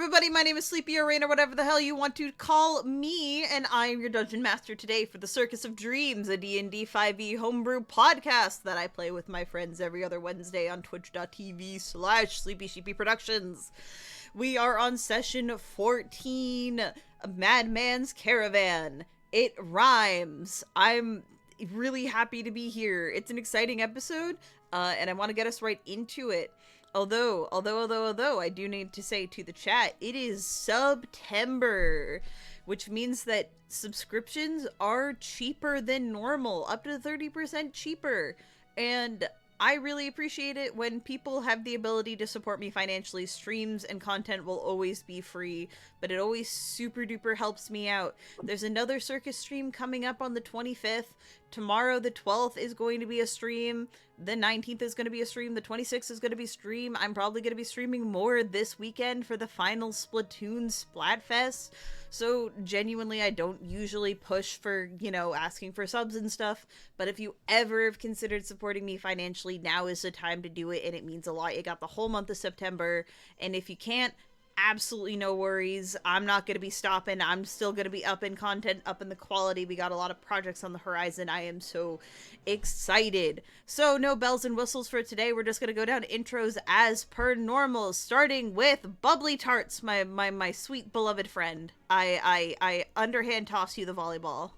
everybody, my name is Sleepy Arena, whatever the hell you want to call me, and I am your Dungeon Master today for the Circus of Dreams, a D&D 5e homebrew podcast that I play with my friends every other Wednesday on twitch.tv/Sleepy Sheepy Productions. We are on session 14, Madman's Caravan. It rhymes. I'm really happy to be here. It's an exciting episode, and I want to get us right into it. Although, I do need to say to the chat, it is September, which means that subscriptions are cheaper than normal, up to 30% cheaper. And I really appreciate it when people have the ability to support me financially. Streams and content will always be free, but it always super duper helps me out. There's another circus stream coming up on the 25th. Tomorrow, the 12th, is going to be a stream. The 19th is going to be a stream. The 26th is going to be a stream. I'm probably going to be streaming more this weekend for the final Splatoon Splatfest. So, genuinely, I don't usually push for, asking for subs and stuff. But if you ever have considered supporting me financially, now is the time to do it, and it means a lot. You got the whole month of September. And if you can't, absolutely no worries. I'm not going to be stopping. I'm still going to be up in content, up in the quality. We got a lot of projects on the horizon. I am so excited. So no bells and whistles for today. We're just going to go down intros as per normal, starting with Bubbly Tarts, my sweet beloved friend. I underhand toss you the volleyball.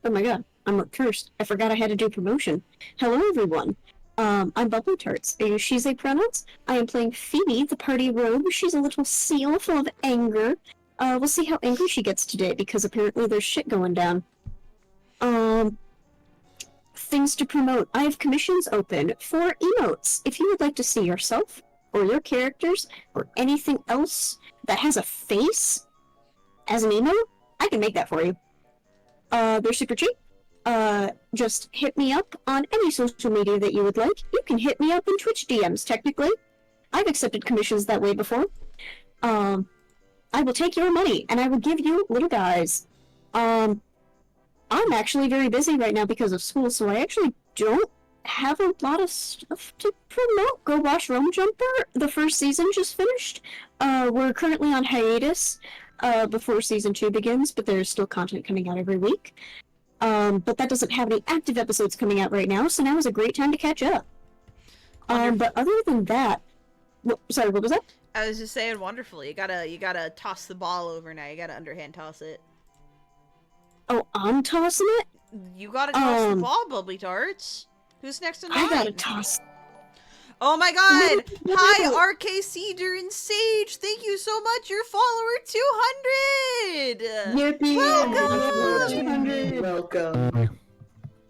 Oh my god, I'm up first. I forgot I had to do promotion. Hello everyone. I'm Bubbly Tarts. I use she's a pronouns. I am playing Phoebe, the party rogue. She's a little seal full of anger. We'll see how angry she gets today, because apparently there's shit going down. Things to promote. I have commissions open for emotes. If you would like to see yourself, or your characters, or anything else that has a face as an emote, I can make that for you. They're super cheap. Just hit me up on any social media that you would like. You can hit me up in Twitch DMs, technically. I've accepted commissions that way before. I will take your money, and I will give you little guys. I'm actually very busy right now because of school, so I actually don't have a lot of stuff to promote. Go watch Rome Jumper. The first season just finished. We're currently on hiatus before season 2 begins, but there's still content coming out every week. But that doesn't have any active episodes coming out right now, so now is a great time to catch up. But other than that, sorry, what was that? I was just saying, wonderful. You gotta toss the ball over now. You gotta underhand toss it. Oh, I'm tossing it? You gotta toss the ball, Bubbly Tarts. Who's next in line? I gotta toss. Oh my god! Hi, RKC during Sage! Thank you so much! Your follower 200! Yippee! Welcome! 200! Welcome.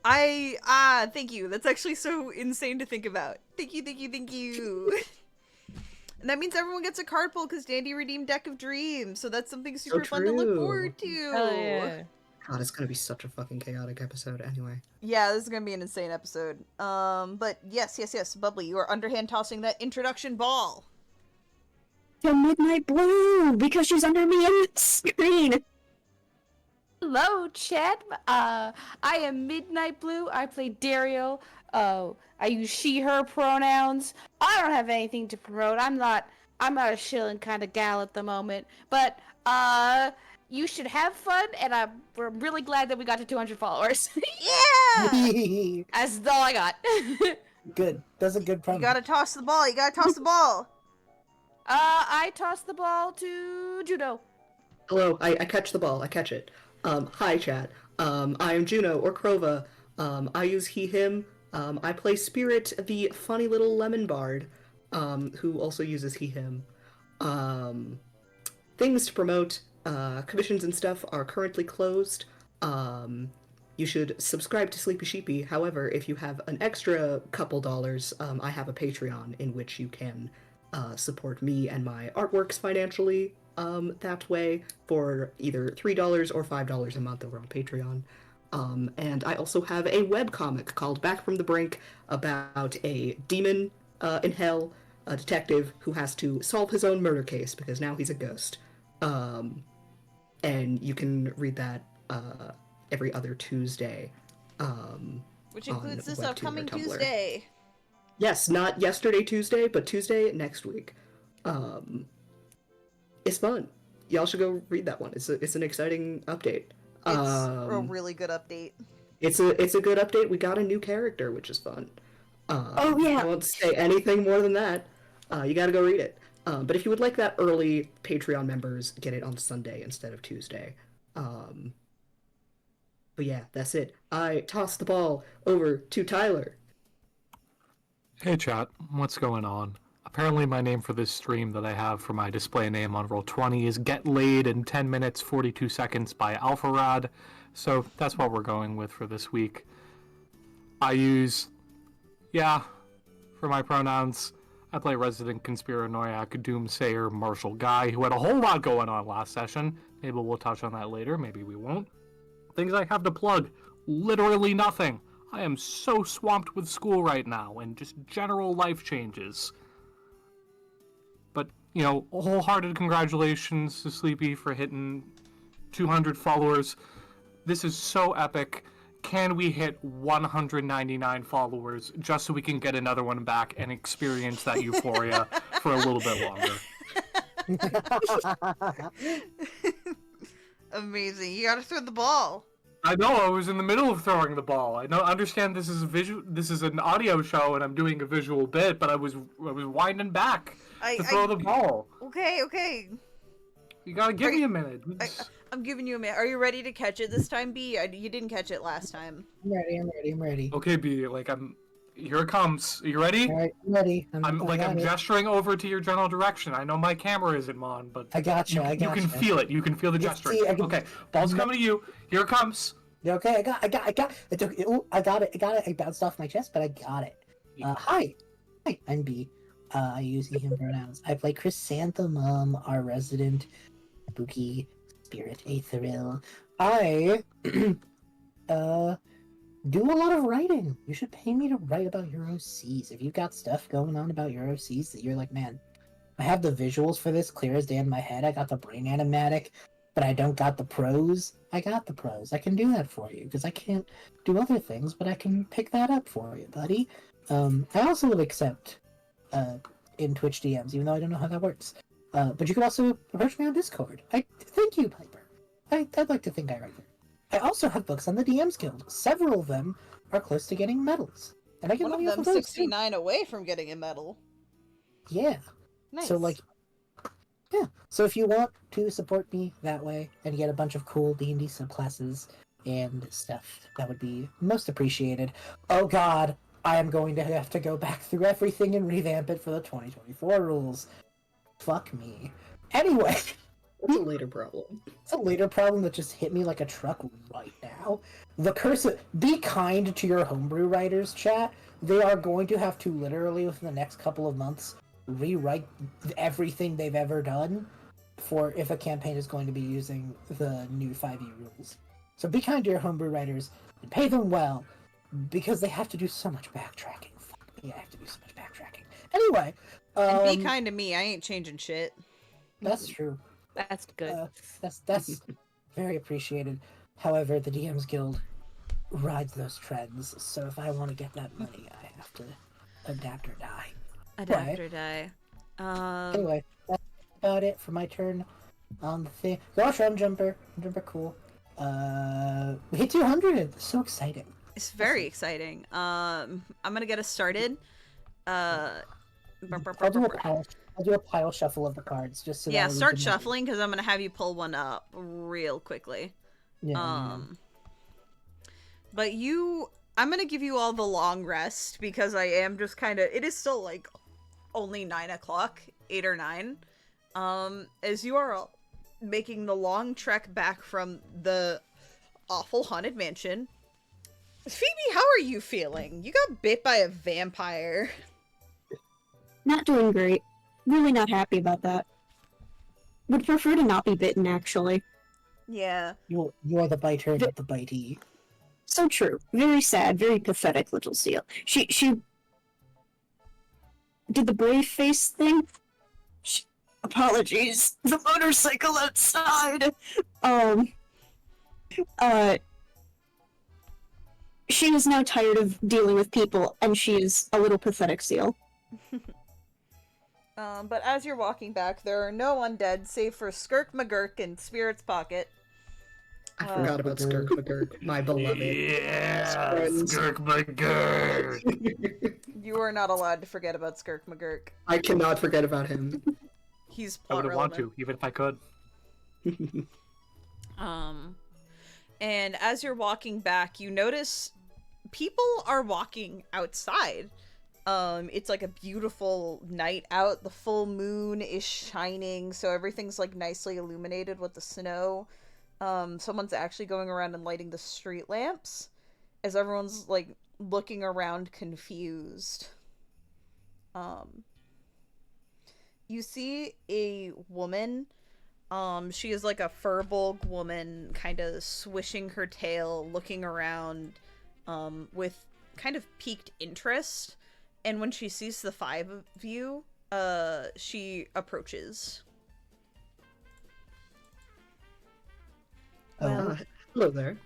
Thank you. That's actually so insane to think about. Thank you. And that means everyone gets a card pull because Dandy redeemed Deck of Dreams, so that's something super fun to look forward to. Hell yeah. God, it's gonna be such a fucking chaotic episode anyway. Yeah, this is gonna be an insane episode. But yes, Bubbly, you are underhand tossing that introduction ball. To Midnight Blue, because she's under me in the screen. Hello, chat. I am Midnight Blue. I play Daeriel. I use she/her pronouns. I don't have anything to promote. I'm not a shilling kind of gal at the moment. But you should have fun, and we're really glad that we got to 200 followers. Yeah! That's all I got. Good. That's a good promo. You gotta toss the ball. I toss the ball to Juno. Hello, I catch the ball. I catch it. Hi, chat. I am Juno, or Crowva. I use he, him. I play Spirit, the funny little lemon bard, who also uses he, him. Things to promote. Commissions and stuff are currently closed. You should subscribe to Sleepy Sheepy. However, if you have an extra couple dollars, I have a Patreon in which you can support me and my artworks financially that way for either $3 or $5 a month over on Patreon. And I also have a webcomic called Back from the Brink about a demon in hell, a detective who has to solve his own murder case because now he's a ghost. And you can read that every other Tuesday. Which includes this Webtoon upcoming or Tumblr. Tuesday. Yes, not yesterday Tuesday, but Tuesday next week. It's fun. Y'all should go read that one. It's an exciting update. It's a really good update. It's a good update. We got a new character, which is fun. Oh, yeah. I won't say anything more than that. You gotta go read it. But if you would like that early, Patreon members get it on Sunday instead of Tuesday. But yeah, that's it. I toss the ball over to Tyler. Hey chat, what's going on? Apparently my name for this stream that I have for my display name on Roll20 is Get Laid in 10 minutes 42 seconds by Alpharad, so that's what we're going with for this week. I use, for my pronouns, I play Resident Conspiranoiac Doomsayer Martial Guy, who had a whole lot going on last session. Maybe we'll touch on that later, maybe we won't. Things I have to plug, literally nothing. I am so swamped with school right now and just general life changes. But, wholehearted congratulations to Sleepy for hitting 200 followers. This is so epic. Can we hit 199 followers just so we can get another one back and experience that euphoria for a little bit longer? Amazing. You gotta throw the ball. I know, I was in the middle of throwing the ball. I understand this is an audio show and I'm doing a visual bit, but I was winding back to throw the ball. Okay. You gotta give me a minute. I'm giving you a minute. Are you ready to catch it this time, B? You didn't catch it last time. I'm ready. Okay, B, here it comes. Are you ready? Alright, I'm ready. I'm gesturing over to your general direction. I know my camera isn't on, but I got you. you can feel it. You can feel the gesturing. Okay, ball's coming to you. Here it comes. Okay, I got it. Ooh, I got it. I bounced off my chest, but I got it. Hi, I'm B. I use he, him pronouns. I play Chrysanthemum, our resident spooky spirit Aetheril. I do a lot of writing. You should pay me to write about your OCs. If you've got stuff going on about your OCs that you're like, man, I have the visuals for this clear as day in my head. I got the brain animatic, but I don't got the prose. I got the prose. I can do that for you because I can't do other things, but I can pick that up for you, buddy. I also will accept in Twitch DMs, even though I don't know how that works. But you can also approach me on Discord. Thank you, Piper. I'd like to think I write there. I also have books on the DMs Guild. Several of them are close to getting medals. And I get One of money off them of those 69 away from getting a medal. too. Yeah. Nice. So yeah. So if you want to support me that way and get a bunch of cool D&D subclasses and stuff, that would be most appreciated. Oh god, I am going to have to go back through everything and revamp it for the 2024 rules. Fuck me. Anyway. That's a later problem. It's a later problem that just hit me like a truck right now. The curse of... Be kind to your homebrew writers, chat. They are going to have to literally, within the next couple of months, rewrite everything they've ever done for if a campaign is going to be using the new 5e rules. So be kind to your homebrew writers and pay them well, because they have to do so much backtracking. Fuck me, I have to do so much backtracking. Anyway, and be kind to me. I ain't changing shit. That's true. That's good. That's very appreciated. However, the DMs Guild rides those trends, so if I want to get that money, I have to adapt or die. Adapt or die. Anyway, that's about it for my turn on the thing. Gosh, I'm Jumper. Cool. We hit 200. So exciting. It's very exciting. I'm gonna get us started. I'll do a pile shuffle of the cards just so. Yeah, that start shuffling because I'm gonna have you pull one up real quickly. Yeah. But I'm gonna give you all the long rest because I am just kind of. It is still like only 9 o'clock, 8 or 9. As you are all making the long trek back from the awful haunted mansion. Phoebe, how are you feeling? You got bit by a vampire. Not doing great. Really not happy about that. Would prefer to not be bitten, actually. Yeah. You're the biter, not the bitey. So true. Very sad, very pathetic little seal. She did the brave face thing. Apologies. The motorcycle outside. She is now tired of dealing with people, and she is a little pathetic seal. But as you're walking back, there are no undead save for Skirk McGurk and Spirit's Pocket. I forgot about Skirk McGurk, my beloved. Yeah, friends. Skirk McGurk. You are not allowed to forget about Skirk McGurk. I cannot forget about him. He's I plot wouldn't want relevant. to, even if I could. And as you're walking back, you notice people are walking outside. It's like a beautiful night out. The full moon is shining, so everything's like nicely illuminated with the snow. Someone's actually going around and lighting the street lamps as everyone's like looking around confused. You see a woman. She is like a furbolg woman, kind of swishing her tail, looking around, with kind of piqued interest. And when she sees the five of you, she approaches. Hello there.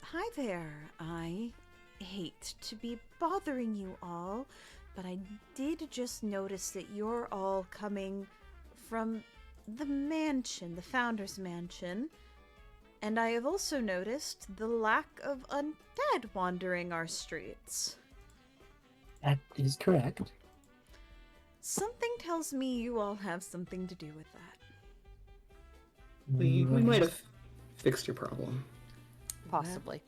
Hi there. I hate to be bothering you all, but I did just notice that you're all coming from the mansion, the founder's mansion. And I have also noticed the lack of undead wandering our streets. That is correct. Something tells me you all have something to do with that. We might have fixed your problem. Possibly.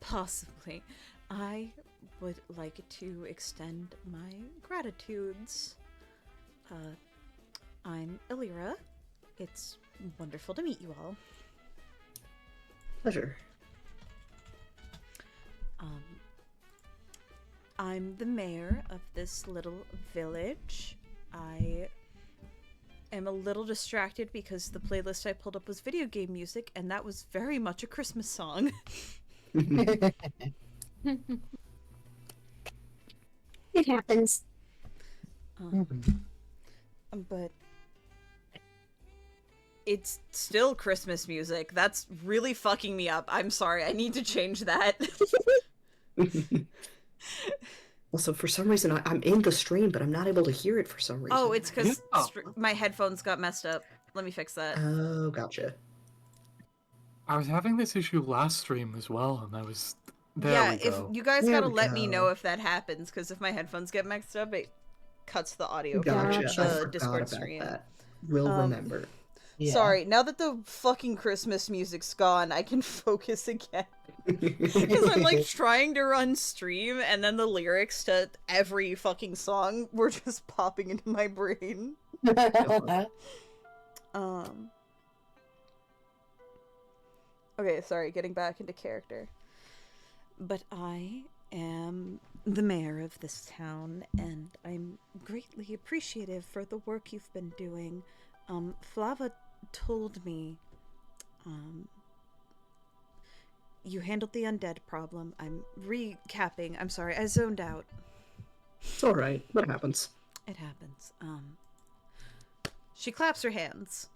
Possibly. I would like to extend my gratitudes. I'm Illyra. It's wonderful to meet you all. Pleasure. I'm the mayor of this little village. I am a little distracted because the playlist I pulled up was video game music, and that was very much a Christmas song. It happens. But it's still Christmas music. That's really fucking me up. I'm sorry. I need to change that. Also, for some reason, I'm in the stream, but I'm not able to hear it for some reason. Oh, it's because Yeah. my headphones got messed up. Let me fix that. Oh, gotcha. I was having this issue last stream as well, and I was... There yeah, we if go. you guys There gotta we let me go. know if that happens, because if my headphones get mixed up, it cuts the audio from Gotcha. I the forgot Discord about stream. that. We'll remember. Yeah. Sorry, now that the fucking Christmas music's gone, I can focus again. Because I'm like trying to run stream, and then the lyrics to every fucking song were just popping into my brain. Okay, sorry, getting back into character. But I am the mayor of this town, and I'm greatly appreciative for the work you've been doing. Flava told me, you handled the undead problem. I'm recapping. I'm sorry, I zoned out. It's alright. That happens. It happens. She claps her hands.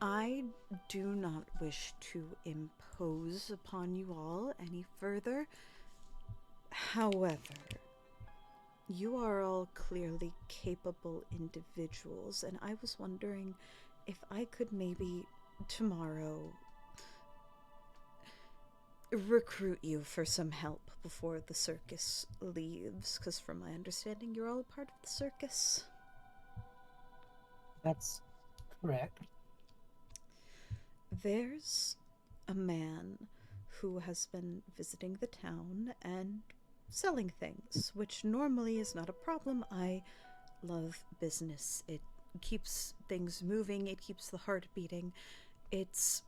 I do not wish to impose upon you all any further. However, you are all clearly capable individuals, and I was wondering if I could maybe tomorrow recruit you for some help before the circus leaves, because from my understanding, you're all a part of the circus. That's correct. There's a man who has been visiting the town and selling things, which normally is not a problem. I love business. It keeps things moving, it keeps the heart beating. It's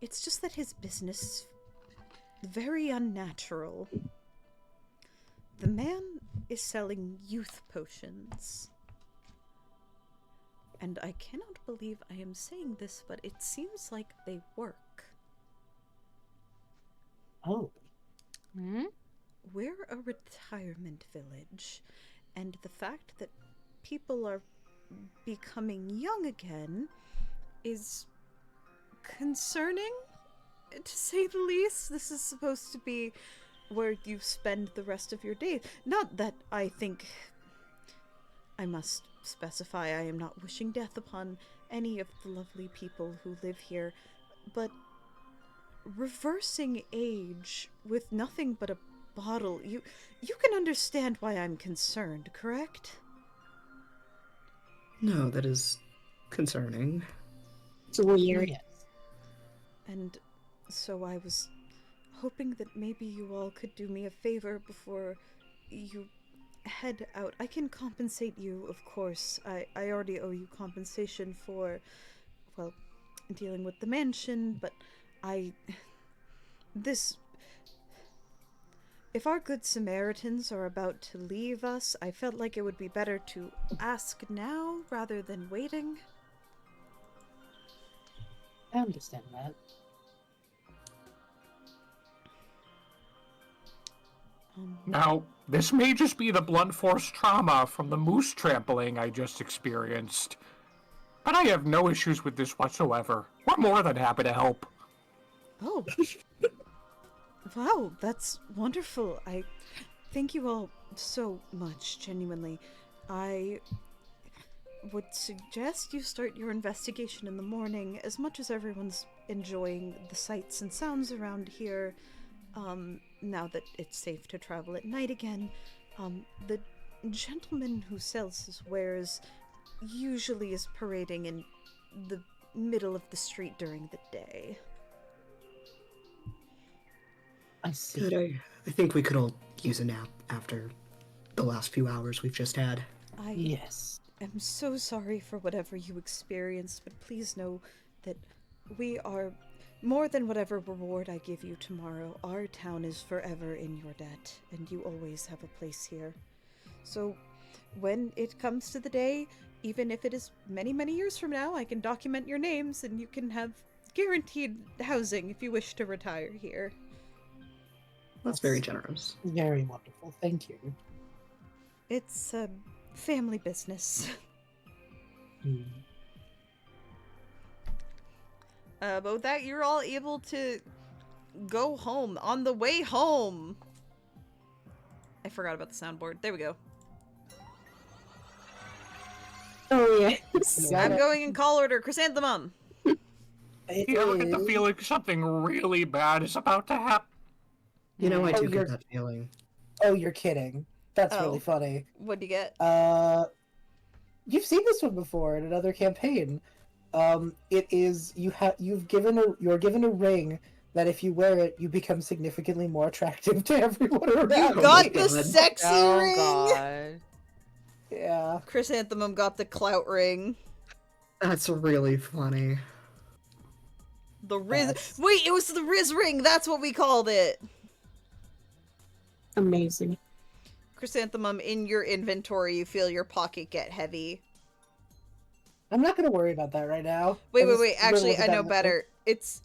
just that his business is very unnatural. The man is selling youth potions. And I cannot believe I am saying this, but it seems like they work. Oh. Hmm? We're a retirement village, and the fact that people are becoming young again is concerning, to say the least. This is supposed to be where you spend the rest of your days. Not that I think I must specify I am not wishing death upon any of the lovely people who live here, but reversing age with nothing but a bottle, you can understand why I'm concerned, correct? No, that is concerning. It's weird. Yes. And so I was hoping that maybe you all could do me a favor before you head out. I can compensate you, of course. I already owe you compensation for, well, dealing with the mansion, but if our good Samaritans are about to leave us, I felt like it would be better to ask now rather than waiting. I understand that. Now, this may just be the blunt force trauma from the moose trampling I just experienced, but I have no issues with this whatsoever. We're more than happy to help. Oh. Wow, that's wonderful. I thank you all so much, genuinely. I would suggest you start your investigation in the morning. As much as everyone's enjoying the sights and sounds around here, now that it's safe to travel at night again, the gentleman who sells his wares usually is parading in the middle of the street during the day. I see. Good. I think we could all use a nap after the last few hours we've just had. I Yes. am so sorry for whatever you experienced, but please know that we are more than whatever reward I give you tomorrow. Our town is forever in your debt, and you always have a place here. So when it comes to the day, even if it is many, many years from now, I can document your names and you can have guaranteed housing if you wish to retire here. That's very generous. Very wonderful. Thank you. It's a family business. Hmm. But with that, you're all able to go home. On the way home, I forgot about the soundboard. There we go. Oh, yes. Yeah. I'm going in call order. Chrysanthemum. You ever get the feeling something really bad is about to happen? You know, I Oh, do you're- get that feeling. Oh, you're kidding. That's Oh. really funny. What'd you get? You've seen this one before in another campaign. It is you're given a ring that if you wear it, you become significantly more attractive to everyone around. You Oh got my the God. sexy Oh ring! god. Yeah. Chrysanthemum got the clout ring. That's really funny. The Riz. That's- Wait, it was the Riz ring. That's what we called it. Amazing. Chrysanthemum, in your inventory, you feel your pocket get heavy. I'm not gonna worry about that right now. Wait. I'm just gonna Actually, look at I know that better. It's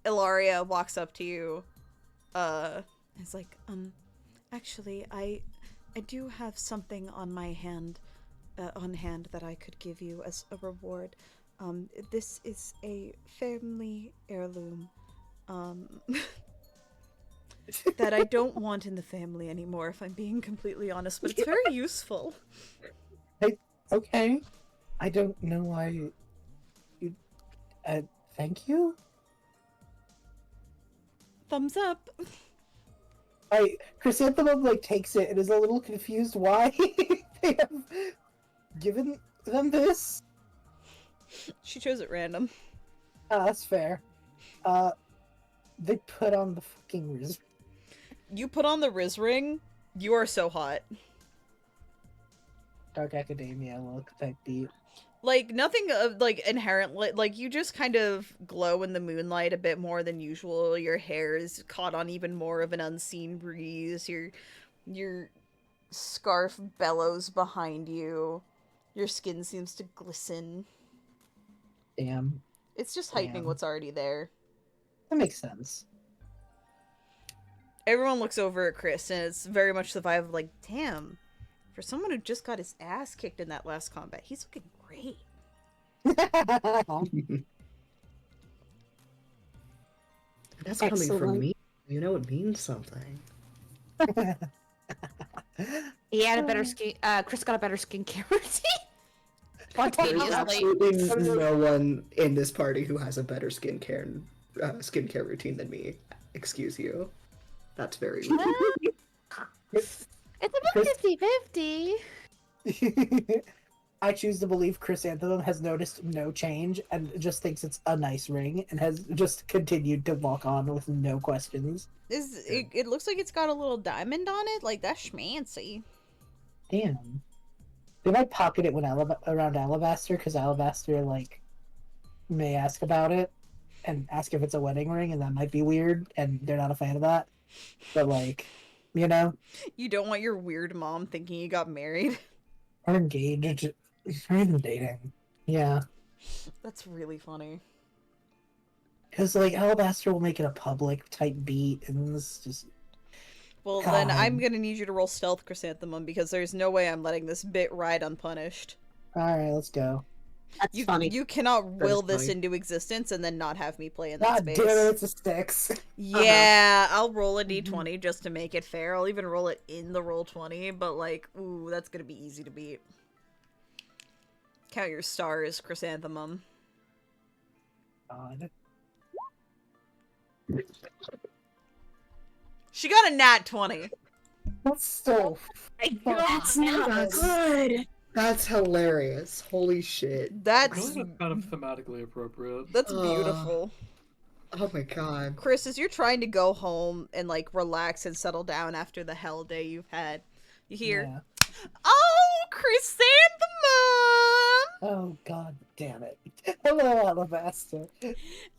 Ilaria walks up to you. It's like, actually, I do have something on my hand, on hand that I could give you as a reward. This is a family heirloom. That I don't want in the family anymore, if I'm being completely honest, but it's very useful. Okay. I don't know why you. Thank you. Thumbs up. Chrysanthemum takes it and is a little confused why they have given them this. She chose it random. That's fair. They put on the fucking Riz. You put on the Riz ring, you are so hot. Dark Academia look type beat. Like, nothing inherent, like, you just kind of glow in the moonlight a bit more than usual. Your hair is caught on even more of an unseen breeze. Your scarf bellows behind you. Your skin seems to glisten. Damn. It's just heightening Damn. what's already there. That makes sense. Everyone looks over at Chris, and it's very much the vibe of, like, damn, for someone who just got his ass kicked in that last combat, he's looking great. That's coming from Excellent. me. You know it means something. He had a better skin. Chris got a better skincare routine. There's Spontaneously. absolutely no one in this party who has a better skincare routine than me. Excuse you. That's very rude. It's about Chris- 50-50. I choose to believe Chrysanthemum has noticed no change and just thinks it's a nice ring and has just continued to walk on with no questions. It looks like it's got a little diamond on it. Like, that's schmancy. Damn. They might pocket it when around Alabaster, because Alabaster, like, may ask about it and ask if it's a wedding ring, and that might be weird, and they're not a fan of that. But, like, you know, You don't want your weird mom thinking you got married. or engaged, or even dating. Yeah. That's really funny. Because, like, Alabaster will make it a public type beat, and it's just. Well, then God. I'm gonna need you to roll stealth, Chrysanthemum, because there's no way I'm letting this bit ride unpunished. Alright, let's go. That's funny. You cannot will this funny. into existence and then not have me play in that God space. damn it, it's a 6. Yeah, I'll roll a d20 just to make it fair. I'll even roll it in the roll 20, but like, ooh, that's gonna be easy to beat. Count your stars, Chrysanthemum. God. She got a nat 20. That's so. That's not good. That's hilarious. Holy shit. That's Really kind of thematically appropriate. that's beautiful. Oh my god. Chris, as you're trying to go home and like relax and settle down after the hell day you've had, you hear, Yeah. "Oh, Chrysanthemum! Oh god damn it. Hello, Alabaster.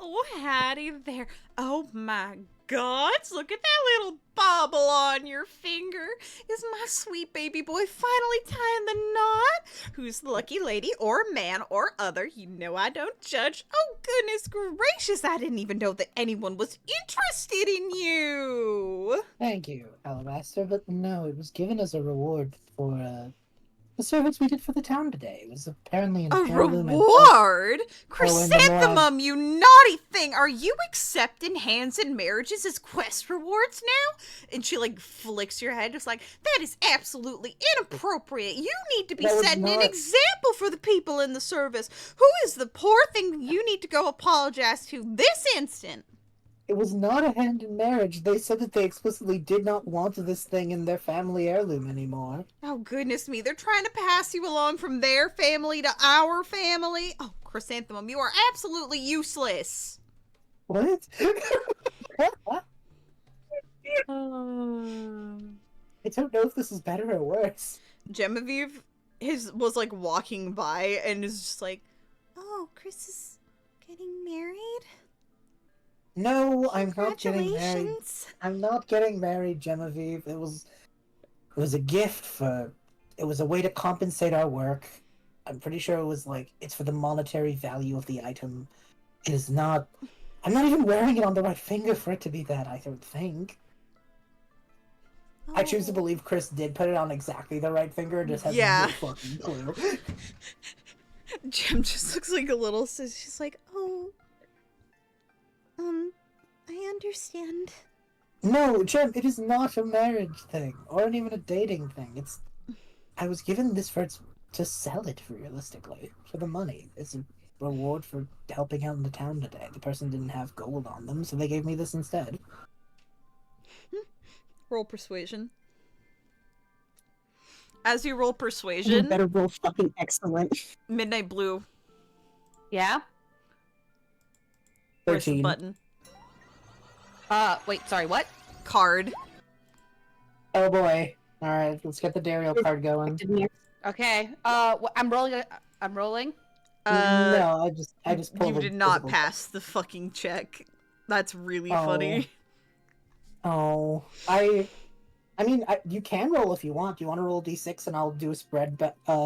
Oh, howdy there. Oh my gods, look at that little bauble on your finger. Is my sweet baby boy finally tying the knot? Who's the lucky lady or man or other? You know I don't judge. Oh, goodness gracious, I didn't even know that anyone was interested in you. Thank you, Alabaster, but no, it was given as a reward for the service we did for the town today. It was apparently an A heirloom and- reward? Oh, and the Chrysanthemum, you naughty thing! Are you accepting hands in marriages as quest rewards now? And she like flicks your head, just like, that is absolutely inappropriate. You need to be That was setting an not- example for the people in the service. Who is the poor thing you need to go apologize to this instant? It was not a hand in marriage. They said that they explicitly did not want this thing in their family heirloom anymore. Oh, goodness me. They're trying to pass you along from their family to our family. Oh, Chrysanthemum, you are absolutely useless. What? I don't know if this is better or worse. Genevieve was like walking by and is just like, oh, Chris is getting married? No, I'm not getting married. Congratulations. I'm not getting married, Genevieve. It was a gift for. It was a way to compensate our work. I'm pretty sure it was like it's for the monetary value of the item. It is not. I'm not even wearing it on the right finger for it to be that. I don't think. I choose to Oh. believe Chris did put it on exactly the right finger. Just has Yeah. no fucking clue. Jem just looks like a little sis. She's like, oh, I understand. No, Jem, it is not a marriage thing or even a dating thing. It's. I was given this to sell it realistically for the money. It's a reward for helping out in the town today. The person didn't have gold on them, so they gave me this instead. Roll persuasion. As you roll You persuasion, better roll fucking excellent. Midnight Blue. Yeah? Where's the 13. button? Wait, sorry, what? Card. Oh boy. Alright, let's get the Daeriel card going. Okay. I'm rolling. I'm rolling. No, I just pulled You the did not physical- pass the fucking check. That's really Oh. funny. Oh, I mean, you can roll if you want. Do you want to roll d6 and I'll do a spread,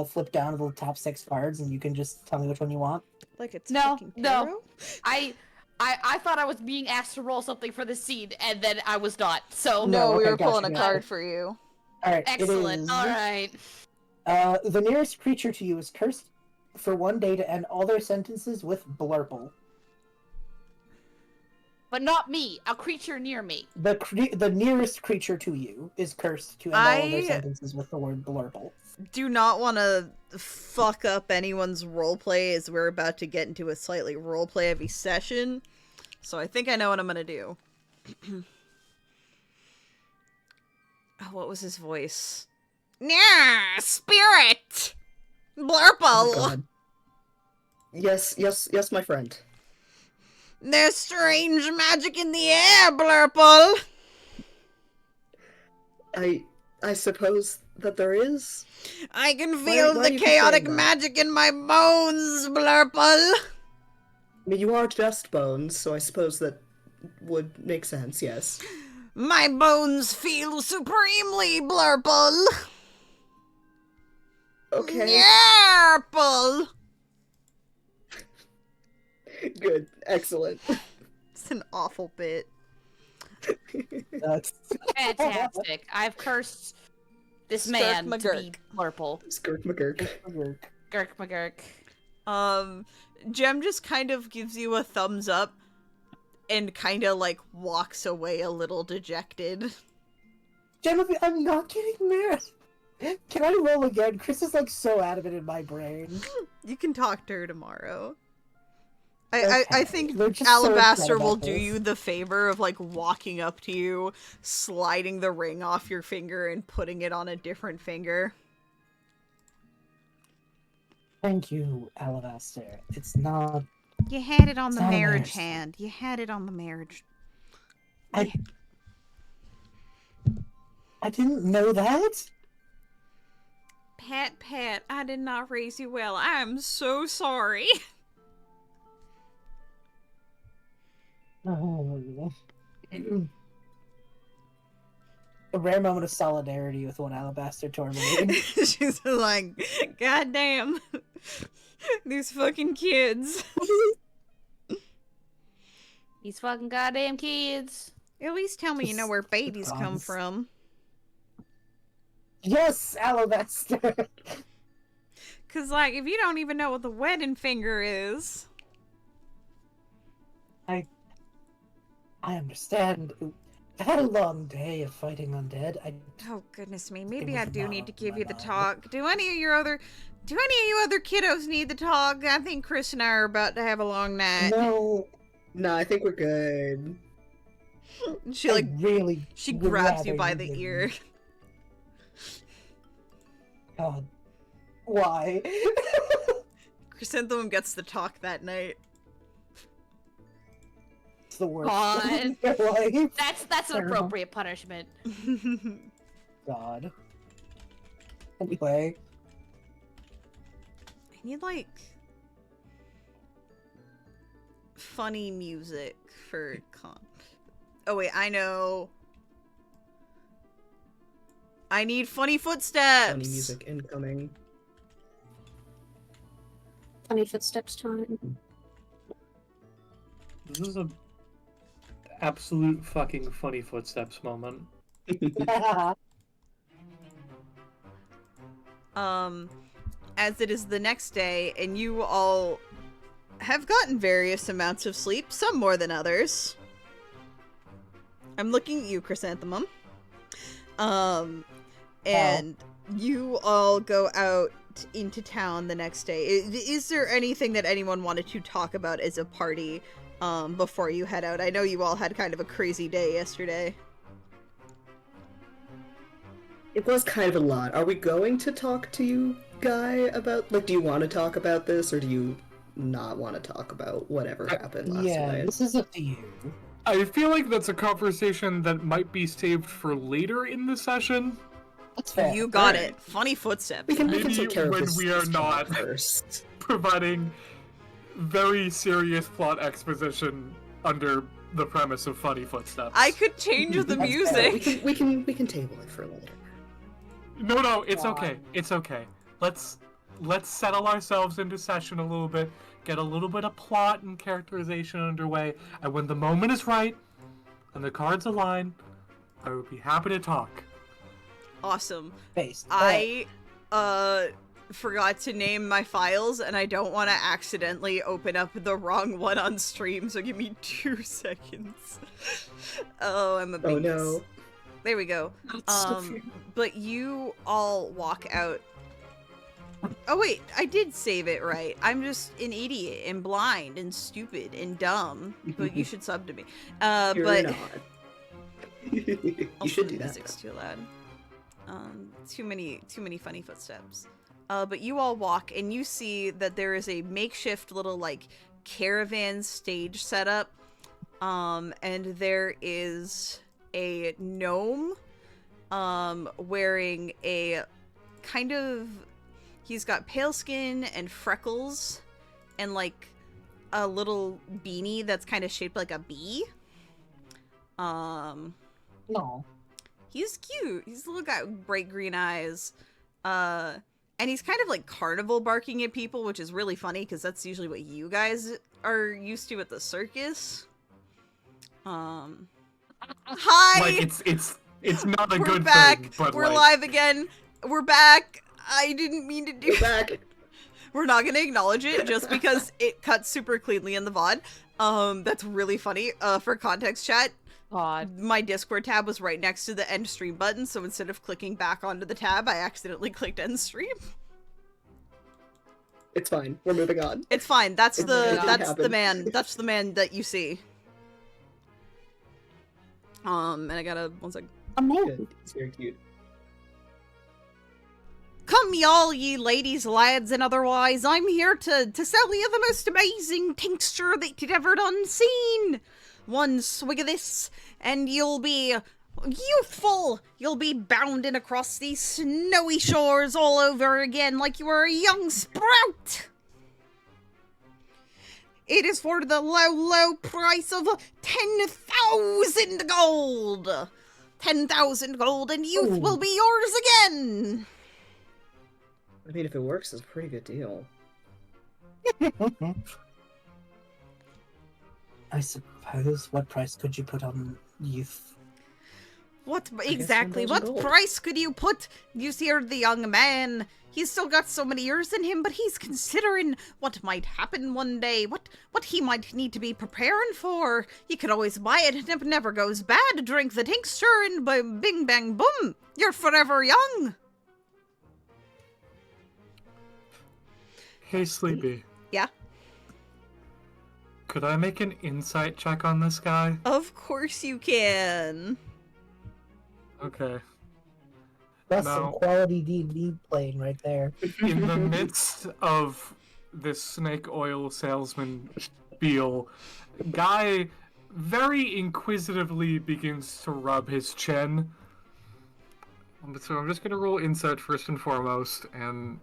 flip down to the top 6 cards, and you can just tell me which one you want? Like it's No, fucking no. tarot? I thought I was being asked to roll something for the scene, and then I was not. So No, we okay, were pulling a gotcha. card for you. All right, excellent. It is, All right. The nearest creature to you is cursed for 1 day to end all their sentences with blurple. But not me, a creature near me. The nearest creature to you is cursed to end all of their sentences with the word blurple. Do not want to fuck up anyone's roleplay as we're about to get into a slightly roleplay heavy session. So I think I know what I'm gonna do. Oh, what was his voice? Yeah, spirit! Blurple! Oh, God. Yes, my friend. There's strange magic in the air, Blurple! I suppose that there is. I can Why feel do the you keep chaotic saying that? magic in my bones, Blurple! I mean, you are dust bones, so I suppose that would make sense, yes. My bones feel supremely, Blurple! Okay. Blurple! Good. Excellent. It's an awful bit. That's Fantastic. I've cursed this man to be Blurple. Skirk McGurk. Gurk McGurk. Jem just kind of gives you a thumbs up and kind of like walks away a little dejected. Genevieve, I'm not getting married. Can I roll again? Chris is like so adamant in my brain. You can talk to her tomorrow. Okay. I think We're just so Alabaster upset will about do this. you the favor of like walking up to you, sliding the ring off your finger and putting it on a different finger. Thank you, Alabaster. It's not. You had it on the It's not marriage embarrassing. hand. You had it on the marriage. I didn't know that. Pat, I did not raise you well. I am so sorry. Oh. A rare moment of solidarity with one Alabaster tormented. She's like, God damn. These fucking kids. These fucking goddamn kids. At least tell me you know where Just babies come gods. from. Yes, Alabaster. Cause like, if you don't even know what the wedding finger is. I understand. I had a long day of fighting undead. Oh goodness me, It maybe was I do not need to on give my you the mind. talk. Do any of you other kiddos need the talk? I think Chris and I are about to have a long night. No, No, I think we're good. She like really. she would grabs you rather by the didn't. ear. God, why? Chrysanthemum gets the talk that night. It's the worst. God. in your life. That's an Terrible. appropriate punishment. God. Anyway, I need like funny music for comp. Oh wait, I know. I need funny footsteps. Funny music incoming. Funny footsteps time. This is a absolute fucking funny footsteps moment. As it is the next day, and you all have gotten various amounts of sleep, some more than others. I'm looking at you, Chrysanthemum. And you all go out into town the next day. Is there anything that anyone wanted to talk about as a party, before you head out? I know you all had kind of a crazy day yesterday. It was kind of a lot. Are we going to talk to you, Guy, about, like, do you want to talk about this, or do you not want to talk about whatever happened last yeah, night? this is up to you. I feel like that's a conversation that might be saved for later in the session. That's fair. You got Alright. it. Funny footsteps. We can Maybe take care of when this we are this not- first. Providing very serious plot exposition under the premise of funny footsteps. I could change the That's fair. music. We can table it for later. No, it's God. okay. It's okay. Let's settle ourselves into session a little bit, get a little bit of plot and characterization underway, and when the moment is right and the cards align, I would be happy to talk. Awesome. Based. I forgot to name my files, and I don't want to accidentally open up the wrong one on stream, so give me 2 seconds. Oh, I'm a big Oh no. There we go. But you all walk out. Oh wait, I did save it right. I'm just an idiot and blind and stupid and dumb. But you should sub to me. You're but not. You should do that. Music's too loud. Too many funny footsteps. But you all walk and you see that there is a makeshift little like caravan stage setup. And there is a gnome wearing a kind of, he's got pale skin and freckles and like a little beanie that's kind of shaped like a bee. No. He's cute. He's a little guy with bright green eyes. And he's kind of like carnival barking at people, which is really funny because that's usually what you guys are used to at the circus. Hi! Like, it's not a We're good back. thing, but We're like... live again. We're back. I didn't mean to do You're back. We're not going to acknowledge it just because it cuts super cleanly in the VOD. That's really funny. For context, chat, God. my Discord tab was right next to the end stream button, so instead of clicking back onto the tab, I accidentally clicked end stream. It's fine. We're moving on. It's fine. That's It the happened. man. That's the man that you see. And I gotta one second. A man. Good. It's very cute. Come y'all, ye ladies, lads, and otherwise, I'm here to sell you the most amazing tincture that you'd ever done seen. One swig of this, and you'll be youthful. You'll be bounding across these snowy shores all over again like you were a young sprout. It is for the low, low price of 10,000 gold. 10,000 gold, and youth will be yours again. I mean, if it works, it's a pretty good deal. I suppose. What price could you put on youth? What guess exactly? 10,000 What gold. price could you put? You see the young man. He's still got so many years in him, but he's considering what might happen one day. What he might need to be preparing for. You could always buy it, and it never goes bad. Drink the tincture, and bing bang boom, you're forever young. Hey, Sleepy. Yeah. Could I make an insight check on this guy? Of course you can. Okay. That's No. some quality D&D playing right there. In the midst of this snake oil salesman spiel, Guy very inquisitively begins to rub his chin. So I'm just gonna roll insight first and foremost, and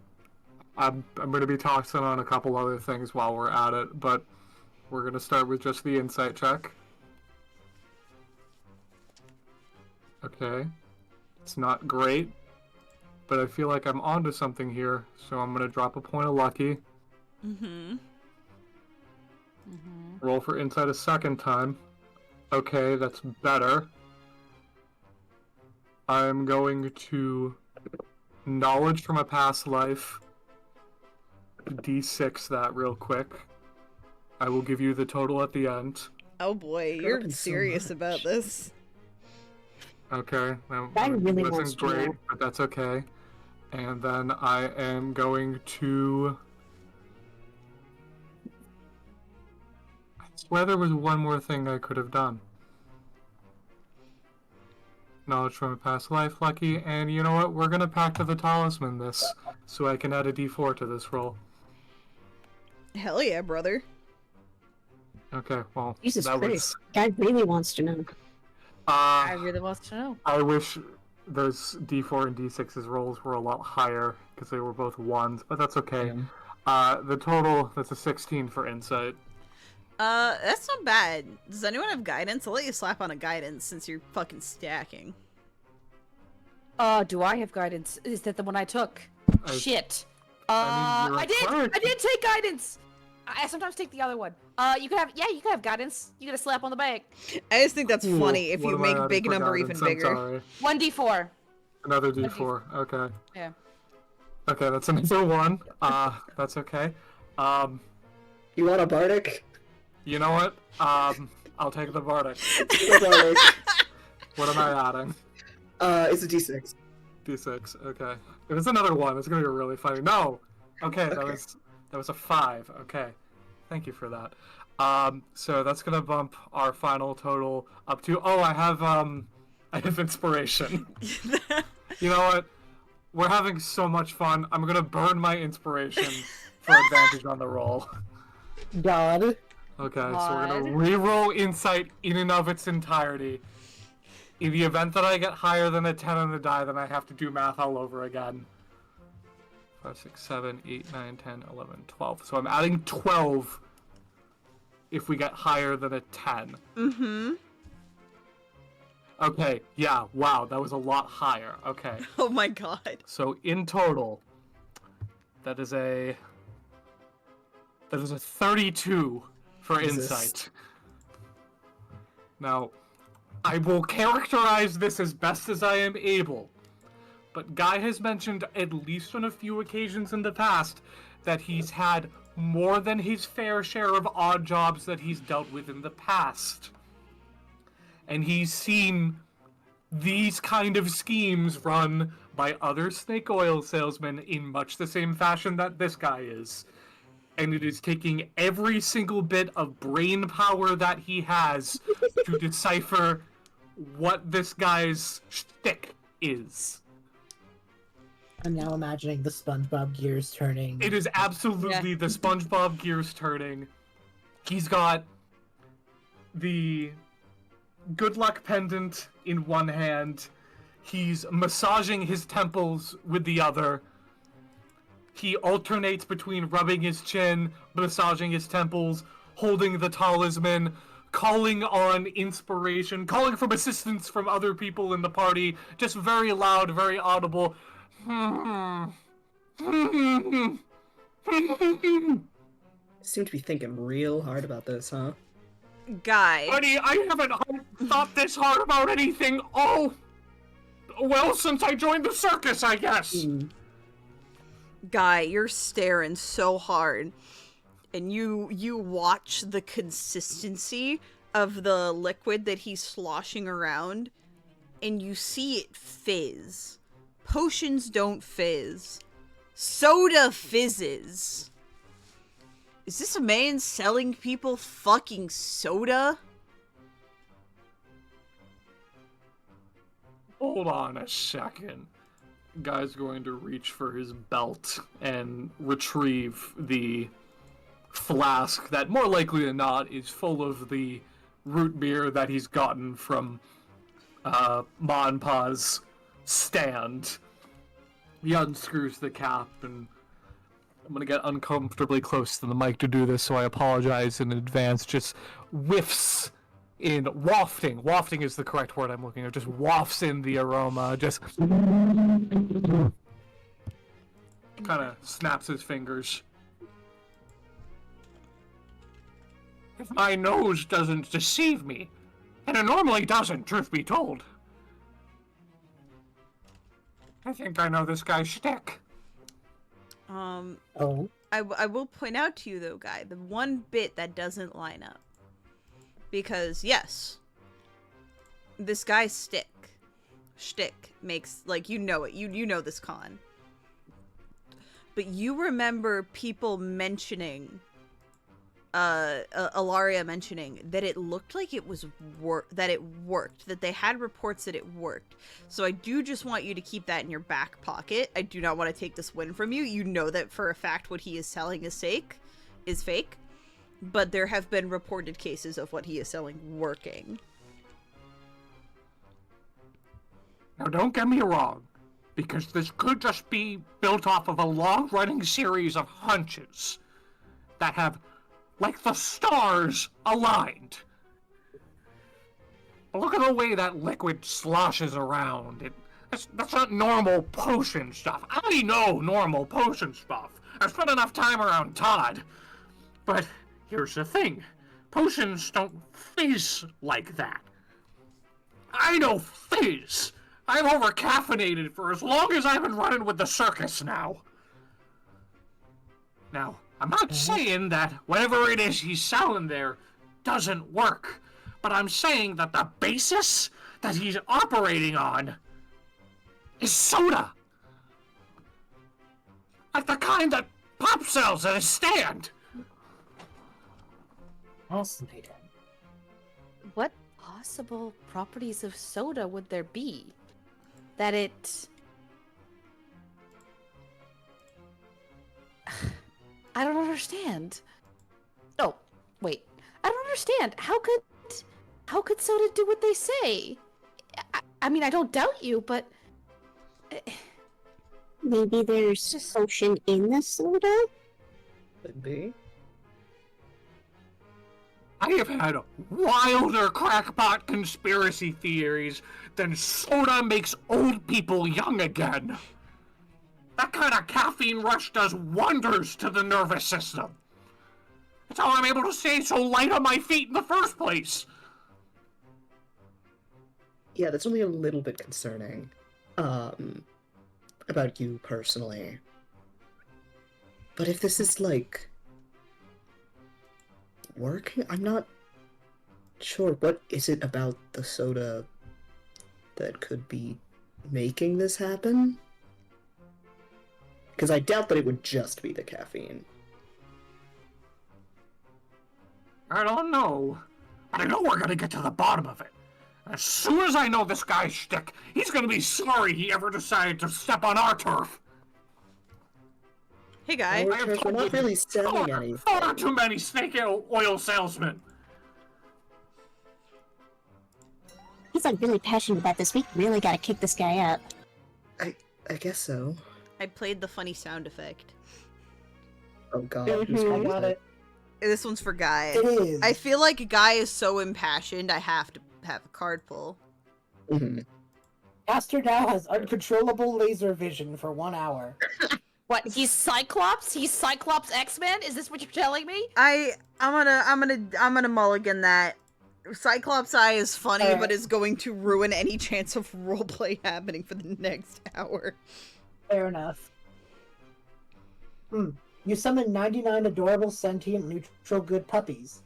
I'm gonna be tossing on a couple other things while we're at it, but we're gonna start with just the insight check. Okay. It's not great, but I feel like I'm onto something here, so I'm gonna drop a point of lucky. Mm-hmm. Roll for insight a second time. Okay, that's better. I'm going to knowledge from a past life. D6 that real quick. I will give you the total at the end. Oh boy, That you're happens so serious much. about this. Okay, that I really wants wasn't to great, know. but that's okay. And then I am going to... I swear there was one more thing I could have done. Knowledge from a past life, lucky, and you know what? We're gonna Pact of the Talisman this, so I can add a d4 to this roll. Hell yeah, brother. Okay, well, Jesus that Christ. was... Guy really wants to know. I really want to know. I wish those d4 and d6's rolls were a lot higher, because they were both 1s, but that's okay. The total, that's a 16 for insight. That's not bad. Does anyone have guidance? I'll let you slap on a guidance since you're fucking stacking. Do I have guidance? Is that the one I took? I- Shit. I mean, you're a cleric. I did take guidance. I sometimes take the other one. You could have guidance. You get a slap on the back. I just think that's Ooh, funny if what you am I make adding big for number even guidance? I'm bigger. sorry. 1d4. Another d4, okay. Yeah. Okay, that's another one. That's okay. You want a bardic? You know what? I'll take the bardic. The bardic. What am I adding? It's a d6. D6. Okay. If it's another one, it's gonna be really funny. No. Okay, that was a 5. Okay. Thank you for that. So that's gonna bump our final total up to. Oh, I have inspiration. You know what? We're having so much fun. I'm gonna burn my inspiration for advantage on the roll. God. Okay, so we're gonna re-roll insight in and of its entirety. In the event that I get higher than a 10 on the die, then I have to do math all over again. 5, 6, 7, 8, 9, 10, 11, 12. So I'm adding 12 if we get higher than a 10. Mm-hmm. Okay, yeah, wow, that was a lot higher. Okay. Oh my god. So in total, that is a 32 for Jesus. insight. Now, I will characterize this as best as I am able, but Guy has mentioned at least on a few occasions in the past that he's had more than his fair share of odd jobs that he's dealt with in the past. And he's seen these kind of schemes run by other snake oil salesmen in much the same fashion that this guy is. And it is taking every single bit of brain power that he has to decipher what this guy's shtick is. I'm now imagining the SpongeBob gears turning. It is absolutely the SpongeBob gears turning. He's got the good luck pendant in one hand. He's massaging his temples with the other. He alternates between rubbing his chin, massaging his temples, holding the talisman, calling on inspiration, calling for assistance from other people in the party, just very loud, very audible. Seem to be thinking real hard about this, huh? Guy. Buddy, I haven't thought this hard about anything. Oh, well, since I joined the circus, I guess. Guy, you're staring so hard. And you watch the consistency of the liquid that he's sloshing around, and you see it fizz. Potions don't fizz. Soda fizzes. Is this a man selling people fucking soda? Hold on a second. Guy's going to reach for his belt and retrieve the flask that, more likely than not, is full of the root beer that he's gotten from Monpa's stand. He unscrews the cap, and I'm gonna get uncomfortably close to the mic to do this, so I apologize in advance. Just whiffs in wafting. Wafting is the correct word I'm looking at. Just wafts in the aroma. Just kind of snaps his fingers. If my nose doesn't deceive me, and it normally doesn't, truth be told, I think I know this guy's shtick. Oh. I will point out to you, though, Guy, the one bit that doesn't line up. Because, yes, this guy's shtick makes, like, you know it. You know this con. But you remember people mentioning, Ilaria mentioning that it looked like it was that it worked, that they had reports that it worked. So I do just want you to keep that in your back pocket. I do not want to take this win from you. You know that for a fact what he is selling is fake, but there have been reported cases of what he is selling working. Now don't get me wrong, because this could just be built off of a long-running series of hunches that have, like the stars, aligned. But look at the way that liquid sloshes around. That's not normal potion stuff. I know normal potion stuff. I've spent enough time around Todd. But here's the thing. Potions don't fizz like that. I know fizz. I'm over-caffeinated for as long as I've been running with the circus now. Now, I'm not saying that whatever it is he's selling there doesn't work, but I'm saying that the basis that he's operating on is soda. Like the kind that Pop sells at his stand. Fascinating. What possible properties of soda would there be? That it... I don't understand. Oh, wait. I don't understand. How could soda do what they say? I mean, I don't doubt you, but... Maybe there's potion in the soda? Could be. I have had wilder crackpot conspiracy theories than soda makes old people young again. That kind of caffeine rush does wonders to the nervous system. That's how I'm able to stay so light on my feet in the first place. Yeah, that's only a little bit concerning. About you personally. But if this is, like, working, I'm not sure. What is it about the soda that could be making this happen? Because I doubt that it would just be the caffeine. I don't know, but I know we're gonna get to the bottom of it. As soon as I know this guy's shtick, he's gonna be sorry he ever decided to step on our turf. Hey, guy. We're not really selling anything. Far too many snake oil salesmen. He's like really passionate about this. We really gotta kick this guy up. I guess so. I played the funny sound effect. Oh god. who's I gonna got do it. This one's for Guy. It is. I feel like Guy is so impassioned, I have to have a card pull. Mhm. Caster now has uncontrollable laser vision for 1 hour. What, he's Cyclops? He's Cyclops X-Men? Is this what you're telling me? I'm gonna mulligan that. Cyclops Eye is funny, Alright. but is going to ruin any chance of roleplay happening for the next hour. Fair enough. You summon 99 adorable, sentient, neutral, good puppies.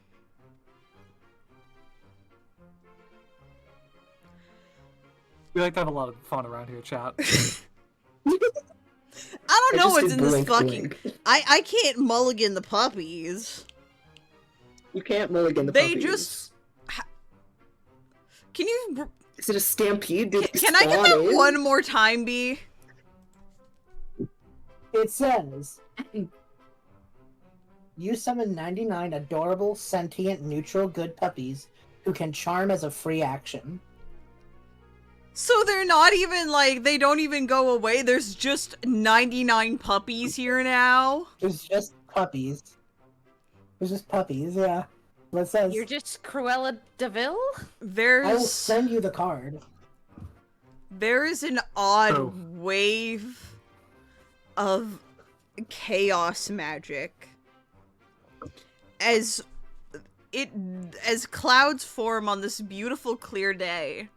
We like to have a lot of fun around here, chat. I don't know just what's did in this blink, fucking... blink. I can't mulligan the puppies. You can't mulligan the They puppies. just... Can you... Is it a stampede? Did they Can I get spawn that in? one more time, B? It says, you summon 99 adorable, sentient, neutral, good puppies who can charm as a free action. So they're not even, like, they don't even go away? There's just 99 puppies here now? There's just puppies. There's just puppies, yeah. What it says. You're just Cruella DeVille? I will There's... send you the card. There is an odd Oh. wave of chaos magic as clouds form on this beautiful clear day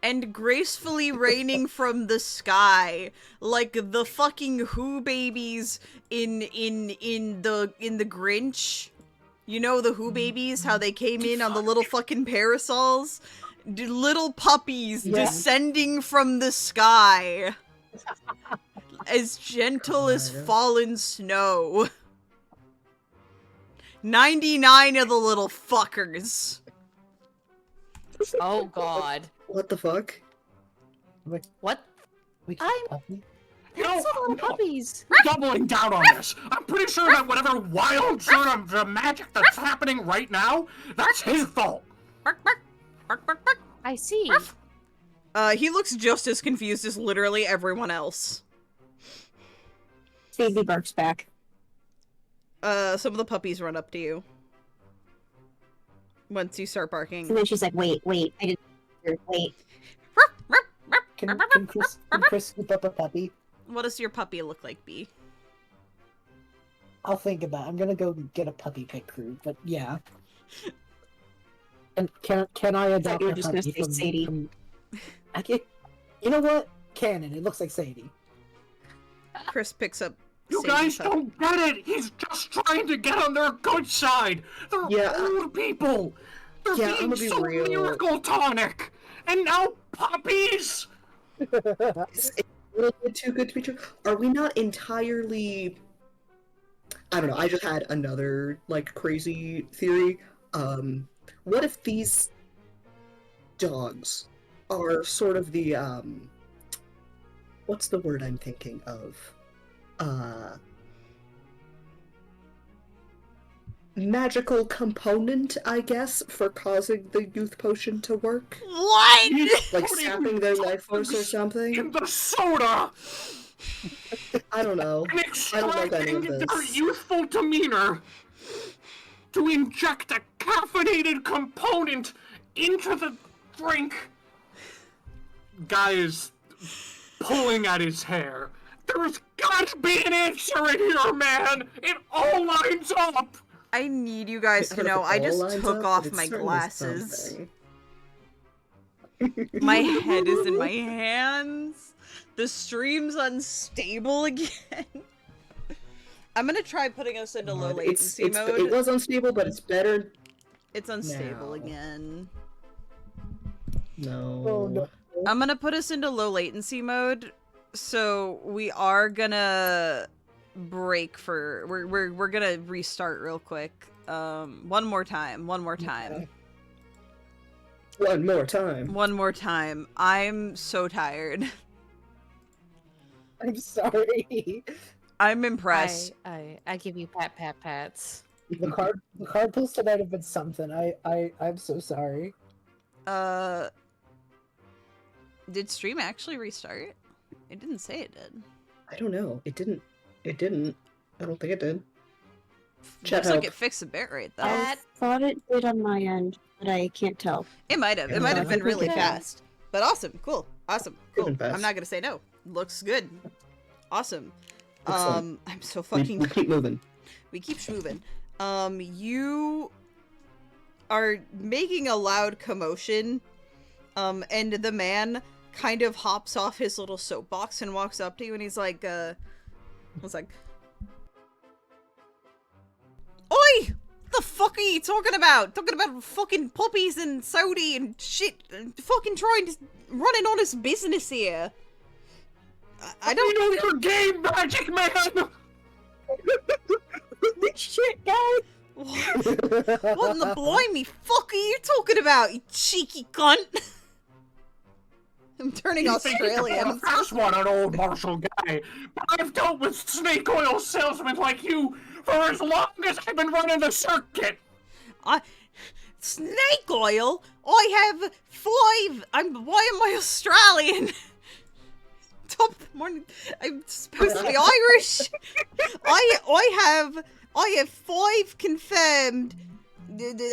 and gracefully raining from the sky like the fucking Who babies in the Grinch. You know the Who babies, how they came in on the little fucking parasols? Little puppies Yeah. descending from the sky. As gentle as God. fallen snow. 99 of the little fuckers. Oh god. What the fuck? What? We I'm- puppy? You know, That's a lot of puppies. doubling down on this. I'm pretty sure that whatever wild sort of the magic that's happening right now, that's his fault. I see. He looks just as confused as literally everyone else. Phoebe barks back. Some of the puppies run up to you. Once you start And barking. then she's like, wait, I didn't wait. Can Chris scoop up a puppy? What does your puppy look like, B? I'll think about it. I'm gonna go get a puppy pick crew, but yeah. And can I adopt you were a just gonna puppy say from, Sadie. You know what? Canon. It looks like Sadie. Chris picks up You Save guys the pup. don't get it! He's just trying to get on their good side! They're Yeah, old people! They're yeah, being I'ma be so real. miracle tonic! And now puppies! It's a little bit too good to be true. Are we not entirely... I don't know, I just had another, like, crazy theory. What if these dogs are sort of the, what's the word I'm thinking of? Magical component, I guess, for causing the youth potion to work? What? Like Putting sapping their life force or something? In the soda! I don't know. And I don't like any extracting of their this. youthful demeanor to inject a caffeinated component into the drink. Guy is pulling at his hair. There's gotta be an answer in here, man! It all lines up! I need you guys to know, I just took off my glasses. My head is in my hands. The stream's unstable again. I'm gonna try putting us into low latency mode. It was unstable, but it's better. It's unstable now. again. No. Oh, no. I'm gonna put us into low latency mode, so we are gonna break for we're gonna restart real quick. One more time. Okay. One more time. I'm so tired. I'm sorry. I'm impressed. I give you pats. The card pulls tonight have been something. I'm so sorry. Did stream actually restart? It didn't say it did. I don't know. It didn't. I don't think it did. Looks like it fixed the bitrate though. I thought it did on my end, but I can't tell. It might have. It Yeah, might I have been think really it did. fast. But awesome. Cool. Awesome. Good Cool. and fast. I'm not gonna say no. Looks good. Awesome. Excellent. I'm so We fucking. keep moving. We keep moving. You are making a loud commotion. And the man kind of hops off his little soapbox and walks up to you, and he's like, "Oi! The fuck are you talking about? Talking about fucking puppies and Saudi and shit, and fucking trying to running on his business here. I don't know your game, Magic Man! Shit, guys! What in the blimey fuck are you talking about, you cheeky cunt?" I'm turning Australian. The first one, an old martial guy, but I've dealt with snake oil salesmen like you for as long as I've been running the circuit. Snake oil? I have 5. Why am I Australian? Top of the morning. I'm supposed to be Irish. I have 5 confirmed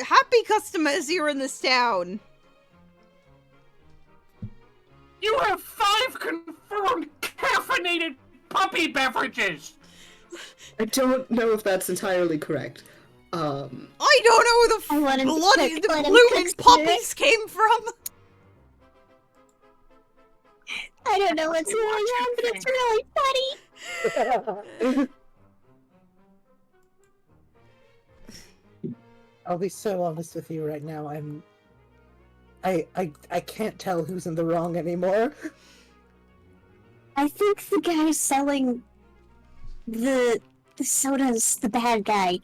happy customers here in this town. You have 5 confirmed caffeinated puppy beverages. I don't know if that's entirely correct. I don't know where I the let him bloody cook, let him blooming cook puppies came from. I don't know what's going on, but it's really funny. I'll be so honest with you right now. I can't tell who's in the wrong anymore. I think the guy selling the soda's the bad guy,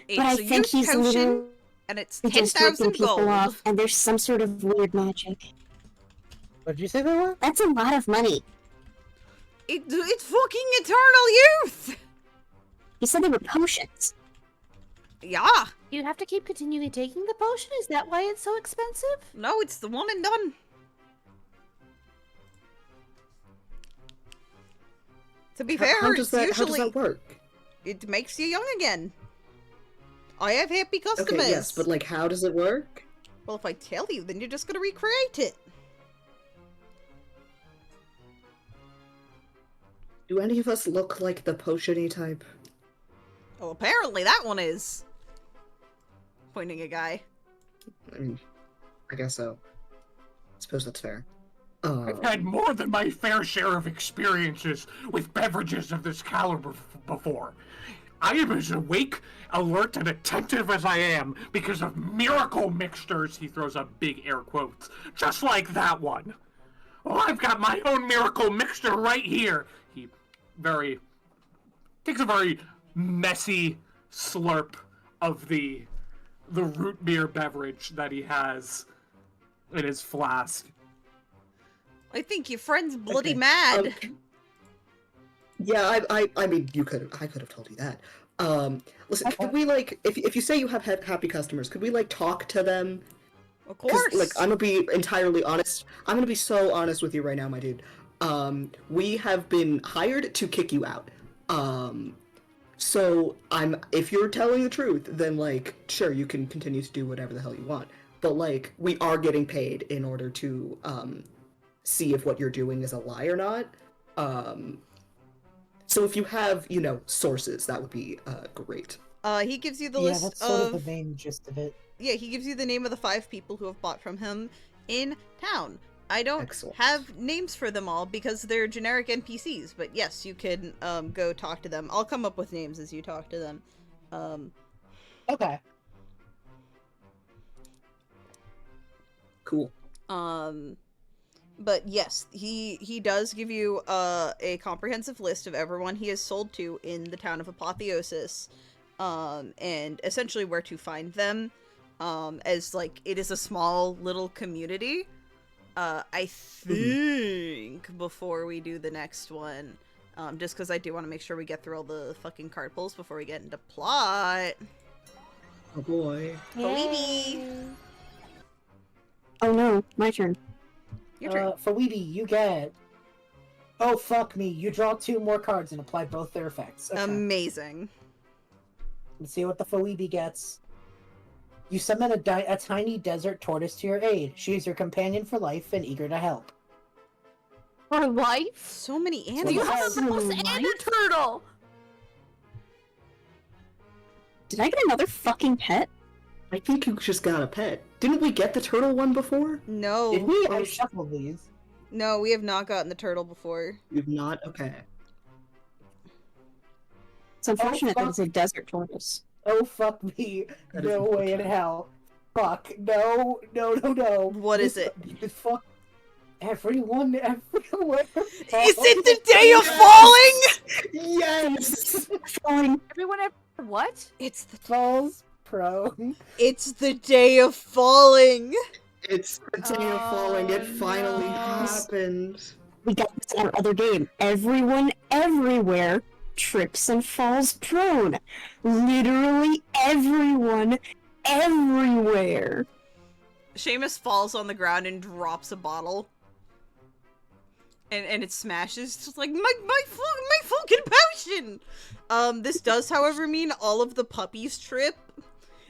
It's but I a think youth he's potion, literally and it's just ripping 10,000 people gold. off, and there's some sort of weird magic. What did you say that was? That's a lot of money. It's fucking eternal youth. He said they were potions. Yeah. You have to keep continually taking the potion? Is that why it's so expensive? No, it's the one and done. To be fair, How does it's that usually work? it makes you young again. I have happy customers. Okay, yes, but like, how does it work? Well, if I tell you, then you're just gonna recreate it. Do any of us look like the potion-y type? Well, apparently that one is. Pointing a guy. I mean, I guess so. I suppose that's fair. I've had more than my fair share of experiences with beverages of this caliber before. I am as awake, alert, and attentive as I am because of miracle mixtures, he throws up big air quotes, just like that one. Well, I've got my own miracle mixture right here. He takes a very messy slurp of the root beer beverage that he has in his flask. I think your friend's bloody Okay. mad. Yeah, I mean, I could have told you that. Listen, could we, like, if you say you have happy customers, could we, like, talk to them? Of 'Cause, course. like, I'm gonna be entirely honest. I'm gonna be so honest with you right now, my dude. We have been hired to kick you out. So if you're telling the truth, then, like, sure, you can continue to do whatever the hell you want. But, like, we are getting paid in order to, see if what you're doing is a lie or not. So if you have, sources, that would be, great. He gives you the Yeah, list that's sort of of the main gist of it. yeah, he gives you the name of the 5 people who have bought from him in town. I don't Excellent. have names for them all because they're generic NPCs, but yes, you can go talk to them. I'll come up with names as you talk to them. Okay. Cool. But yes, he does give you a comprehensive list of everyone he has sold to in the town of Apotheosis, and essentially where to find them, as, like, it is a small little community. I think before we do the next one, just because I do want to make sure we get through all the fucking card pulls before we get into plot. Oh boy. Phoebe! Oh no, my turn. Your turn. For Weeby, you get... Oh, fuck me. You draw 2 more cards and apply both their effects. Okay. Amazing. Let's see what the Phoebe gets. You summon a tiny desert tortoise to your aid. She is your companion for life and eager to help. For life? So many So animals. You have a mouse and a turtle! Did I get another fucking pet? I think you just got a pet. Didn't we get the turtle one before? No. Did we? I Oh, shuffled these. No, we have not gotten the turtle before. You've not? Okay. It's unfortunate that fuck. it's a desert tortoise. Oh, fuck me. That is No way in unfortunate. hell. Fuck. No. What is it? Fuck. Everyone, everywhere. Is it the day of falling? Yes! Falling. Everyone ever what? It's the Falls prone. It's the day of falling. It's the day of falling. It finally no. happened. We got this in our other game. Everyone, everywhere, trips and falls prone. Literally everyone, everywhere. Seamus falls on the ground and drops a bottle. And it smashes, just like, my fucking potion! This does, however, mean all of the puppies trip.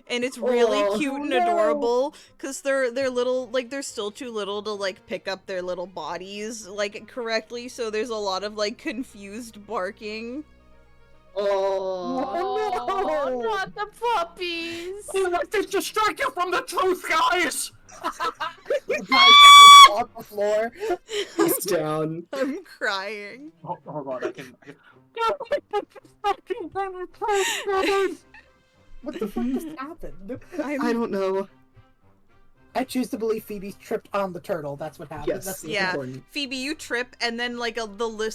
And it's really Oh, cute and no. adorable, because they're little, like, they're still too little to, like, pick up their little bodies, like, correctly, so there's a lot of, like, confused barking. Oh. no. Not the puppies! Oh, let this distract you from the truth, guys! The guy on the floor. He's down. I'm crying. Oh, hold on, I can... What the fuck just happened? I don't know. I choose to believe Phoebe tripped on the turtle. That's what happened. Yes. That's the Yeah. important. Phoebe, you trip, and then, like,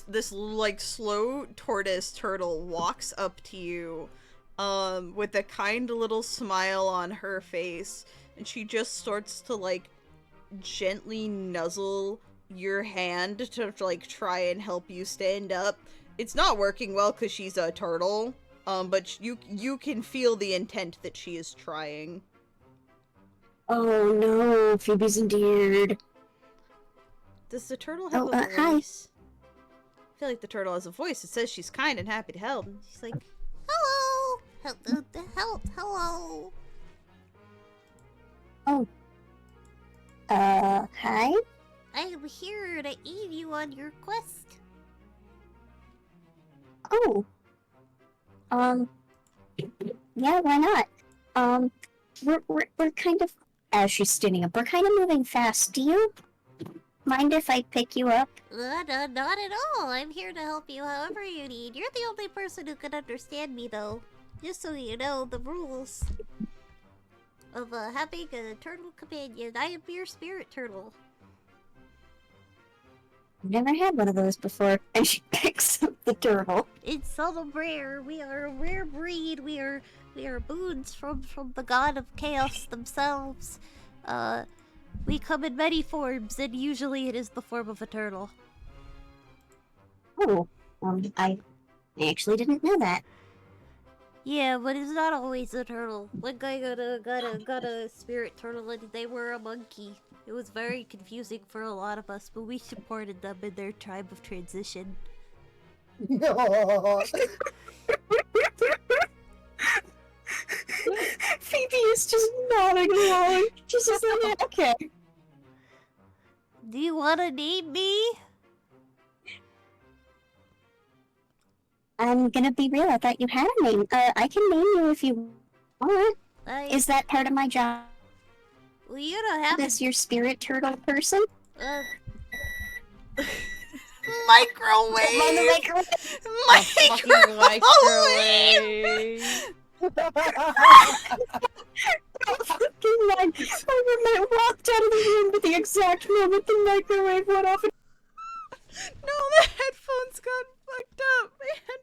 this, like, slow tortoise turtle walks up to you, with a kind little smile on her face, and she just starts to, like, gently nuzzle your hand to, like, try and help you stand up. It's not working well because she's a turtle, but you can feel the intent that she is trying. Oh no, Phoebe's endeared. Does the turtle have Oh, a hi. voice? I feel like the turtle has a voice. It says she's kind and happy to help. She's like, hello! Hello! Hi? I'm here to aid you on your quest. Oh. Yeah, why not? We're kind of, as she's standing up, we're kind of moving fast. Do you mind if I pick you up? No, not at all. I'm here to help you however you need. You're the only person who can understand me, though. Just so you know the rules of having a turtle companion. I am your spirit turtle. I've never had one of those before. And she picks up the turtle. It's seldom rare. We are a rare breed. We are boons from the god of chaos themselves. We come in many forms, and usually it is the form of a turtle. Oh, I actually didn't know that. Yeah, but it's not always a turtle. One guy got a spirit turtle, and they were a monkey. It was very confusing for a lot of us, but we supported them in their tribe of transition. No. Phoebe is just nodding along. She's just like, okay. Do you want to name me? I'm gonna be real. I thought you had a name. I can name you if you want. Is that part of my job? Well, you don't have As your spirit turtle person? Microwave! Microwave! Fucking mind. I walked out of the room at the exact moment the microwave went off. No, the headphones got fucked up, man.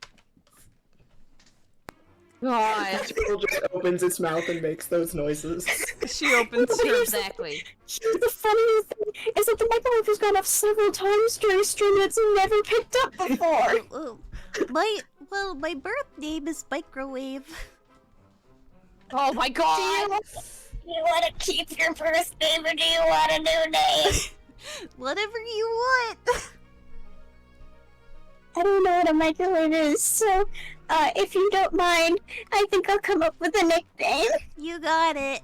God. The turtle just opens its mouth and makes those noises. She opens her. Exactly. The funniest thing is that the microwave has gone off several times during stream and it's never picked up before. My birth name is Microwave. Oh my god! Do you want to keep your first name or do you want a new name? Whatever you want. I don't know what a microwave is, so if you don't mind, I think I'll come up with a nickname. You got it.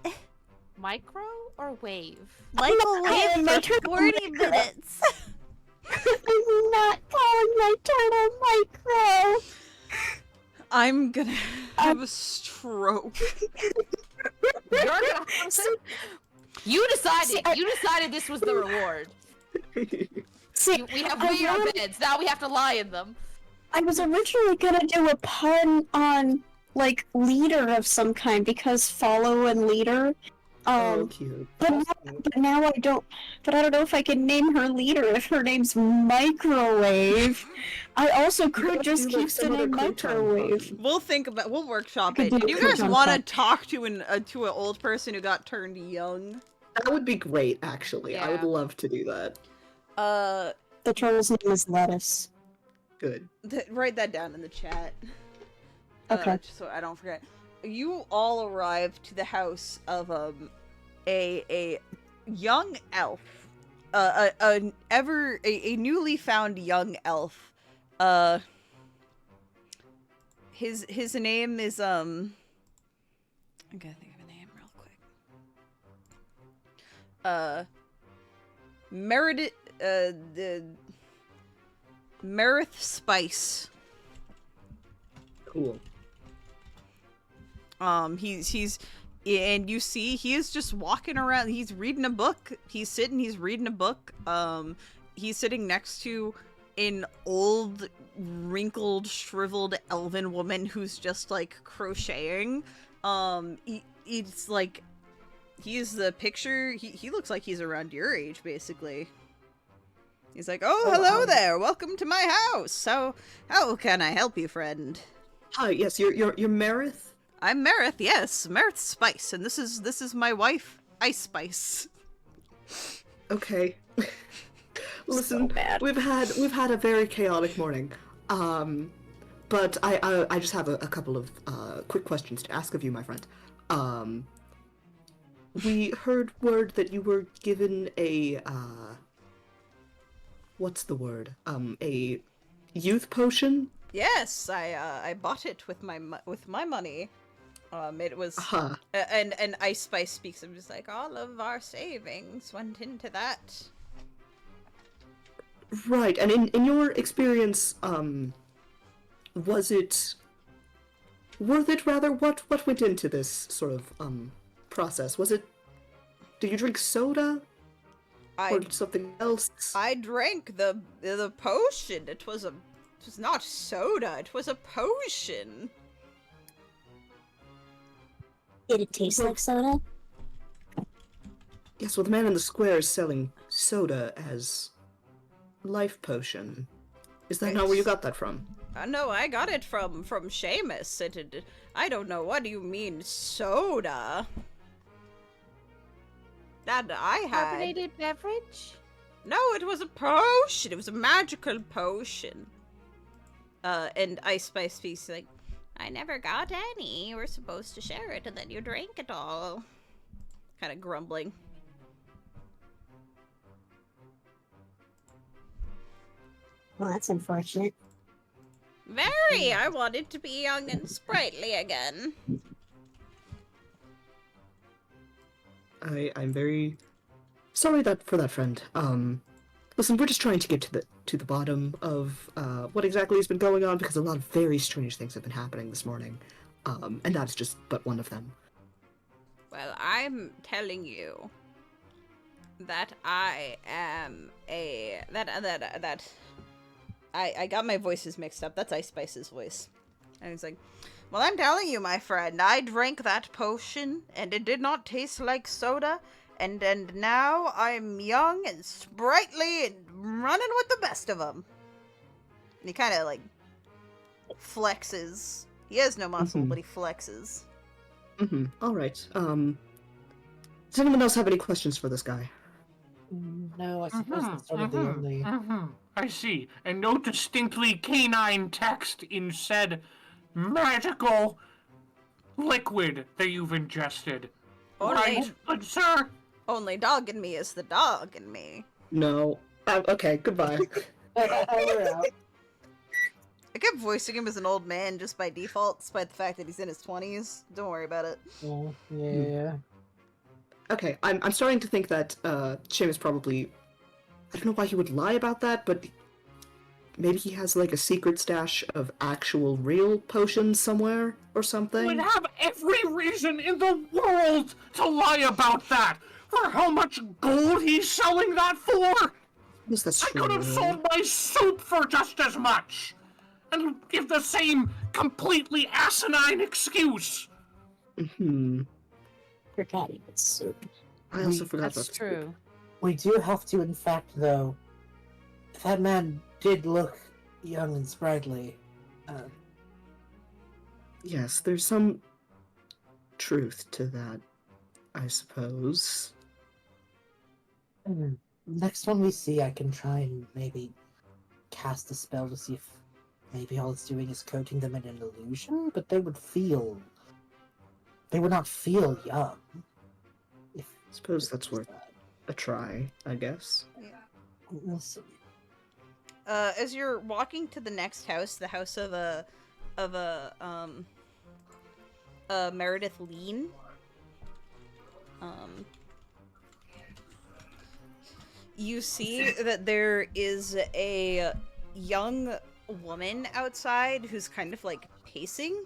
Micro or wave? Microwave for 40 minutes. I'm not calling my turtle Micro. I'm gonna have a stroke. You're gonna You decided this was the reward. We have weird beds, now we have to lie in them. I was originally gonna do a pun on, like, leader of some kind, because follow and leader. Cute. But now I don't know if I can name her leader if her name's Microwave. I also could just keep the name Microwave. We'll workshop Could it. do Did you a guys Crouton want to Club. talk to an old person who got turned young? That would be great, actually. I would Yeah. love to do that. The turtle's name is Lettuce. Good. Write that down in the chat. Okay. Just so I don't forget. You all arrive to the house of a young elf, a newly found young elf. His name is I gotta think of a name real quick. Meredith, Merith Spice. Cool. He's and you see he is just walking around. He's reading a book. He's reading a book. He's sitting next to an old, wrinkled, shriveled elven woman who's just like crocheting. It's like he's the picture. He looks like he's around your age, basically. He's like, "Oh, hello there. Welcome to my house. So, how can I help you, friend?" Hi, yes, you're Merith? I'm Merith, yes, Merith Spice, and this is my wife, Ice Spice. Okay. Listen, bad. we've had a very chaotic morning. But I just have a couple of quick questions to ask of you, my friend. We heard word that you were given a what's the word? A youth potion? Yes, I bought it with my money. It was and Ice Spice speaks. I'm just like, all of our savings went into that. Right, and in your experience, was it worth it rather? What went into this sort of process? Was it? Did you drink soda? I Or something else? I drank the potion. It was not soda. It was a potion. Did it taste like soda? Yes, well, the man in the square is selling soda as life potion. Is that not where you got that from? No, I got it from Seamus. I don't know. What do you mean, soda? That I had. Carbonated beverage? No, it was a potion. It was a magical potion. And Ice Spice Feast like, I never got any. You were supposed to share it, and then you drank it all. Kind of grumbling. Well, that's unfortunate. Very. I wanted to be young and sprightly again. I'm very sorry for that, friend. Listen, we're just trying to get to the bottom of what exactly has been going on, because a lot of very strange things have been happening this morning, and that's just but one of them. Well, I'm telling you that I am I got my voices mixed up. That's Ice Spice's voice. And he's like, well, I'm telling you, my friend, I drank that potion, and it did not taste like soda, and now I'm young and sprightly and running with the best of them. And he kind of, like, flexes. He has no muscle, but he flexes. Alright, does anyone else have any questions for this guy? No, I suppose that's sort of the only... I see. And no distinctly canine text in said magical liquid that you've ingested. Right, good sir? Only dog in me is the dog in me. No. Okay, goodbye. We're out. I kept voicing him as an old man just by default, despite the fact that he's in his 20s. Don't worry about it. Oh, yeah. Okay, I'm starting to think that Seamus probably... I don't know why he would lie about that, but maybe he has, like, a secret stash of actual real potions somewhere or something? Would have every reason in the world to lie about that! For how much gold he's selling that for! Yes, that's I true. could have sold my soup for just as much! And give the same completely asinine excuse! Forgot it's soup. I also forgot That's about true. We do have to, in fact, though, that man did look young and sprightly. Yes, there's some truth to that, I suppose. Next one we see, I can try and maybe cast a spell to see if maybe all it's doing is coating them in an illusion, but they would not feel young. I suppose that's worth a try, I guess. We'll see. As you're walking to the next house, the house of Meredith Lean, you see that there is a young woman outside who's kind of like pacing.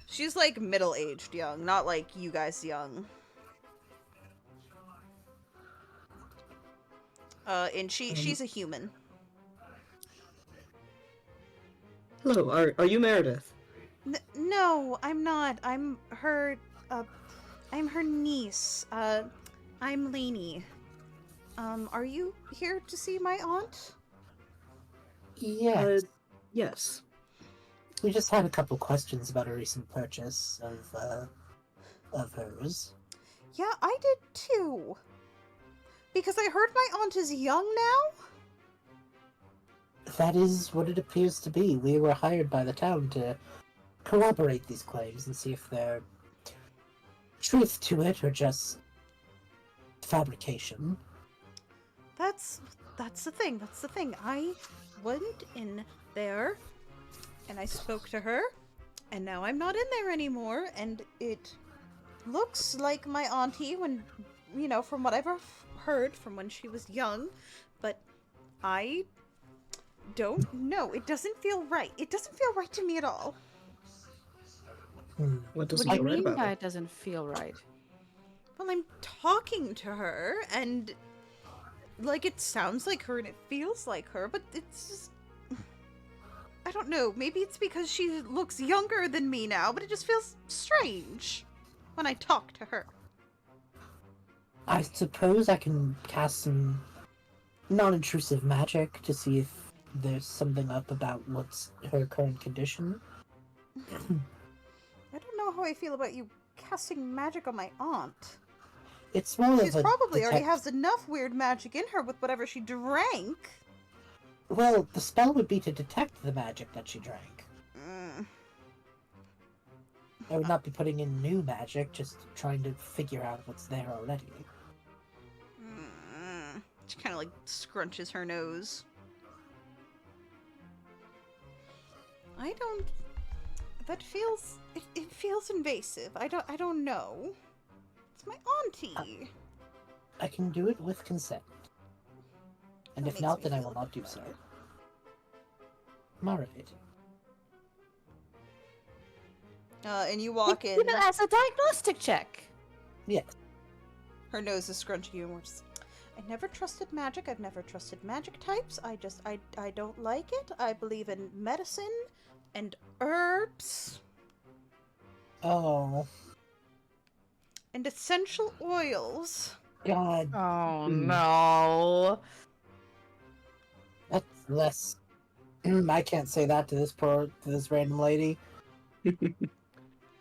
She's like middle-aged young, not like you guys young. And she's a human. Hello, are you Meredith? No, I'm not. I'm her niece. I'm Lainey. Are you here to see my aunt? Yes. Yes. We just had a couple questions about a recent purchase of hers. Yeah, I did too. Because I heard my aunt is young now? That is what it appears to be. We were hired by the town to corroborate these claims and see if they're truth to it or just fabrication. That's the thing. That's the thing. I went in there and I spoke to her, and now I'm not in there anymore, and it looks like my auntie when, you know, from what I've heard from when she was young, but I don't know. It doesn't feel right. It doesn't feel right to me at all. What doesn't What do feel you right mean about that it? it doesn't feel right? Well, I'm talking to her, and like, it sounds like her and it feels like her, but it's just... I don't know, maybe it's because she looks younger than me now, but it just feels strange when I talk to her. I suppose I can cast some non-intrusive magic to see if there's something up about what's her current condition. I don't know how I feel about you casting magic on my aunt. It's more She's of a probably already detect- has enough weird magic in her with whatever she drank. Well, the spell would be to detect the magic that she drank. I would not be putting in new magic, just trying to figure out what's there already. She kind of like scrunches her nose. I don't. That feels. It feels invasive. I don't know. It's my auntie. I can do it with consent. And That if makes not, me then I feel will a not bit do so. better. Alright. And you walk in. You know, as a diagnostic check. Yes. Her nose is scrunching you, and we're just. I never trusted magic. I've never trusted magic types. I don't like it. I believe in medicine and herbs Oh, and essential oils. God. Oh Hmm. no. That's less... I can't say that to this random lady.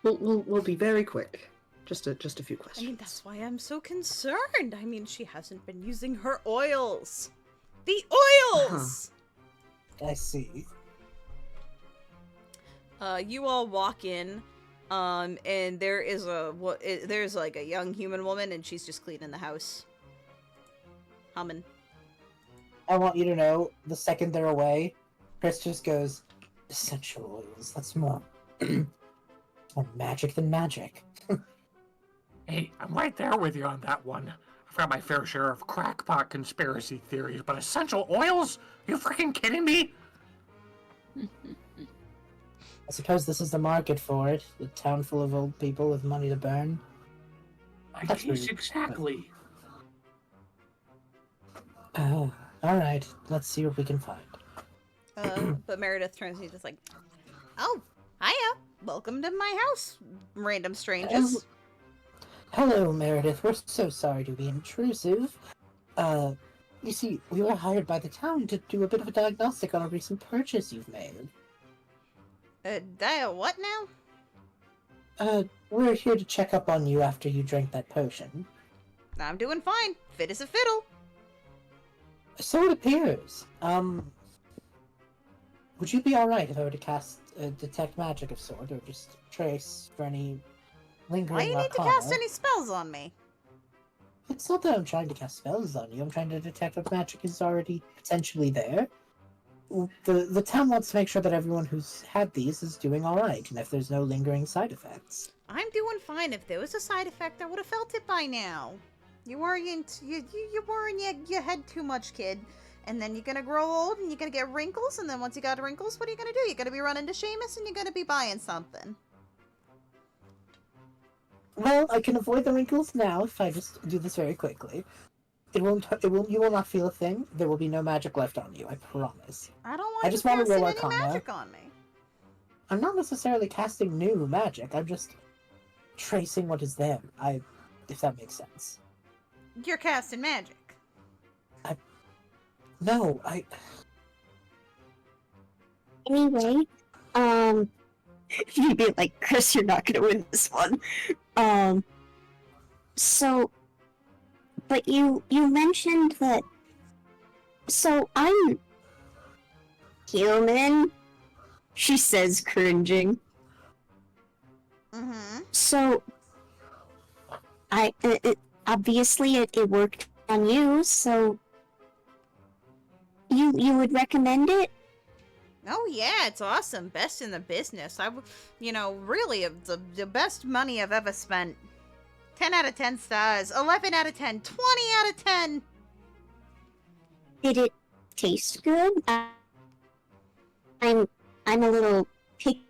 We'll be very quick. Just a few I questions. mean, that's why I'm so concerned. I mean, she hasn't been using her oils. The oils! I see. You all walk in, and there is there's like a young human woman, and she's just cleaning the house. Humming. I want you to know, the second they're away, Chris just goes, essential oils, that's more... more magic than magic. Hey, I'm right there with you on that one. I've got my fair share of crackpot conspiracy theories, but essential oils? You freaking kidding me? I suppose this is the market for it. A town full of old people with money to burn. I That's guess rude. exactly. Oh, alright. Let's see what we can find. But Meredith turns to you just like, oh, hiya. Welcome to my house, random strangers. Hello, Meredith. We're so sorry to be intrusive. You see, we were hired by the town to do a bit of a diagnostic on a recent purchase you've made. What now? We're here to check up on you after you drank that potion. I'm doing fine. Fit as a fiddle. So it appears. Would you be alright if I were to cast detect magic of sort, or just trace for any lingering Why do you need to arcana? cast any spells on me? It's not that I'm trying to cast spells on you. I'm trying to detect what magic is already potentially there. The town wants to make sure that everyone who's had these is doing alright, and if there's no lingering side effects. I'm doing fine. If there was a side effect, I would have felt it by now. You worry your head too much, kid. And then you're gonna grow old and you're gonna get wrinkles, and then once you got wrinkles, what are you gonna do? You're gonna be running to Seamus and you're gonna be buying something. Well, I can avoid the wrinkles now if I just do this very quickly. You will not feel a thing. There will be no magic left on you, I promise. I don't want I you just want to casting roll any Arcana. magic on me. I'm not necessarily casting new magic, I'm just tracing what is there. If that makes sense. You're casting magic. No, Anyway, you'd be like, Chris, you're not gonna win this one. So, but you mentioned that. So I'm human. She says, cringing. Mm-hmm. So, obviously it worked on you. So, you would recommend it? Oh yeah, it's awesome. Best in the business. Really, the best money I've ever spent. 10 out of 10 stars. 11 out of 10. 20 out of 10. Did it taste good? I'm a little picky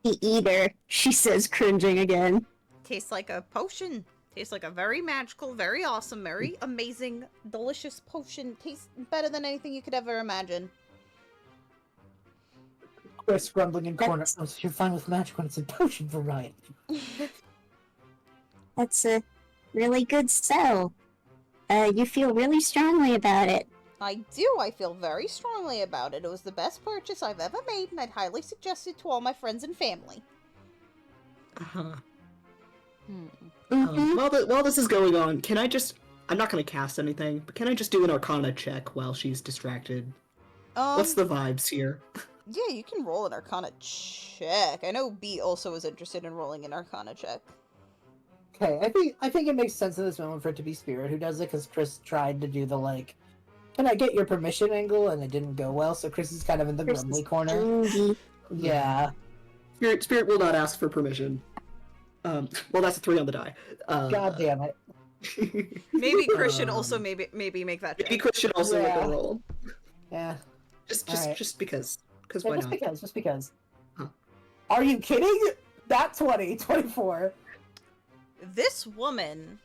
eater. She says, cringing again. Tastes like a potion. Tastes like a very magical, very awesome, very amazing, delicious potion. Tastes better than anything you could ever imagine. Chris grumbling in corner. Oh, so you're fine with magic when it's in potion variety. That's a really good sell. You feel really strongly about it. I do. I feel very strongly about it. It was the best purchase I've ever made, and I'd highly suggest it to all my friends and family. Uh-huh. Mm-hmm. While this is going on, can I just... I'm not going to cast anything, but can I just do an Arcana check while she's distracted? What's the vibes here? Yeah, you can roll an Arcana check. I know B also is interested in rolling an Arcana check. Okay, I think it makes sense in this moment for it to be Spirit who does it, because Chris tried to do the, like, can I get your permission angle, and it didn't go well, so Chris is kind of in the grumbly corner. Stingy. Yeah. Spirit will not ask for permission. Well, that's a 3 on the die. God damn it. Maybe Chris should also maybe make that check. Maybe Chris should also make Yeah. a roll. Yeah. Just because. Because Yeah, why just not? just because. Huh. Are you kidding? That 24. This woman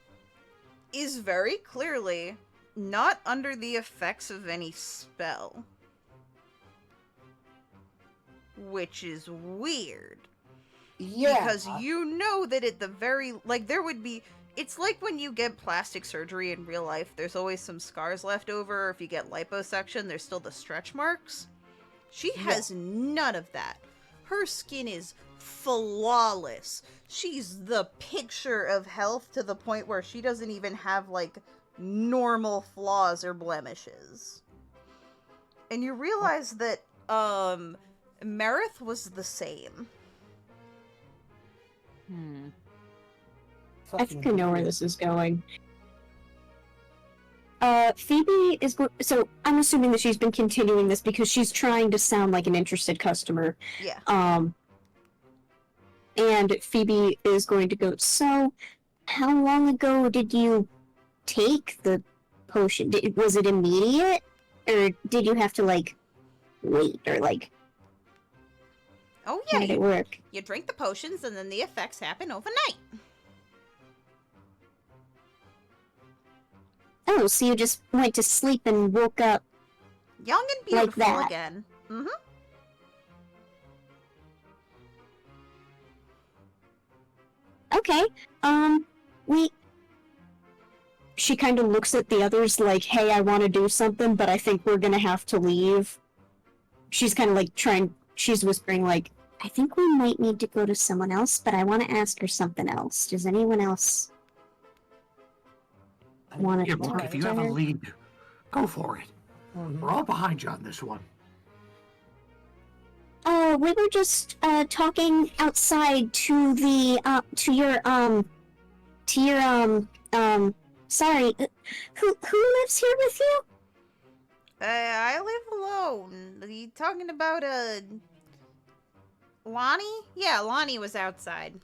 is very clearly not under the effects of any spell. Which is weird. Yeah. Because you know that at the very, like, there would be, it's like when you get plastic surgery in real life, there's always some scars left over. If you get liposuction, there's still the stretch marks. She has none of that. Her skin is flawless. She's the picture of health to the point where she doesn't even have, like, normal flaws or blemishes. And you realize that, Merith was the same. I think I know where this is going. Phoebe is so I'm assuming that she's been continuing this because she's trying to sound like an interested customer. Yeah. And Phoebe is going to go, so how long ago did you take the potion? Was it immediate? Or did you have to, like, wait? Or, like, Oh how yeah, did it work? you drink the potions and then the effects happen overnight. Oh, so you just went to sleep and woke up. Young and Like beautiful that. again. Mm-hmm. Okay, she kind of looks at the others like, hey, I want to do something, but I think we're gonna have to leave. She's kind of like she's whispering like, I think we might need to go to someone else, but I want to ask her something else. Does anyone else want Yeah, to look, talk if you to have a her? lead, go for it. We're all behind you on this one. We were just talking outside to the sorry, who lives here with you? I live alone. Are you talking about, Lonnie? Yeah, Lonnie was outside.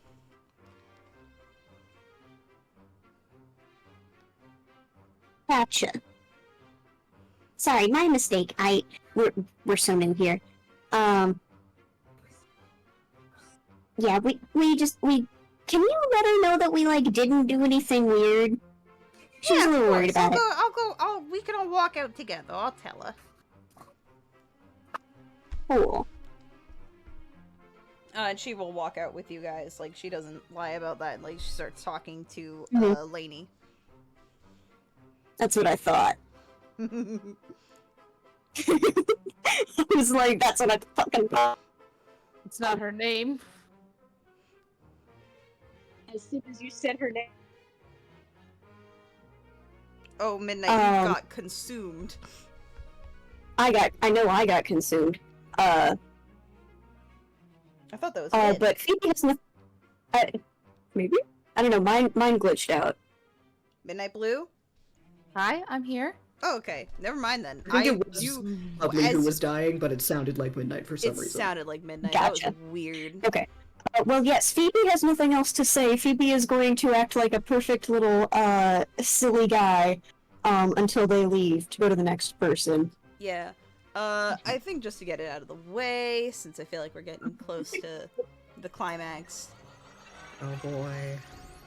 Gotcha. Sorry, my mistake. We're so new here. Yeah, can you let her know that we, like, didn't do anything weird? She's a little worried about it. We can all walk out together. I'll tell her. Cool. And she will walk out with you guys. Like, she doesn't lie about that. Like, she starts talking to, Lainey. That's what I thought. I was like, that's what I fucking thought. It's not her name. As soon as you said her name. Oh, Midnight, you got consumed. I know I got consumed. I thought that was Mid. But Phoebe has no... maybe? I don't know, mine glitched out. Midnight Blue? Hi, I'm here. Oh, okay. Never mind then. I think it was Lovely who was dying, but it sounded like Midnight for some It reason. sounded like Midnight. Gotcha. That was weird. Okay. Well, yes, Phoebe has nothing else to say. Phoebe is going to act like a perfect little, silly guy, until they leave to go to the next person. Yeah. I think just to get it out of the way, since I feel like we're getting close to the climax. Oh boy.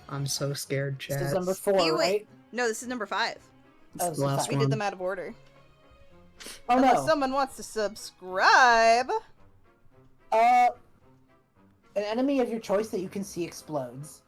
I'm so scared, This chat. is number 4, Wait. right? No, this is number 5. It's Oh, the so last sorry. We did one. them out of order. Oh Unless no. someone wants to subscribe. An enemy of your choice that you can see explodes.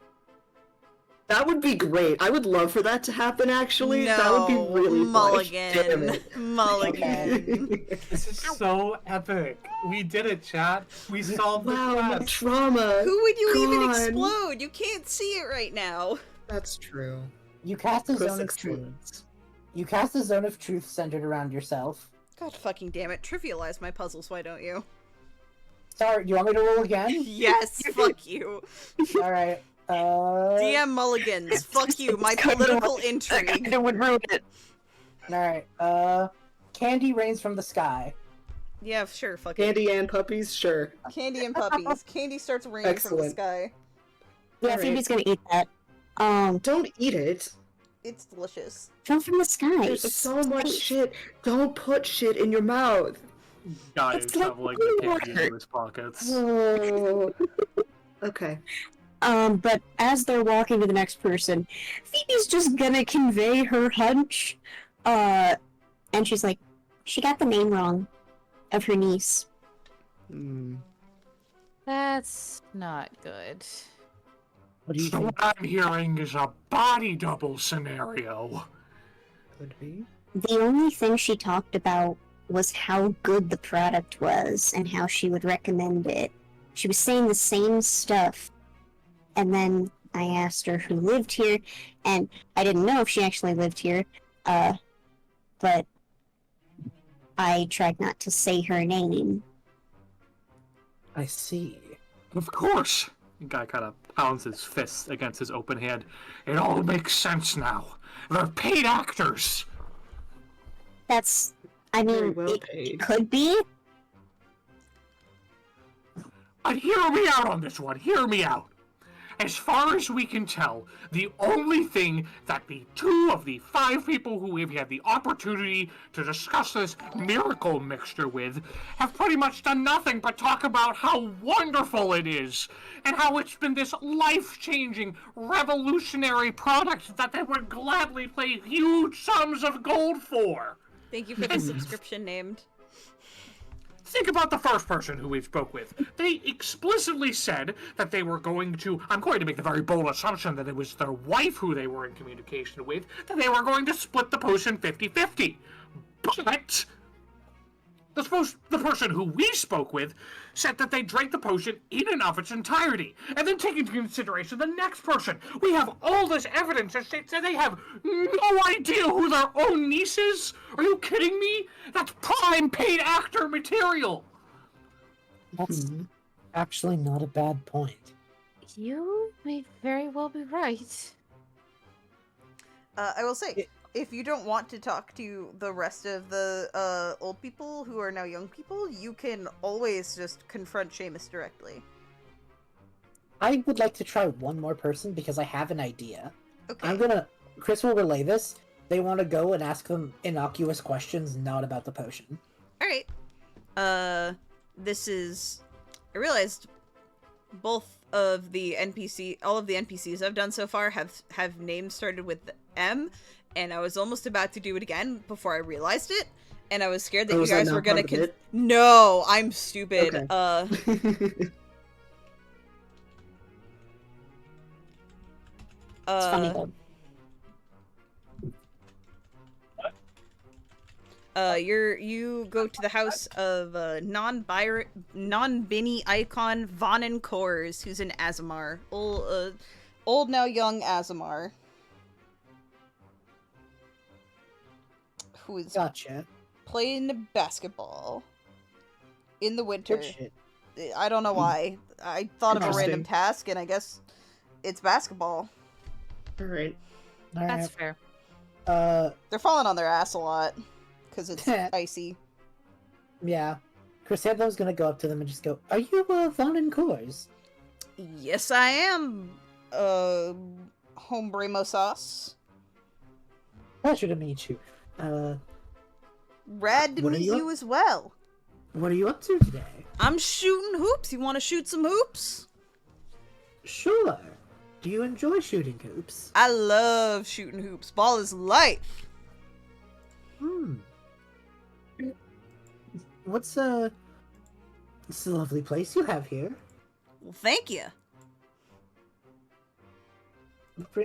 That would be great. I would love for that to happen, actually. No, That would be really Mulligan. fun. Damn it. Mulligan. This is so epic. We did it, chat. We solved the Wow, my quest. trauma. Who would you even Gone. explode? You can't see it right now. That's true. You cast a Chris zone of truth. explodes. You cast a zone of truth centered around yourself. God fucking damn it. Trivialize my puzzles, why don't you? Sorry, do you want me to roll again? Yes, fuck you. Alright, DM Mulligans, fuck you, my political intrigue. would ruin it. Alright, candy rains from the sky. Yeah, sure, fuck it. Candy and puppies? Sure. Candy and puppies. Candy starts raining from the Excellent. sky. Yeah, Alright. Phoebe's gonna eat that. Don't eat it. It's delicious. Fell from the sky. There's It's so much safe. shit. Don't put shit in your mouth. Guy It's is like shoveling the candy water. into his pockets. Oh. Okay. But as they're walking to the next person, Phoebe's just gonna convey her hunch. And she's like, she got the name wrong of her niece. Hmm. That's not good. What do you So think? what I'm hearing is a body double scenario. Could be. The only thing she talked about was how good the product was and how she would recommend it. She was saying the same stuff. And then I asked her who lived here, and I didn't know if she actually lived here, but I tried not to say her name. I see. Of course. The guy kind of pounds his fist against his open hand. It all makes sense now. They're paid actors. That's, I Very mean, well it paid. could be. But hear me out on this one. Hear me out. As far as we can tell, the only thing that the 2 of the 5 people who we've had the opportunity to discuss this miracle mixture with have pretty much done nothing but talk about how wonderful it is and how it's been this life-changing, revolutionary product that they would gladly pay huge sums of gold for. Thank you for the subscription named. Think about the first person who we spoke with. They explicitly said that they were going to, I'm going to make the very bold assumption that it was their wife who they were in communication with, that they were going to split the potion 50-50. But the person who we spoke with said that they drank the potion in and of its entirety. And then take into consideration the next person. We have all this evidence that states that they have no idea who their own niece is. Are you kidding me? That's prime paid actor material. That's actually not a bad point. You may very well be right. I will say, if you don't want to talk to the rest of the old people who are now young people, you can always just confront Seamus directly. I would like to try one more person because I have an idea. Okay. Chris will relay this. They want to go and ask them innocuous questions, not about the potion. Alright. This is... I realized both of the all of the NPCs I've done so far have names started with M, and I was almost about to do it again before I realized it, and I was scared that Oh, you is that guys now were gonna part of it? No, I'm stupid. Okay. It's funny though. You go to the house of non-Binny icon Vonnen Kors, who's an Azamar. Old now young Azamar. Who is Gotcha. playing basketball in the winter. Good shit. I don't know why. I thought of a random Interesting. task, and I guess it's basketball. Alright. That's fair. They're falling on their ass a lot because it's icy. Yeah. Chrysanthemum's gonna go up to them and just go, "Are you Von and Coors?" Yes, I am. Homebrew sauce. Pleasure to meet you. Rad to What are meet you you as well. What are you up to today? I'm shooting hoops. You want to shoot some hoops? Sure. Do you enjoy shooting hoops? I love shooting hoops. Ball is life. Hmm. What's It's a lovely place you have here. Well, thank you.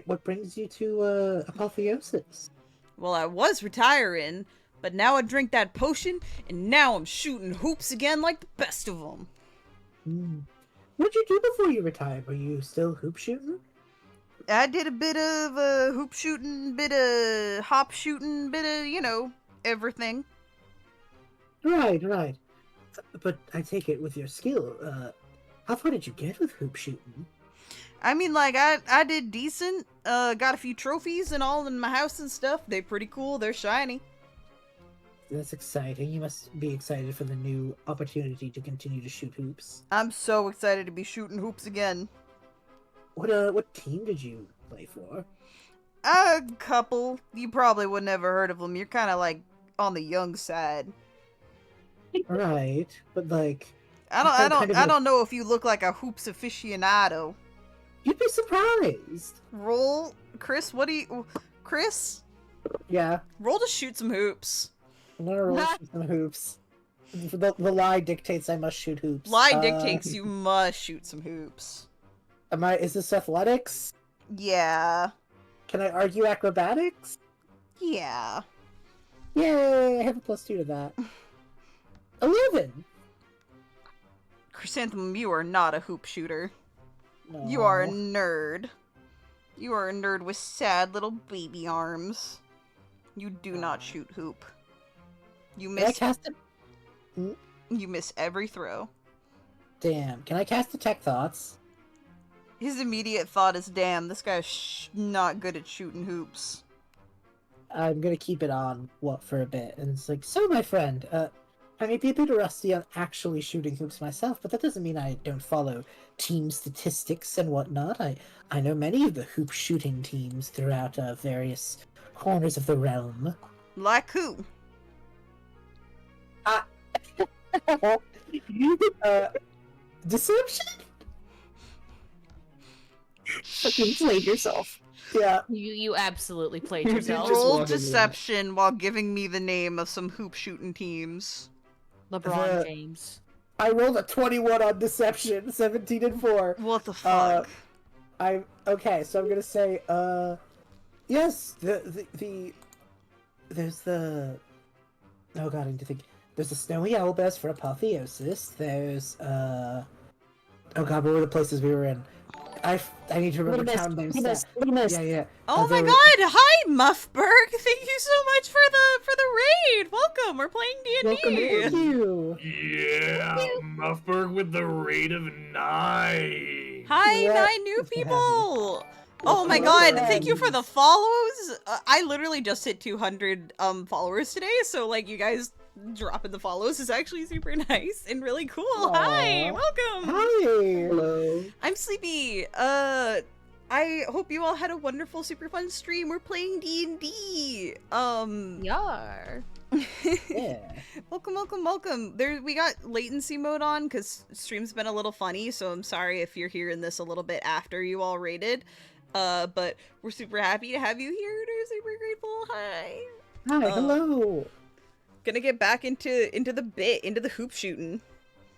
What brings you to Apotheosis? Well, I was retiring, but now I drink that potion, and now I'm shooting hoops again like the best of them. Hmm. What'd you do before you retired? Were you still hoop shooting? I did a bit of hoop shooting, bit of hop shooting, bit of, everything. Right. But I take it with your skill, how far did you get with hoop shooting? I mean, like, I did decent, got a few trophies and all in my house and stuff. They're pretty cool, they're shiny. That's exciting. You must be excited for the new opportunity to continue to shoot hoops. I'm so excited to be shooting hoops again. What team did you play for? A couple. You probably would never heard of them. You're kind of, like, on the young side. Right, but like... I don't know if you look like a hoops aficionado. You'd be surprised! Roll, Chris, Chris? Yeah. Roll to shoot some hoops. I'm gonna roll shoot some hoops. The lie dictates I must shoot hoops. Lie dictates you must shoot some hoops. Is this athletics? Yeah. Can I argue acrobatics? Yeah. Yay, I have a +2 to that. 11! Chrysanthemum, you are not a hoop shooter. No. You are a nerd. You are a nerd with sad little baby arms. You do not shoot hoop. You Can I miss. cast it? You miss every throw. Damn. Can I cast Detect Thoughts? His immediate thought is, "Damn, this guy's not good at shooting hoops." I'm gonna keep it on, for a bit. And it's like, so my friend, I may be a bit rusty on actually shooting hoops myself, but that doesn't mean I don't follow team statistics and whatnot. I know many of the hoop shooting teams throughout various corners of the realm. Like who? Deception? Fucking played yourself. Yeah. You absolutely played You yourself. just Roll wanted me. deception while giving me the name of some hoop shooting teams. LeBron The- James. I rolled a 21 on deception, 17 and 4. What the fuck? Okay, so I'm gonna say, yes, there's the, oh god, I need to think. There's the Snowy Owlbears for Apotheosis. There's, oh god, what were the places we were in? I need to remember town names. Little Miss. Yeah. Oh my there god! Hi, Muffberg! Thank you so much for the raid. Welcome. We're playing Welcome, D&D. thank you. Yeah, Muffberg with the rate of 9. Hi, Yeah. 9 new Nice to have people. Oh my god! Thank you for the follows. I literally just hit 200 followers today, so like you guys dropping the follows is actually super nice and really cool. Hi, Aw. welcome. Hi. Hello. I'm Sleepy. I hope you all had a wonderful, super fun stream. We're playing D&D. Yar. Yeah. Welcome. We got latency mode on because stream's been a little funny, so I'm sorry if you're hearing this a little bit after you all rated. But we're super happy to have you here and we're super grateful. Hi. Hi, hello. Gonna get back into the hoop shooting.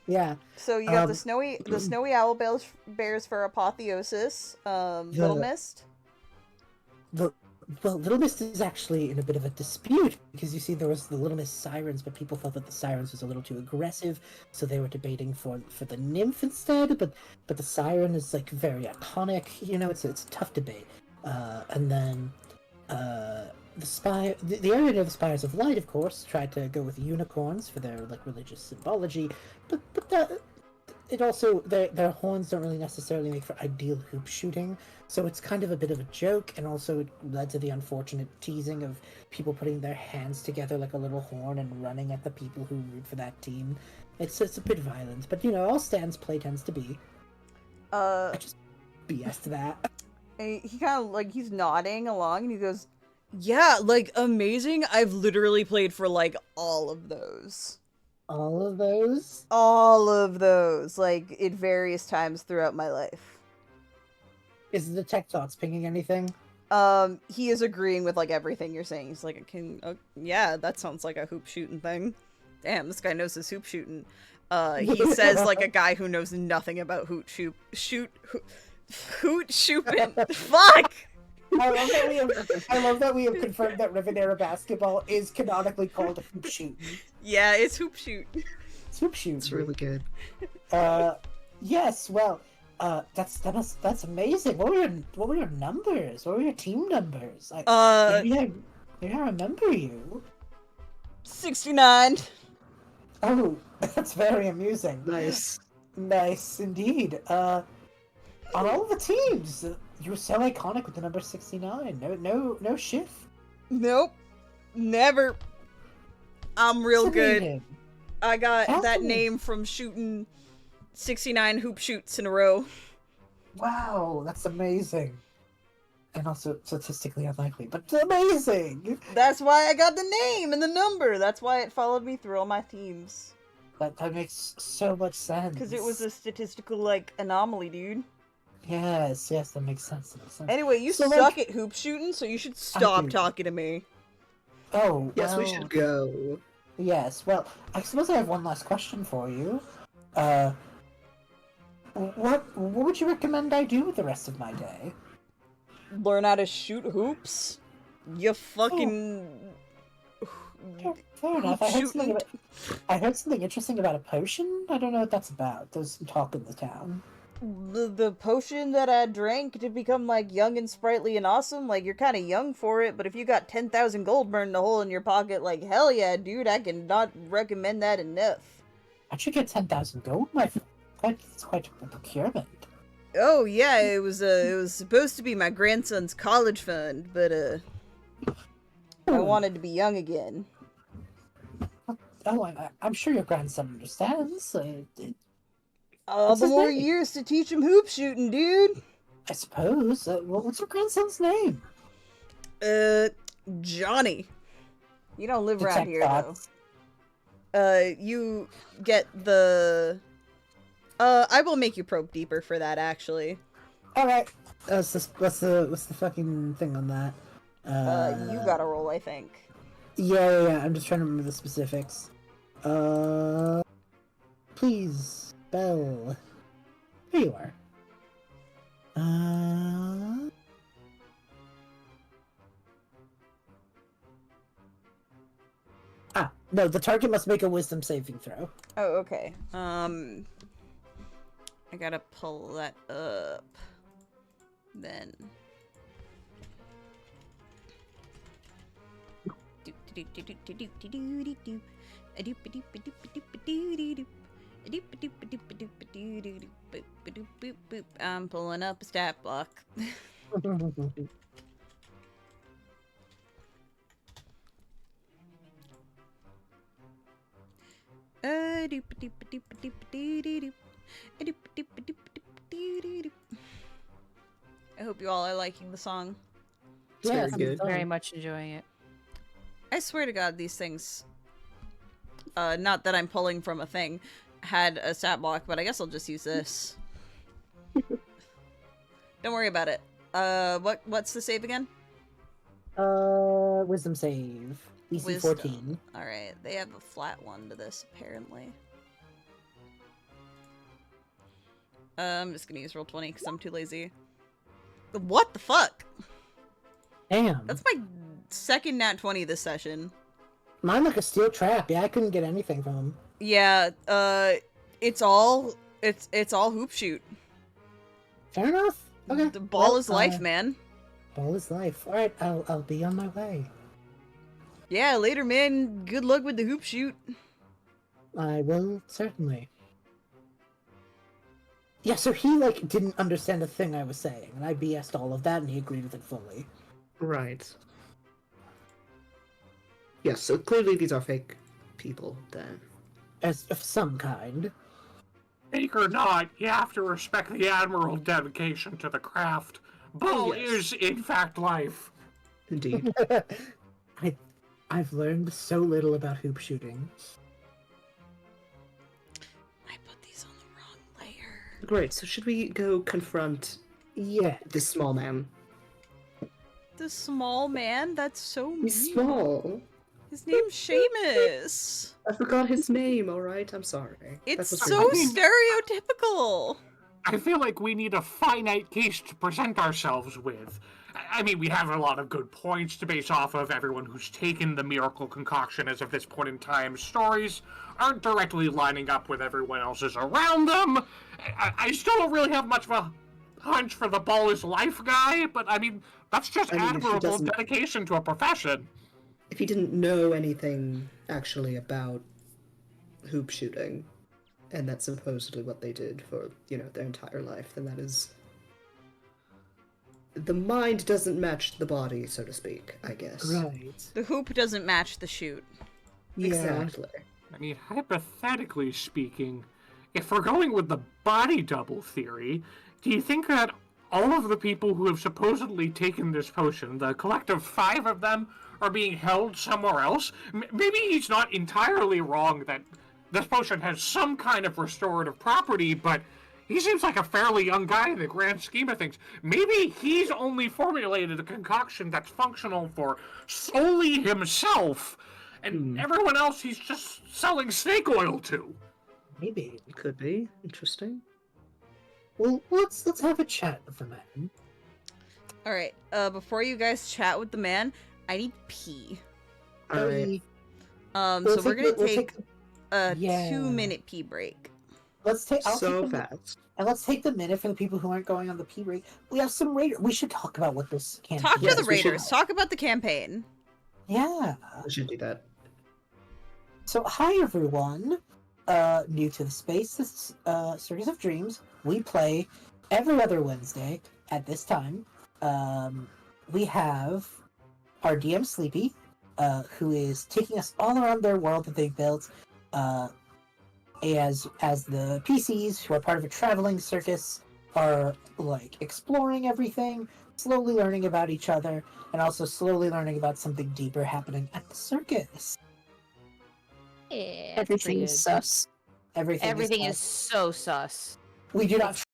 Yeah. So you got the snowy owl bears for Apotheosis, Little Mist. Well, Little Mist is actually in a bit of a dispute because you see there was the Little Mist sirens, but people thought that the sirens was a little too aggressive, so they were debating for the nymph instead. But the siren is like very iconic. You know, it's a tough debate. And then the area near the Spires of Light, of course, tried to go with unicorns for their like religious symbology, but it also their horns don't really necessarily make for ideal hoop shooting, so it's kind of a bit of a joke, and also it led to the unfortunate teasing of people putting their hands together like a little horn and running at the people who root for that team. It's a bit violent, but you know, all stands play tends to be. I just BS to that. He kind of like he's nodding along and he goes, "Yeah, like amazing. I've literally played for like all of those." All of those? All of those, like, at various times throughout my life. Is the tech thoughts pinging anything? He is agreeing with like everything you're saying. He's like, yeah, that sounds like a hoop shooting thing. Damn, this guy knows his hoop shooting. He says like a guy who knows nothing about hoot shooting. Fuck! I love that we have confirmed that Rivenera basketball is canonically called hoop shooting. Yeah, it's hoop shoot. It's hoop shooting. It's really good. Yes, well, that's amazing. What were your numbers? What were your team numbers? Maybe I remember you. 69. Oh, that's very amusing. Nice. Nice indeed. On all the teams, you were so iconic with the number 69. No shift. Nope. Never. I'm real good. Fascinating. I got that Fascinating. name from shooting 69 hoop shoots in a row. Wow, that's amazing. And also statistically unlikely, but amazing! That's why I got the name and the number. That's why it followed me through all my teams. That makes so much sense. Because it was a statistical, like, anomaly, dude. Yes, that makes sense. Anyway, you So, suck like- at hoop shooting, so you should stop do. talking to me. Oh, Yes, we well, should go. Yes, well, I suppose I have one last question for you. What would you recommend I do with the rest of my day? Learn how to shoot hoops? You fucking... Fair enough. Shooting. I heard something interesting about a potion. I don't know what that's about. There's some talk in the town. The potion that I drank to become, like, young and sprightly and awesome, like, you're kind of young for it, but if you got 10,000 gold burned a hole in your pocket, like, hell yeah, dude, I cannot recommend that enough. How'd you get 10,000 gold, my friend? It's quite a procurement. Oh, yeah, it was supposed to be my grandson's college fund, but, I wanted to be young again. Oh, I'm sure your grandson understands. All What's the his more name? years to teach him hoop shooting, dude! I suppose. What's your grandson's name? Johnny. You don't live around Detect here, thoughts. though. You get the... I will make you probe deeper for that, actually. Alright. What's the fucking thing on that? You got a roll, I think. Yeah. I'm just trying to remember the specifics. Please, Bell. Here you are. No, the target must make a wisdom saving throw. Oh, okay. I gotta pull that up. Then. I'm pulling up a stat block. I hope you all are liking the song. It's very I'm good. Very much enjoying it. I swear to God, these things, not that I'm pulling from a thing, had a stat block, but I guess I'll just use this. Don't worry about it. What's the save again? Wisdom save. DC Wisdom. 14. Alright, they have a flat one to this, apparently. I'm just gonna use roll 20 because I'm too lazy. What the fuck? Damn. That's my second nat 20 this session. Mine like a steel trap. Yeah, I couldn't get anything from him. Yeah, it's all hoop shoot. Fair enough. Okay. The ball Well, is life, man. Ball is life. Alright, I'll be on my way. Yeah, later, man. Good luck with the hoop shoot. I will certainly. Yeah, so he like didn't understand a thing I was saying, and I BS'd all of that, and he agreed with it fully. Right. Yes, so clearly these are fake people, then. As of some kind. Fake or not, you have to respect the Admiral dedication to the craft. Ball Yes. is, in fact, life. Indeed. I've learned so little about hoop shooting. I put these on the wrong layer. Great, so should we go confront Yeah. The small man. The small man? That's so mean. He's small. His name's Seamus. I forgot his name, alright? I'm sorry. It's That was so rude. stereotypical. I feel like we need a finite case to present ourselves with. I mean, we have a lot of good points to base off of. Everyone who's taken the miracle concoction as of this point in time, stories aren't directly lining up with everyone else's around them. I still don't really have much of a hunch for the ball is life guy, but I mean, that's just I mean, if he admirable doesn't- dedication to a profession. If he didn't know anything actually about hoop shooting, and that's supposedly what they did for, their entire life, then that is... The mind doesn't match the body, so to speak, I guess. Right. The hoop doesn't match the shoot. Yeah. Exactly. I mean, hypothetically speaking, if we're going with the body double theory, do you think that all of the people who have supposedly taken this potion, the collective 5 of them, are being held somewhere else? Maybe he's not entirely wrong that this potion has some kind of restorative property, but he seems like a fairly young guy in the grand scheme of things. Maybe he's only formulated a concoction that's functional for solely himself, and everyone else he's just selling snake oil to. Maybe. Could be. Interesting. Well, let's have a chat with the man. All right. Before you guys chat with the man, I need pee. Alright. So we're gonna take a Yeah. 2-minute pee break. Let's take. So take the, fast. And let's take the minute for the people who aren't going on the P rate. We have some raiders. We should talk about what this campaign. Talk to Yes, the we should. raiders. Talk about the campaign. Yeah. I should do that. So hi everyone. New to the space. This is Circus of Dreams. We play every other Wednesday at this time. We have our DM Sleepy, who is taking us all around their world that they've built. As the PCs who are part of a traveling circus are like exploring everything, slowly learning about each other, and also slowly learning about something deeper happening at the circus. Yeah, Everything is sus. Everything is sus. so sus. We do not.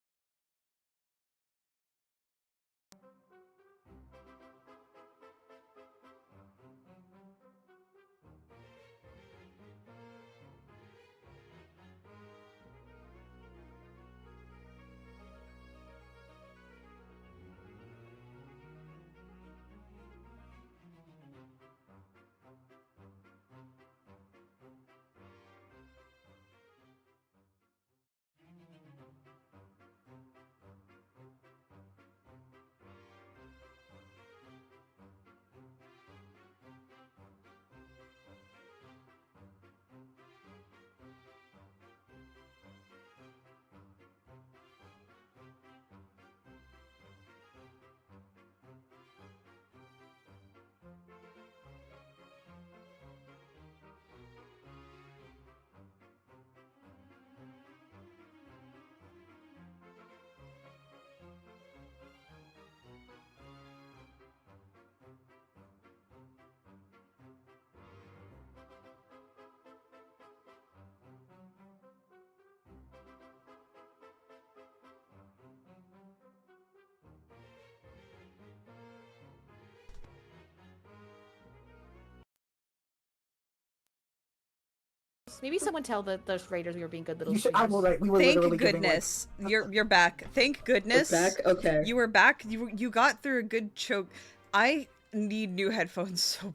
Maybe someone tell those raiders we were being good little You should, I'm streamers. alright. We were Thank literally giving, goodness you're back. Thank goodness Back? Okay. you were back. You got through a good choke. I need new headphones so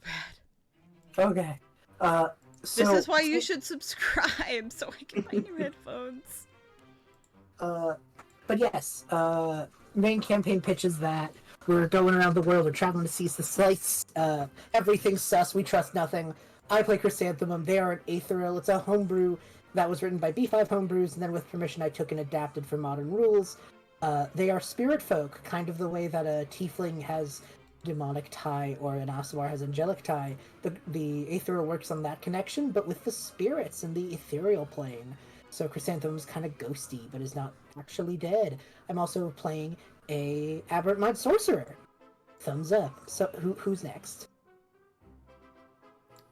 bad. Okay. So, This is why you should subscribe so I can buy new headphones. But yes, main campaign pitch is that we're going around the world, we're traveling to seize the sights, everything's sus, we trust nothing. I play Chrysanthemum, they are an Aetherial, it's a homebrew that was written by B5 Homebrews, and then with permission I took and adapted for modern rules. They are spirit folk, kind of the way that a tiefling has demonic tie or an Asuar has angelic tie. The Aetherial works on that connection, but with the spirits in the ethereal plane. So Chrysanthemum's kind of ghosty, but is not actually dead. I'm also playing a Aberrant Mind Sorcerer. Thumbs up. So who's next?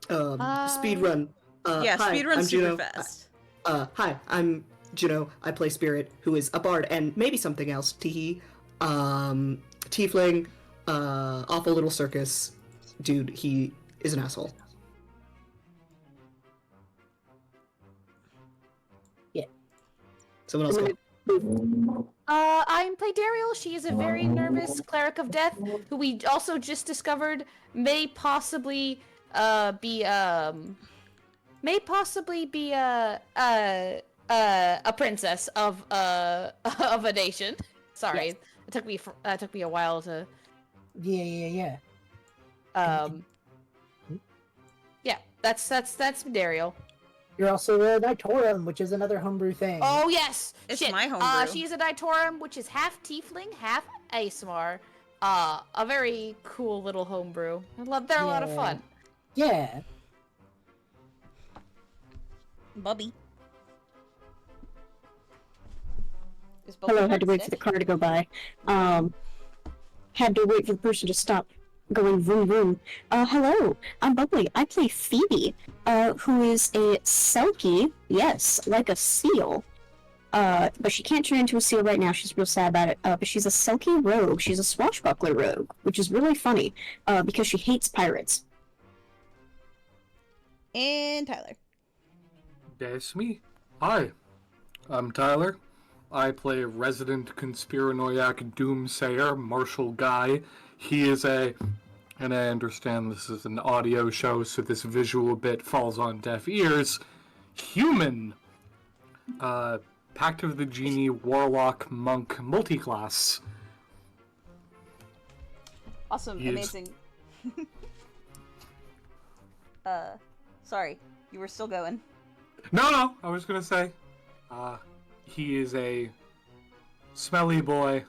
Speedrun. Yeah, hi, speedrun I'm super Juno. fast. Hi, I'm Juno. I play Spirit, who is a bard and maybe something else. Teehee. Tiefling, awful little circus dude. He is an asshole. Yeah. Someone else go. I'm play Daeriel. She is a very nervous cleric of death who we also just discovered may possibly be a princess of a nation. Sorry, Yes. it took me a while to. Yeah. Yeah, that's Daeriel. You're also a Nitorum, which is another homebrew thing. Oh yes, It's shit. my homebrew. She is a Nitorum, which is half Tiefling, half Aesmar. A very cool little homebrew. They're a lot of fun. Yeah. Bubby. Is Bubby Hello, had to wait sick? for the car to go by. Had to wait for the person to stop going vroom vroom. Hello, I'm Bubbly. I play Phoebe, who is a Selkie, yes, like a seal. But she can't turn into a seal right now, she's real sad about it. But she's a Selkie rogue, she's a swashbuckler rogue, which is really funny, because she hates pirates. And Tyler. That's me. Hi, I'm Tyler. I play resident conspiranoiac doomsayer Marshall Guy. He is and I understand this is an audio show, so this visual bit falls on deaf ears. Human. Pact of the Genie Warlock Monk multiclass. Awesome, Yes. amazing. Sorry, you were still going. No, I was gonna say, he is a smelly boy,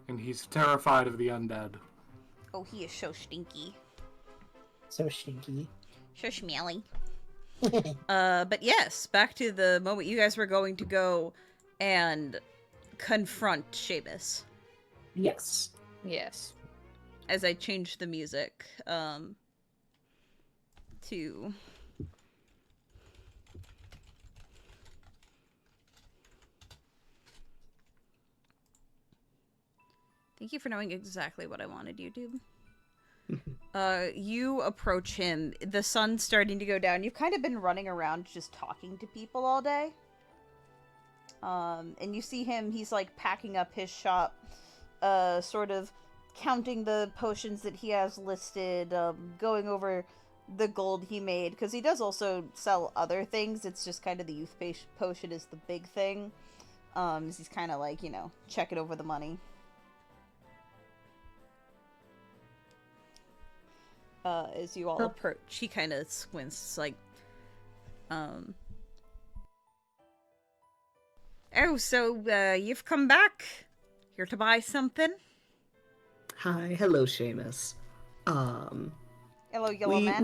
and he's terrified of the undead. Oh, he is so stinky. So stinky. So smelly. But yes, back to the moment you guys were going to go and confront Seamus. Yes. Yes. As I changed the music, to... Thank you for knowing exactly what I wanted, YouTube. You approach him. The sun's starting to go down. You've kind of been running around just talking to people all day. And you see him, he's like packing up his shop, sort of counting the potions that he has listed, going over the gold he made, because he does also sell other things. It's just kind of the youth potion is the big thing. He's kind of like, checking over the money. As you all approach, he kind of squints, like, oh, so, you've come back? Here to buy something? Hi, hello, Seamus. Hello, yellow man.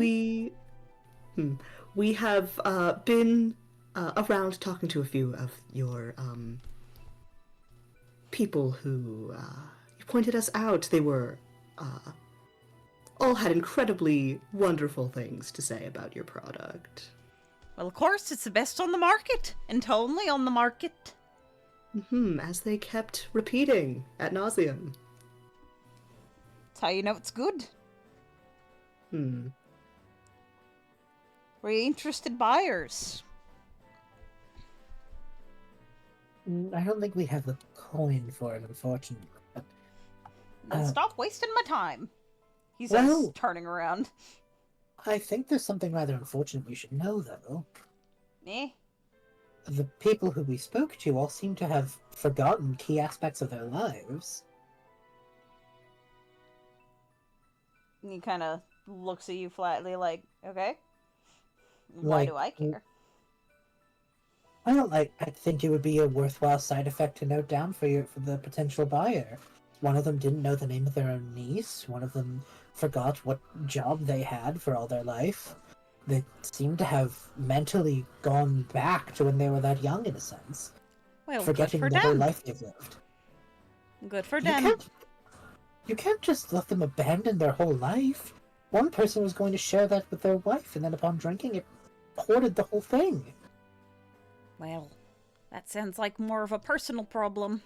We have been around talking to a few of your people who you pointed us out. They were all had incredibly wonderful things to say about your product. Well, of course, it's the best on the market, and only on the market. As they kept repeating ad nauseum. That's how you know it's good. We're interested buyers. I don't think we have the coin for it, unfortunately. But, Then stop wasting my time. He says, well- turning around. I think there's something rather unfortunate you should know, though. Eh? The people who we spoke to all seem to have forgotten key aspects of their lives. And he kind of looks at you flatly, like, okay. Why do I care? Well, I think it would be a worthwhile side effect to note down for the potential buyer. One of them didn't know the name of their own niece. One of them forgot what job they had for all their life. They seem to have mentally gone back to when they were that young, in a sense. Well, Forgetting good the for whole them. life they've lived. Good for You them. can't just let them abandon their whole life. One person was going to share that with their wife, and then upon drinking it, hoarded the whole thing. Well, that sounds like more of a personal problem.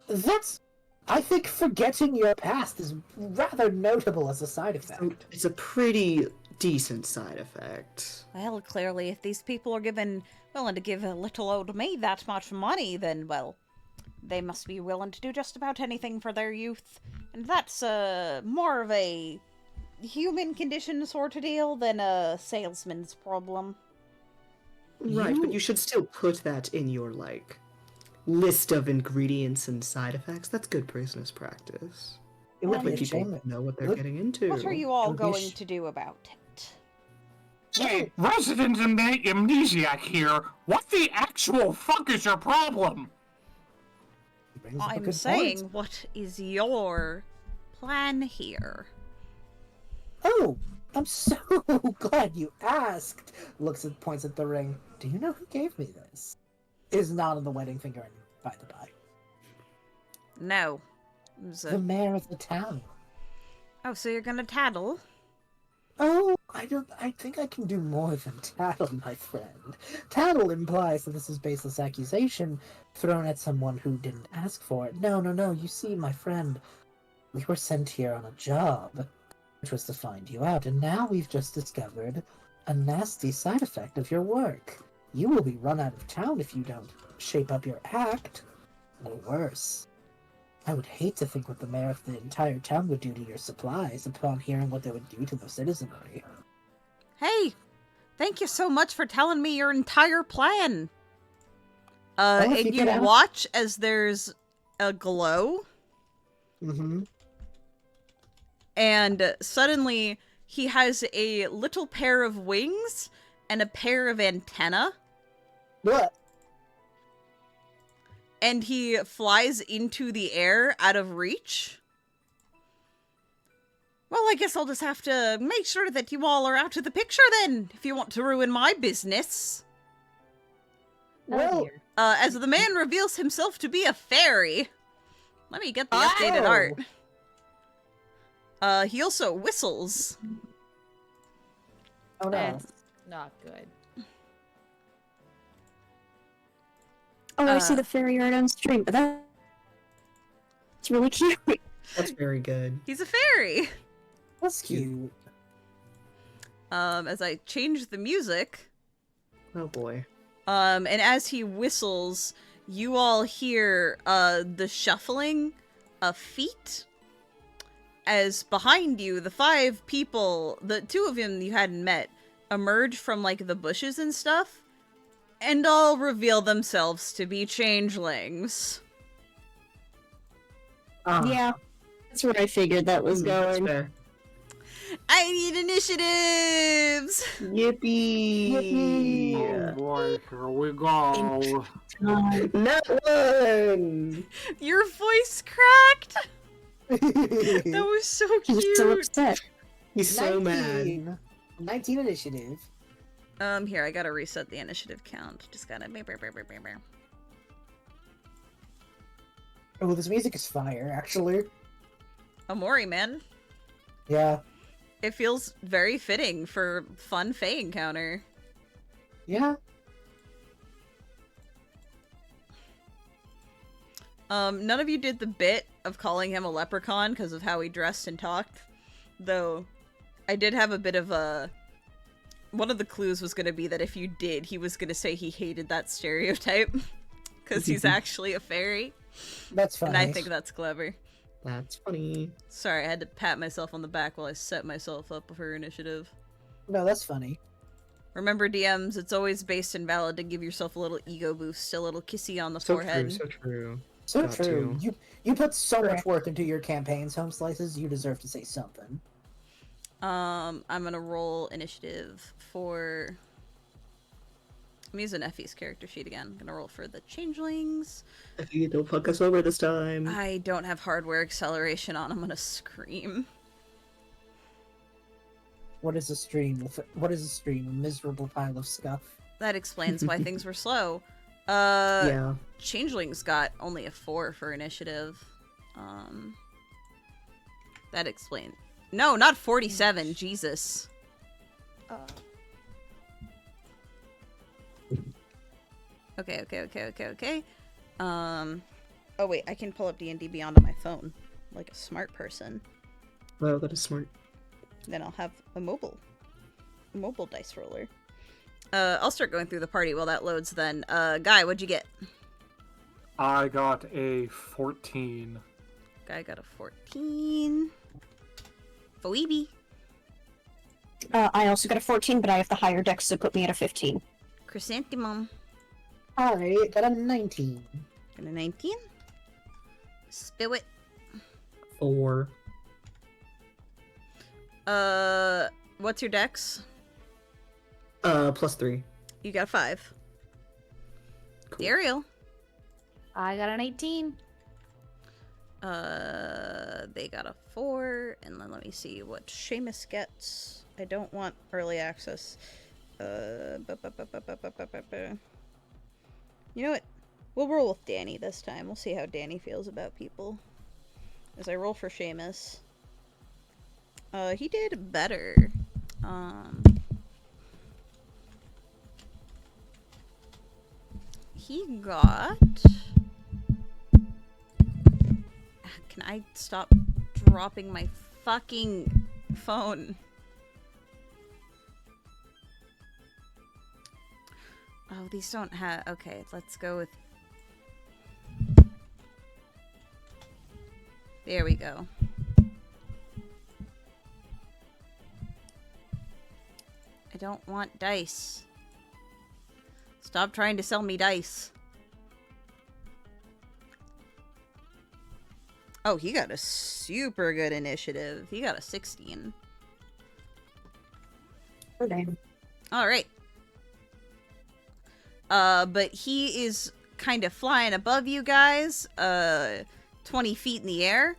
That's I think forgetting your past is rather notable as a side effect. It's a pretty decent side effect. Well, clearly, if these people are willing to give a little old me that much money, then, well, they must be willing to do just about anything for their youth. And that's more of a human condition sort of deal than a salesman's problem. Right, but you should still put that in your, like, list of ingredients and side effects. That's good business practice. It would That be way a people shame. know what they're getting into. What are you all It would be a going to do about it? Hey, resident amnesiac here. What the actual fuck is your problem? He brings up a I'm good saying, point. what is your plan here? Oh, I'm so glad you asked. Points at the ring. Do you know who gave me this? Is not on the wedding finger, by the by. No. It was The mayor of the town. Oh, so you're gonna tattle? Oh, I think I can do more than tattle, my friend. Tattle implies that this is baseless accusation thrown at someone who didn't ask for it. No. You see, my friend, we were sent here on a job, which was to find you out, and now we've just discovered a nasty side effect of your work. You will be run out of town if you don't shape up your act. Or worse. I would hate to think what the mayor of the entire town would do to your supplies upon hearing what they would do to the citizenry. Hey! Thank you so much for telling me your entire plan! Well, if and you you could watch as there's a glow, Mm-hmm. and suddenly he has a little pair of wings and a pair of antennae, What? and he flies into the air out of reach. Well, I guess I'll just have to make sure that you all are out of the picture then, if you want to ruin my business. Well, As the man reveals himself to be a fairy. Let me get the updated art. He also whistles. oh no. That's not good. Oh, I see the fairy art on stream, but that's really cute. That's very good. He's a fairy. That's cute. As I change the music, Oh boy. and as he whistles, you all hear the shuffling of feet. As behind you, the 5 people, the 2 of them you hadn't met, emerge from like the bushes and stuff, and all reveal themselves to be changelings. Yeah, that's where I figured that was That's going. fair. I need initiatives! Yippee! Oh boy, here we go. Not one! Your voice cracked! That was so He was cute! so upset. He's so mad. 19 initiative. Here, I gotta reset the initiative count. Just gotta... Oh, this music is fire, actually. Amori, man. Yeah. It feels very fitting for fun Fae encounter. Yeah. None of you did the bit of calling him a leprechaun because of how he dressed and talked. Though, I did have a bit of a... One of the clues was going to be that if you did, he was going to say he hated that stereotype. Because he's actually a fairy. That's fine. And I think that's clever. That's funny. Sorry, I had to pat myself on the back while I set myself up for initiative. No, that's funny. Remember, DMs, it's always based and valid to give yourself a little ego boost, a little kissy on the So forehead. true, so true. So Got true. to. You put so much work into your campaigns, Home Slices, you deserve to say something. I'm gonna roll initiative for... I'm using Effie's character sheet again. I'm gonna roll for the changelings. Effie, don't fuck us over this time. I don't have hardware acceleration on. I'm gonna scream. What is a stream? What is a stream? A miserable pile of scuff. That explains why things were slow. Yeah. Changelings got only a 4 for initiative. That explains... No, not 47. Jesus. Okay. Oh wait, I can pull up D&D Beyond on my phone, like a smart person. Wow, that is smart. Then I'll have a mobile dice roller. I'll start going through the party while that loads then. Guy, what'd you get? I got a 14. Guy got a 14. Phoebe. I also got a 14, but I have the higher dex, so put me at a 15. Chrysanthemum. I got a 19. Got a 19. Spirit. 4. What's your dex? +3. You got a 5. Cool. Daeriel. I got an 18. They got a 4, and then let me see what Seamus gets. I don't want early access. You know what? We'll roll with Danny this time. We'll see how Danny feels about people. As I roll for Seamus. He did better. He got... Can I stop dropping my fucking phone? Oh, these don't have... Okay, let's go with... There we go. I don't want dice. Stop trying to sell me dice. Oh, he got a super good initiative. He got a 16. Okay. Alright. But he is kind of flying above you guys, 20 feet in the air.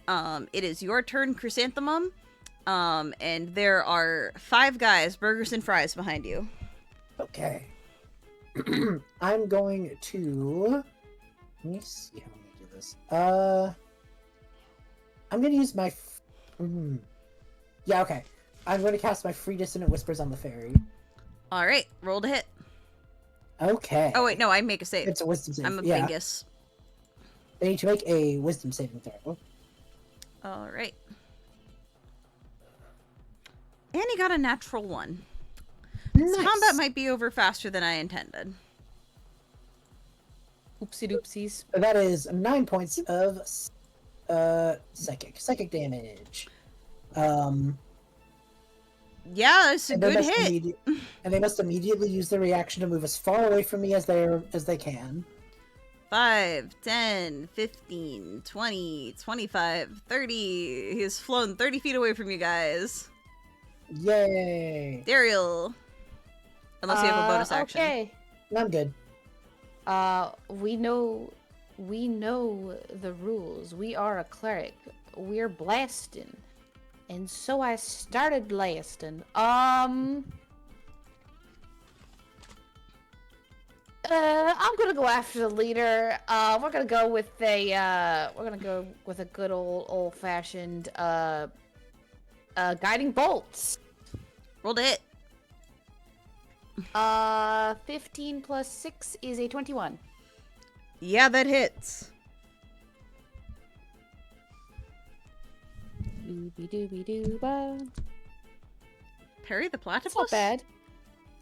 It is your turn, Chrysanthemum. And there are 5 guys, burgers and fries, behind you. Okay. I'm going to... Let me see how I'm going to do this. I'm going to use my... Yeah, okay. I'm going to cast my Free Dissonant Whispers on the fairy. Alright, roll to hit. Okay. Oh, wait, no, I make a save. It's a wisdom save. I'm a yeah. bingus. They need to make a wisdom saving throw. Alright. And he got a natural 1. This Nice. combat might be over faster than I intended. Oopsie doopsies. That is 9 points of psychic damage. Yeah, it's a And they good must hit. and they must immediately use their reaction to move as far away from me as they can. 5, 10, 15, 20, 25, 30. He's flown 30 feet away from you guys. Yay! Daeriel. Unless you have a bonus action. Okay. I'm good. We know the rules. We are a cleric. We're blasting. And so I started blasting. I'm gonna go after the leader. We're gonna go with a good old-fashioned guiding bolts. Roll to hit. 15 plus 6 is a 21. Yeah, that hits. Doobie-doobie-doo-ba. Parry the That's platypus? not bad.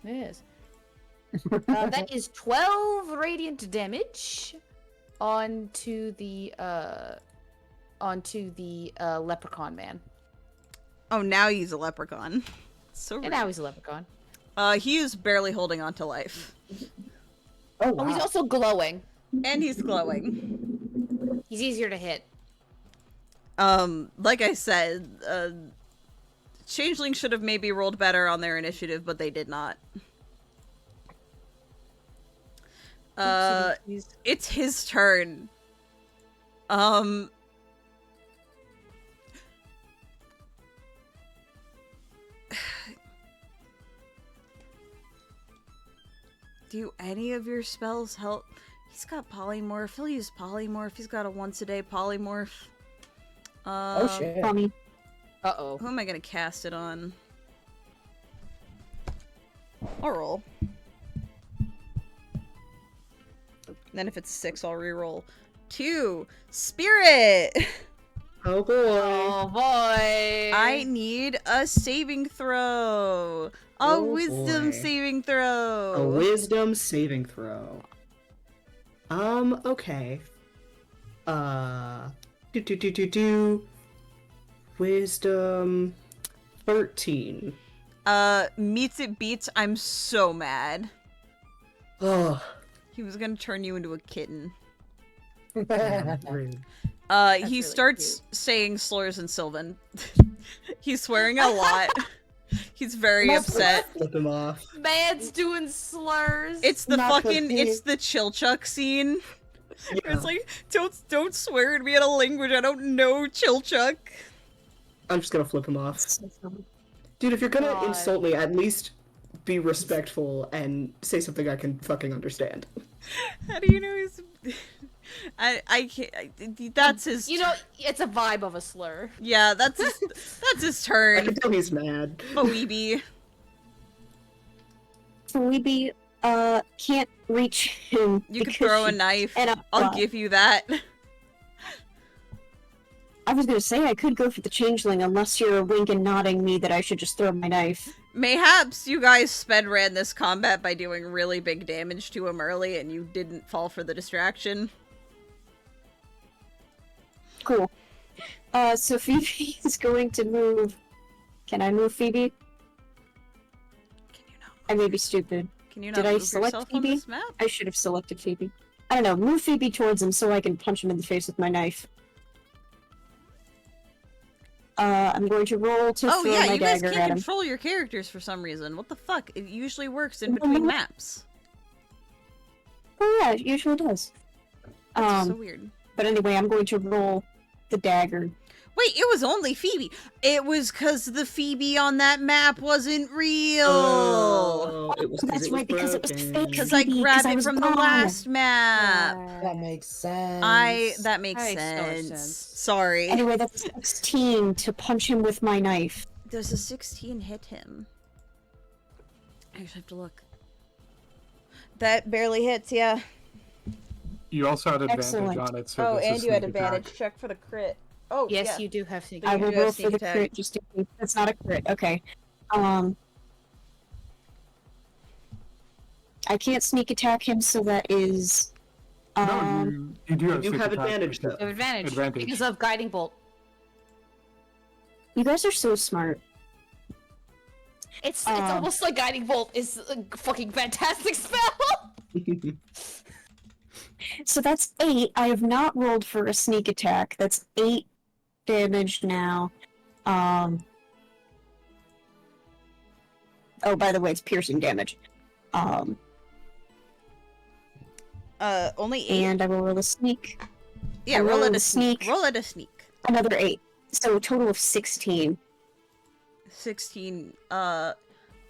It is. That is 12 radiant damage onto the leprechaun man. Oh, now he's a leprechaun. So rude. And now he's a leprechaun. He is barely holding on to life. Oh, Oh, wow. he's also glowing. And he's glowing. He's easier to hit. Like I said, Changeling should have maybe rolled better on their initiative, but they did not. It's his turn. Do any of your spells help? He's got polymorph. He'll use polymorph. He's got a once a day polymorph. Oh shit. Tommy. Uh-oh. Who am I gonna cast it on? I'll roll. And then if it's 6, I'll reroll. 2. Spirit! Oh boy. Oh boy. I need a saving throw. A Oh, wisdom boy. saving throw. A wisdom saving throw. Okay. Wisdom 13. Meets it beats. I'm so mad. Oh, He was gonna turn you into a kitten. damn, rude. He really starts saying slurs in Sylvan. He's swearing a lot. He's very upset. Flip him off. Man's doing slurs. It's the Not the fucking, it's thing. the Chilchuck scene. Where Yeah. it's like, don't swear at me in a language I don't know, Chilchuck. I'm just gonna flip him off. Dude, if you're gonna God. insult me, at least be respectful and say something I can fucking understand. How do you know he's... I can't, that's his... You know, it's a vibe of a slur. Yeah, that's his I turn. can tell he's mad. Weeby. Phoebe, can't reach him. You could because throw a she- knife. and I'll give you that. I was gonna say I could go for the changeling unless you're winking nodding me that I should just throw my knife. Mayhaps you guys sped ran this combat by doing really big damage to him early and you didn't fall for the distraction. Cool. So Phoebe is going to move. Can I move Phoebe? Can you not? I may be stupid. Can you not Did I move select yourself on Phoebe? this map? I should have selected Phoebe. I don't know. Move Phoebe towards him so I can punch him in the face with my knife. I'm going to roll to Oh throw yeah, my you guys dagger can't at him. control your characters for some reason. What the fuck? It usually works in No, between no. maps. Oh yeah, it usually does. That's so weird. But anyway, I'm going to roll the dagger. Wait, it was only Phoebe. It was because the Phoebe on that map wasn't real. Oh, it was That's right, because it was broken. fake. Because I Phoebe, grabbed 'cause I it was from the gone. last map. That makes sense. That makes Makes so much sense. sense. Sorry. Anyway, that's 16 to punch him with my knife. Does a 16 hit him? I just have to look. That barely hits, yeah. You also had advantage Excellent. on it, so Oh, this is and you had sneak advantage. attack. Check for the crit. Oh, Yes, yeah. you do have to. But I you will do have roll sneak for the attack. crit just in case. That's not a crit. Okay. I can't sneak attack him, so that is. No, you do have, You sneak have attack. advantage, though. You have advantage, Advantage. because of guiding bolt. You guys are so smart. It's Um, almost like guiding bolt is a fucking fantastic spell. So that's 8. I have not rolled for a sneak attack. That's 8 damage now. Oh, by the way, it's piercing damage. Only 8. And I will roll a sneak. Yeah, I roll roll it a a sneak. sneak. Roll it a sneak. Another 8. So a total of 16. 16.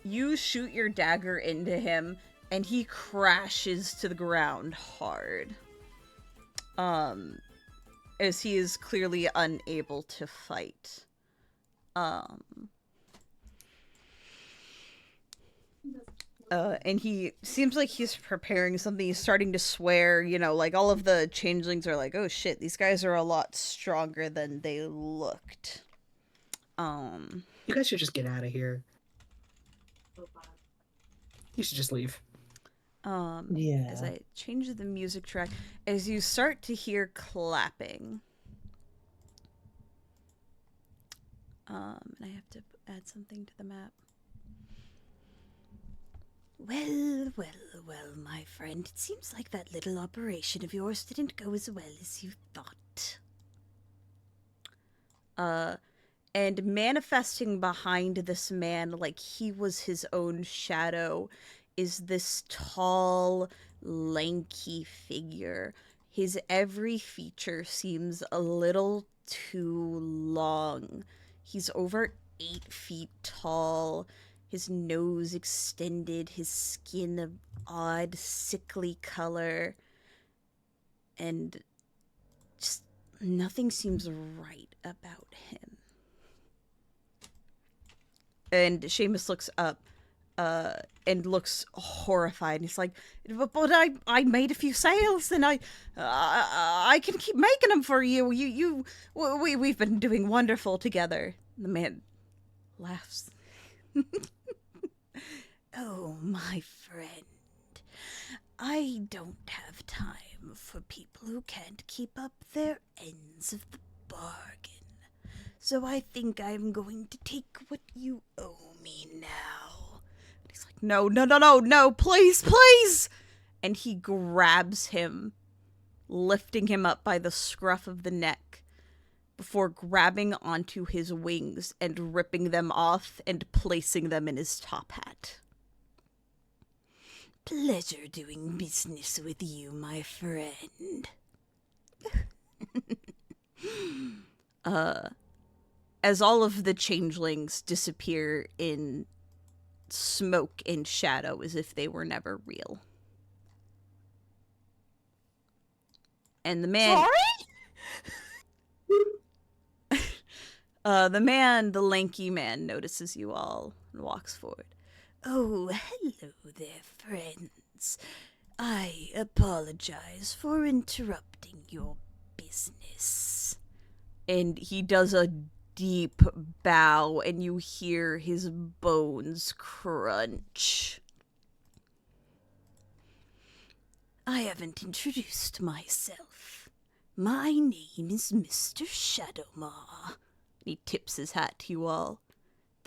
You shoot your dagger into him, and he crashes to the ground hard. As he is clearly unable to fight. And he seems like he's preparing something. He's starting to swear, you know, like all of the changelings are like, oh shit, these guys are a lot stronger than they looked. You guys should just get out of here. You should just leave. Yeah. As I change the music track, as you start to hear clapping. And I have to add something to the map. Well, my friend. It seems like that little operation of yours didn't go as well as you thought. And manifesting behind this man like he was his own shadow is this tall, lanky figure. His every feature seems a little too long. He's over 8 feet tall, his nose extended, his skin of odd, sickly color, and just nothing seems right about him. And Seamus looks up. and looks horrified. He's like, but I made a few sales, and I can keep making them for you. We've been doing wonderful together. The man laughs. Oh, my friend, I don't have time for people who can't keep up their ends of the bargain. So I think I'm going to take what you owe me now. And he's like, no, please, please! And he grabs him, lifting him up by the scruff of the neck, before grabbing onto his wings and ripping them off and placing them in his top hat. Pleasure doing business with you, my friend. As all of the changelings disappear in smoke and shadow as if they were never real. And the man... Sorry? The lanky man, notices you all and walks forward. Oh, hello there, friends. I apologize for interrupting your business. And he does a deep bow, and you hear his bones crunch. I haven't introduced myself. My name is Mr. Shadowmaw. He tips his hat to you all,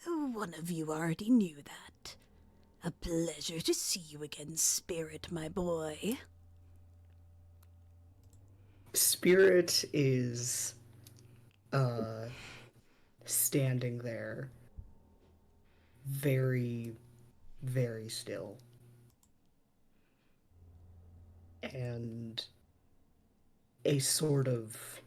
though one of you already knew that. A pleasure to see you again, Spirit, my boy. Spirit is standing there, very, very still. And a sort of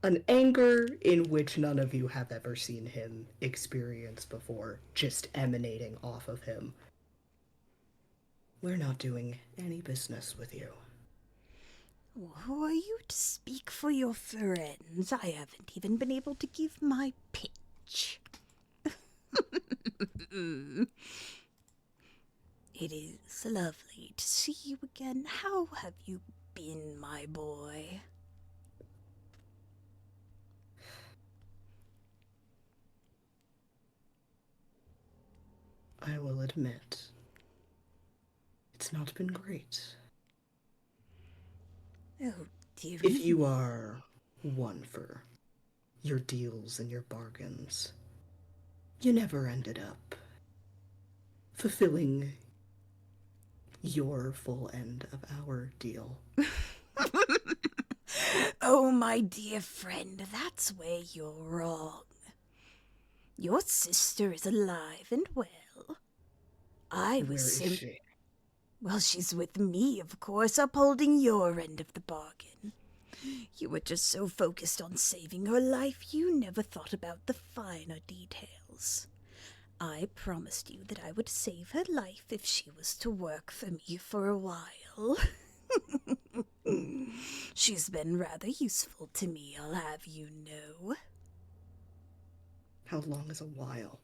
an anger in which none of you have ever seen him experience before, just emanating off of him. We're not doing any business with you. Who are you to speak for your friends? I haven't even been able to give my pitch. It is lovely to see you again. How have you been, my boy? I will admit, it's not been great. Oh, dear. If you are one for your deals and your bargains, you never ended up fulfilling your full end of our deal. Oh, my dear friend, that's where you're wrong. Your sister is alive and well. Where is she? Well, she's with me, of course, upholding your end of the bargain. You were just so focused on saving her life, you never thought about the finer details. I promised you that I would save her life if she was to work for me for a while. She's been rather useful to me, I'll have you know. How long is a while?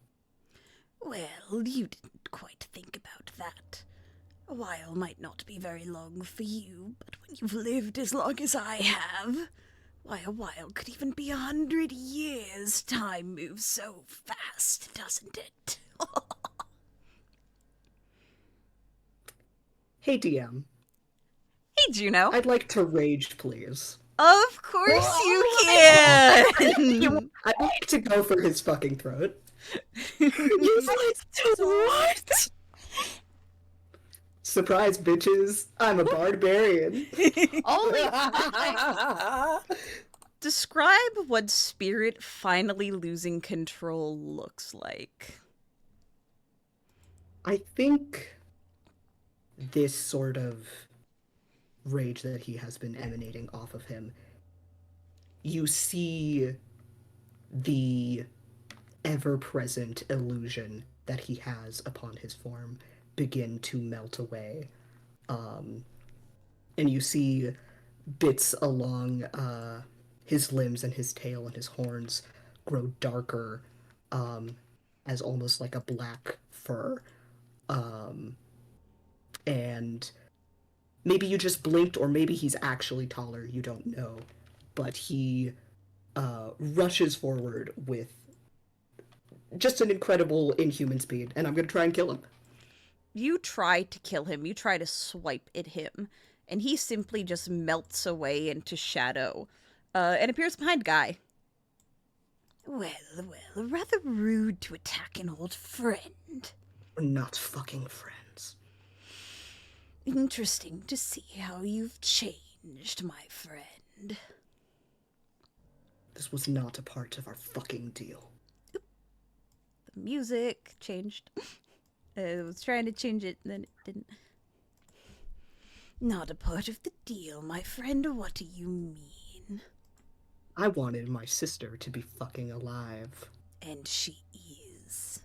Well, you didn't quite think about that. A while might not be very long for you, but when you've lived as long as I have, why, a while could even be 100 years. Time moves so fast, doesn't it? Hey, DM. Hey, Juno. I'd like to rage, please. Of course you can! I'd like to go for his fucking throat. What? Surprise, bitches. I'm a barbarian. Only Describe what Spirit finally losing control looks like. I think this sort of rage that he has been emanating off of him, you see the ever-present illusion that he has upon his form begin to melt away. And you see bits along his limbs and his tail and his horns grow darker as almost like a black fur. And maybe you just blinked, or maybe he's actually taller, you don't know. But he rushes forward with just an incredible inhuman speed, and I'm gonna try and kill him. You try to kill him, you try to swipe at him, and he simply just melts away into shadow and appears behind Guy. Well, rather rude to attack an old friend. We're not fucking friends. Interesting to see how you've changed, my friend. This was not a part of our fucking deal. The music changed. I was trying to change it, and then it didn't. Not a part of the deal, my friend. What do you mean? I wanted my sister to be fucking alive. And she is.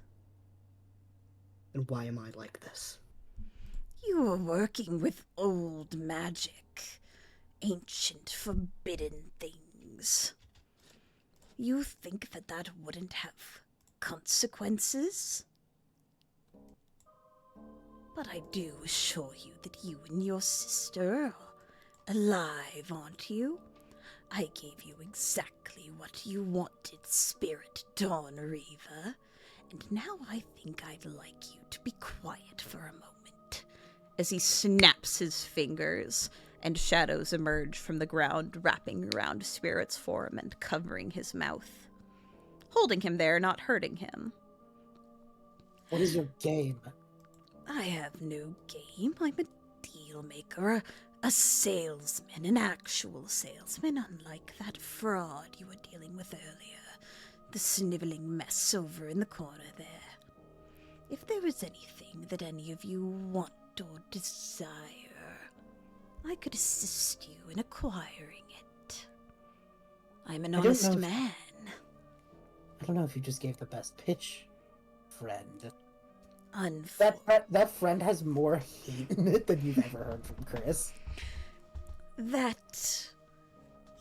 And why am I like this? You are working with old magic. Ancient, forbidden things. You think that that wouldn't have consequences? But I do assure you that you and your sister are alive, aren't you? I gave you exactly what you wanted, Spirit Dawn Reaver, and now I think I'd like you to be quiet for a moment. As he snaps his fingers, and shadows emerge from the ground, wrapping around Spirit's form and covering his mouth. Holding him there, not hurting him. What is your game? I have no game. I'm a deal maker, a salesman, an actual salesman, unlike that fraud you were dealing with earlier, the sniveling mess over in the corner there. If there is anything that any of you want or desire, I could assist you in acquiring it. I'm an honest man. I don't know if you just gave the best pitch, friend. Unfortunately. That friend has more hate in it than you've ever heard from Chris. That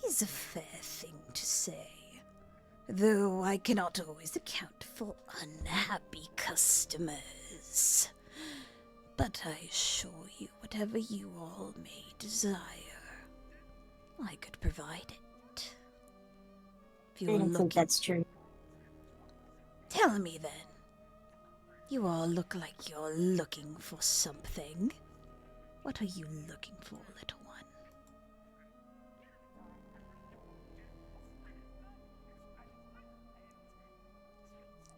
is a fair thing to say, though I cannot always account for unhappy customers. But I assure you, whatever you all may desire, I could provide it. If I you're don't think that's true. Tell me then. You all look like you're looking for something. What are you looking for, little one?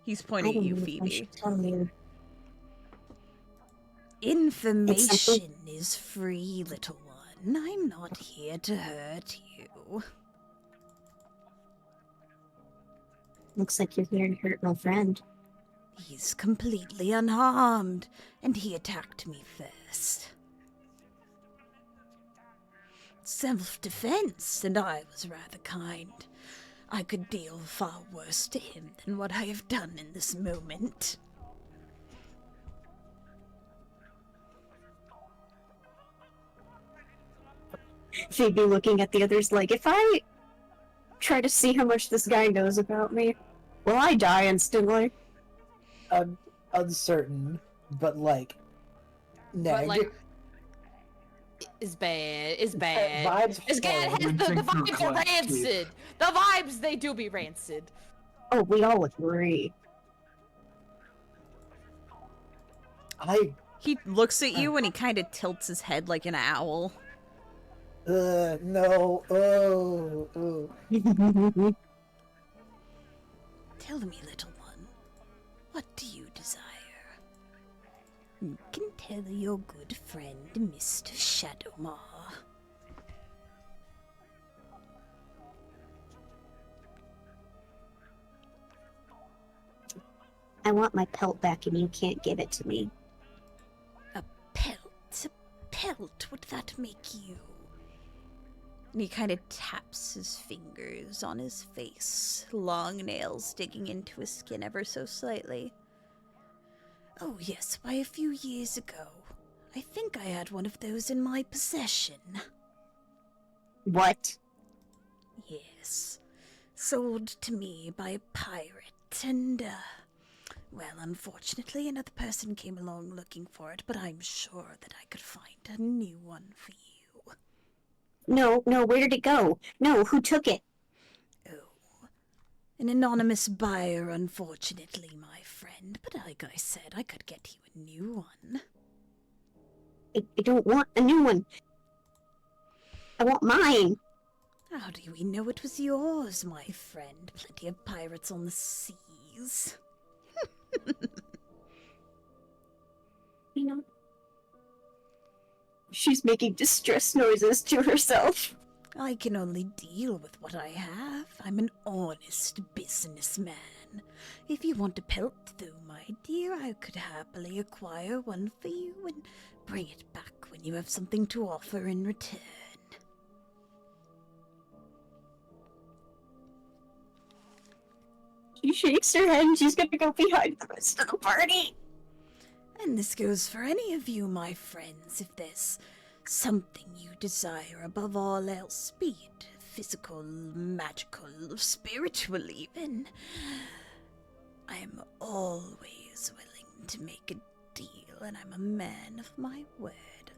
He's pointing at you, Phoebe. Tell you. Information is free, little one. I'm not here to hurt you. Looks like you're here to hurt my friend. He's completely unharmed, and he attacked me first. Self-defense, and I was rather kind. I could deal far worse to him than what I have done in this moment. Phoebe looking at the others like, if I try to see how much this guy knows about me, will I die instantly? I'm uncertain, but like, But like, is bad. Is bad. Vibes It's bad. forward. The Rinsing through vibes are Clash, rancid. The vibes, they do be rancid. Oh, we all agree. He looks at you and he kind of tilts his head like an owl. No. Oh. Tell me, little one, what do you desire? You can tell your good friend, Mr. Shadowmar. I want my pelt back and you can't give it to me. A pelt? A pelt? Would that make you? And he kind of taps his fingers on his face, long nails digging into his skin ever so slightly. Oh yes, why a few years ago. I think I had one of those in my possession. What? Yes. Sold to me by a pirate and, well, unfortunately, another person came along looking for it, but I'm sure that I could find a new one for you. No, where did it go? No, who took it? Oh, an anonymous buyer, unfortunately, my friend, but like I said, I could get you a new one. I don't want a new one. I want mine. How do we know it was yours, my friend? Plenty of pirates on the seas. You know, she's making distress noises to herself. I can only deal with what I have. I'm an honest businessman. If you want a pelt, though, my dear, I could happily acquire one for you and bring it back when you have something to offer in return. She shakes her head and she's gonna go behind the rest of the party. And this goes for any of you, my friends, if there's something you desire above all else, be it physical, magical, spiritual even. I'm always willing to make a deal, and I'm a man of my word.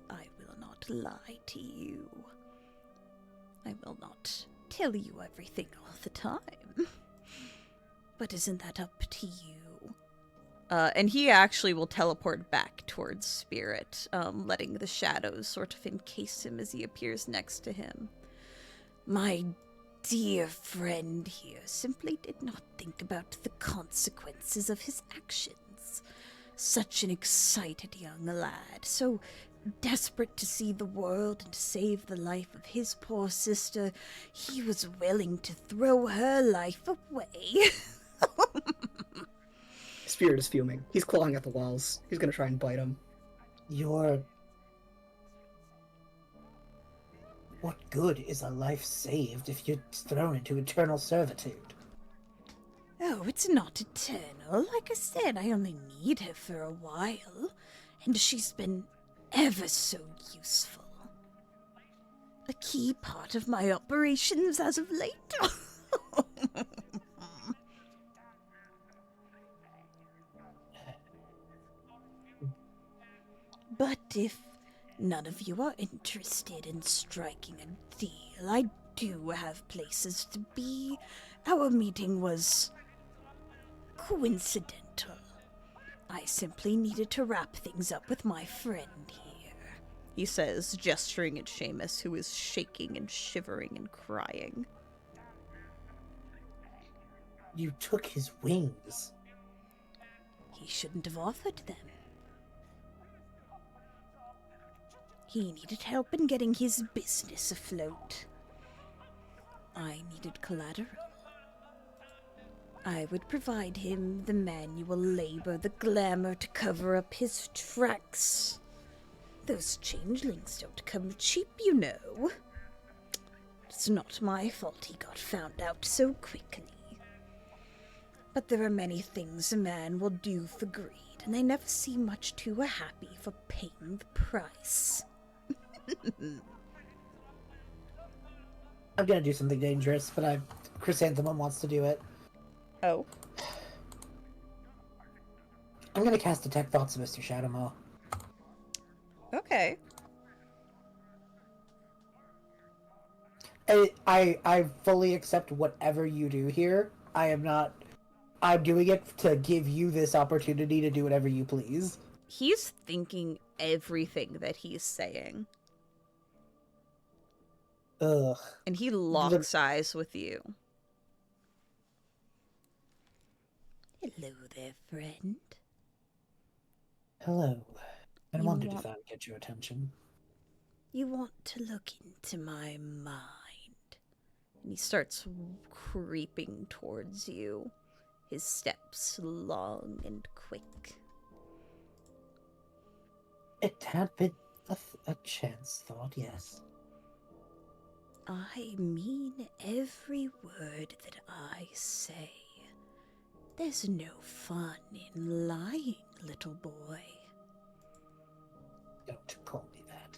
I will not lie to you. I will not tell you everything all the time. But isn't that up to you? And he actually will teleport back towards Spirit, letting the shadows sort of encase him as he appears next to him. My dear friend here simply did not think about the consequences of his actions. Such an excited young lad, so desperate to see the world and to save the life of his poor sister, he was willing to throw her life away. Spirit is fuming. He's clawing at the walls. He's gonna try and bite him. What good is a life saved if you're thrown into eternal servitude? Oh, it's not eternal. Like I said, I only need her for a while, and she's been ever so useful. A key part of my operations as of late. But if none of you are interested in striking a deal, I do have places to be. Our meeting was coincidental. I simply needed to wrap things up with my friend here, he says, gesturing at Seamus, who is shaking and shivering and crying. You took his wings. He shouldn't have offered them. He needed help in getting his business afloat. I needed collateral. I would provide him the manual labor, the glamour to cover up his tracks. Those changelings don't come cheap, you know. It's not my fault he got found out so quickly. But there are many things a man will do for greed, and they never seem much too happy for paying the price. I'm gonna do something dangerous, but Chrysanthemum wants to do it. Oh. I'm gonna cast Detect Thoughts of Mr. Shadowmaw. Okay. I fully accept whatever you do here. I'm doing it to give you this opportunity to do whatever you please. He's thinking everything that he's saying. Ugh. And he locks eyes with you. Hello there, friend. Hello. I You wanted want- to finally get your attention. You want to look into my mind. And he starts creeping towards you, his steps long and quick. It had been a chance thought, yes. I mean every word that I say. There's no fun in lying, little boy. Don't call me that.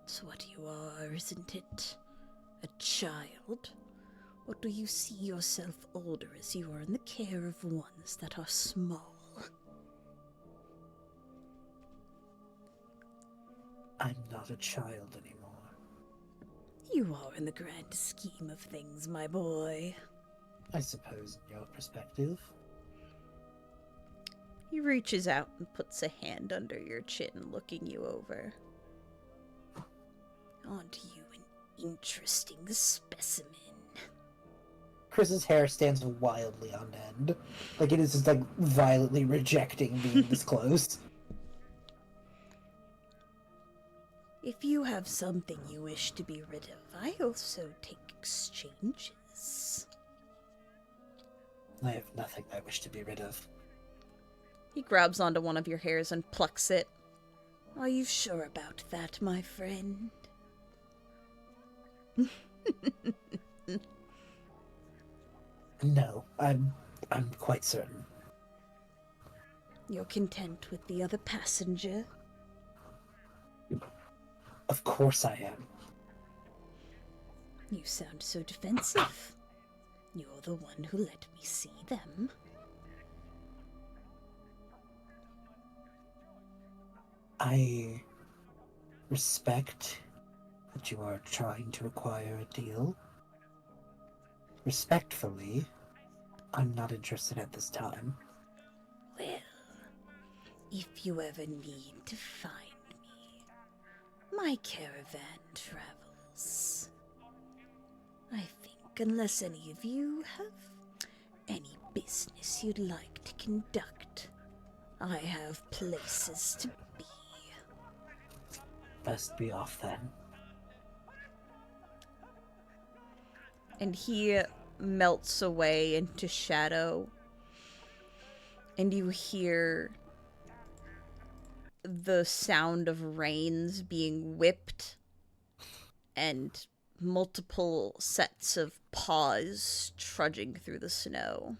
It's what you are, isn't it? A child? Or do you see yourself older as you are in the care of ones that are small? I'm not a child anymore. You are in the grand scheme of things, my boy. I suppose in your perspective. He reaches out and puts a hand under your chin, looking you over. Aren't you an interesting specimen? Chris's hair stands wildly on end. Like it is just like violently rejecting being this close. If you have something you wish to be rid of, I also take exchanges. I have nothing I wish to be rid of. He grabs onto one of your hairs and plucks it. Are you sure about that, my friend? No, I'm quite certain. You're content with the other passenger? Of course I am. You sound so defensive. You're the one who let me see them. I respect that you are trying to acquire a deal. Respectfully, I'm not interested at this time. Well, if you ever need to find me, my caravan travels. I think unless any of you have any business you'd like to conduct, I have places to be. Best be off then. And he melts away into shadow, and you hear the sound of reins being whipped and multiple sets of paws trudging through the snow.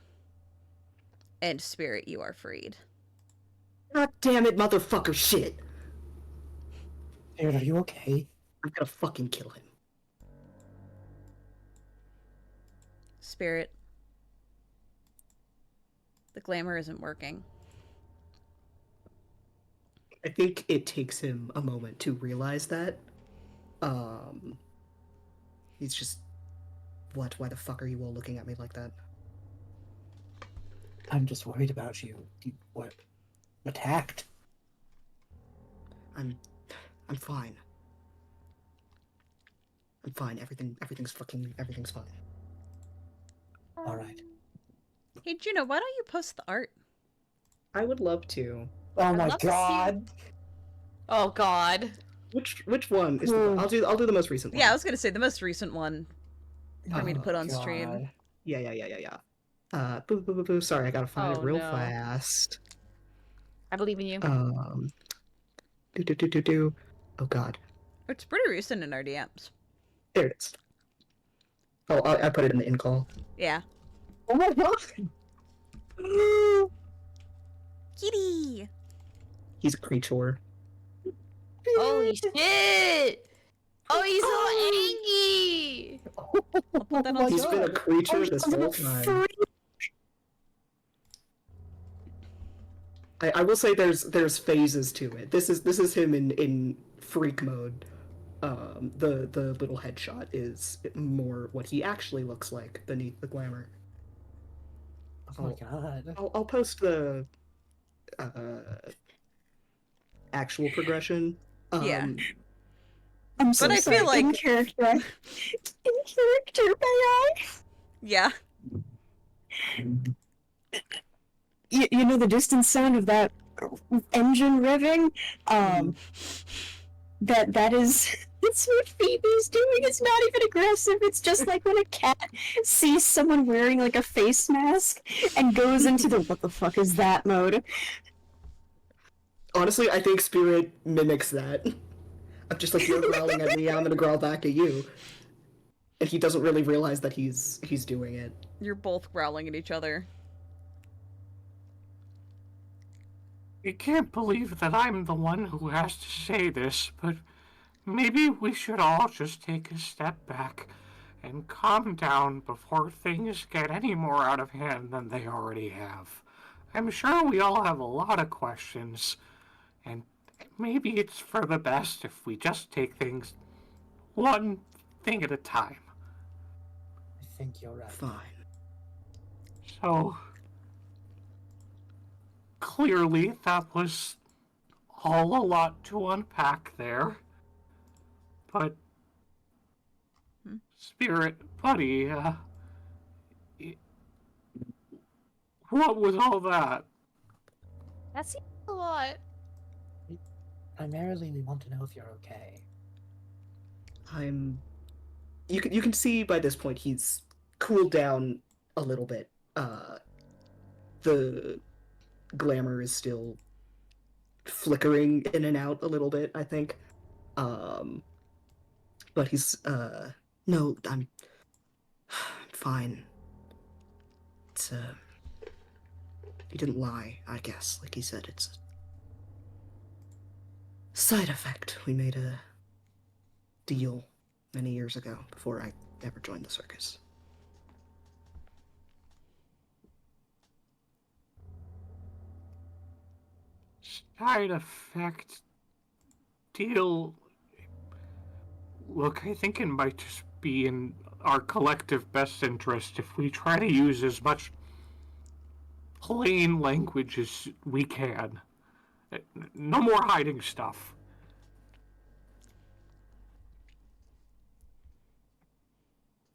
And Spirit, you are freed. God damn it, motherfucker shit! Dude, are you okay? I'm gonna fucking kill him. Spirit, the glamour isn't working. I think it takes him a moment to realize that. He's just... What? Why the fuck are you all looking at me like that? I'm just worried about you. You what? Attacked? I'm fine. I'm fine. Everything's fine. Alright. Hey, Juno, why don't you post the art? I would love to. Oh my love to see- god! Oh God. Which one is the... I'll do the most recent one. Yeah, I was gonna say the most recent one for me to Oh, put on stream. God. Yeah. Boo. Sorry, I gotta find it Oh, real no. fast. I believe in you. Do. Oh god. It's pretty recent in our DMs. There it is. Oh, I put it in the in-call. Yeah. Oh my god! Kitty! He's a creature. Holy shit! Oh, he's so angry! I'll put that on my He's stream. been a creature this whole time. I will say there's phases to it. This is him in freak mode. The little headshot is more what he actually looks like beneath the glamour. Oh my god. I'll post the actual progression. Yeah. I'm so But I sorry. feel like- in character, may I? Yeah. You know the distant sound of that engine revving? That is it's what Phoebe's doing. It's not even aggressive. It's just like when a cat sees someone wearing like a face mask and goes into the what the fuck is that mode. Honestly, I think Spirit mimics that. I'm just like, you're growling at me, I'm gonna growl back at you. And he doesn't really realize that he's doing it. You're both growling at each other. I can't believe that I'm the one who has to say this, but maybe we should all just take a step back and calm down before things get any more out of hand than they already have. I'm sure we all have a lot of questions, and maybe it's for the best if we just take things one thing at a time. I think you're right. Fine. So, clearly that was all a lot to unpack there. But, Spirit, buddy, what was all that? That seems a lot. Primarily, we want to know if you're okay. You can see by this point he's cooled down a little bit. The glamour is still flickering in and out a little bit, I think. But he's no, I'm fine. It's he didn't lie, I guess. Like he said, it's a side effect. We made a deal many years ago before I ever joined the circus. Side effect deal. Look, I think it might just be in our collective best interest if we try to use as much plain language as we can. No more hiding stuff.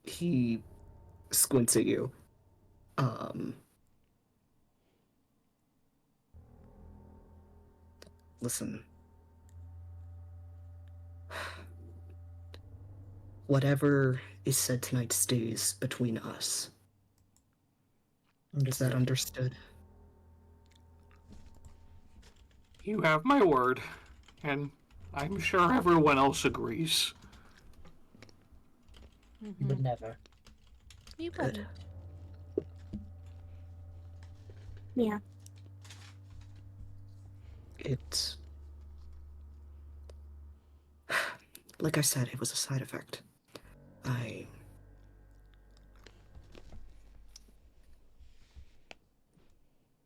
He squints at you. Listen. Whatever is said tonight stays between us. Is that understood? You have my word, and I'm sure everyone else agrees. You would never. You Good. Yeah. It... Like I said, it was a side effect. I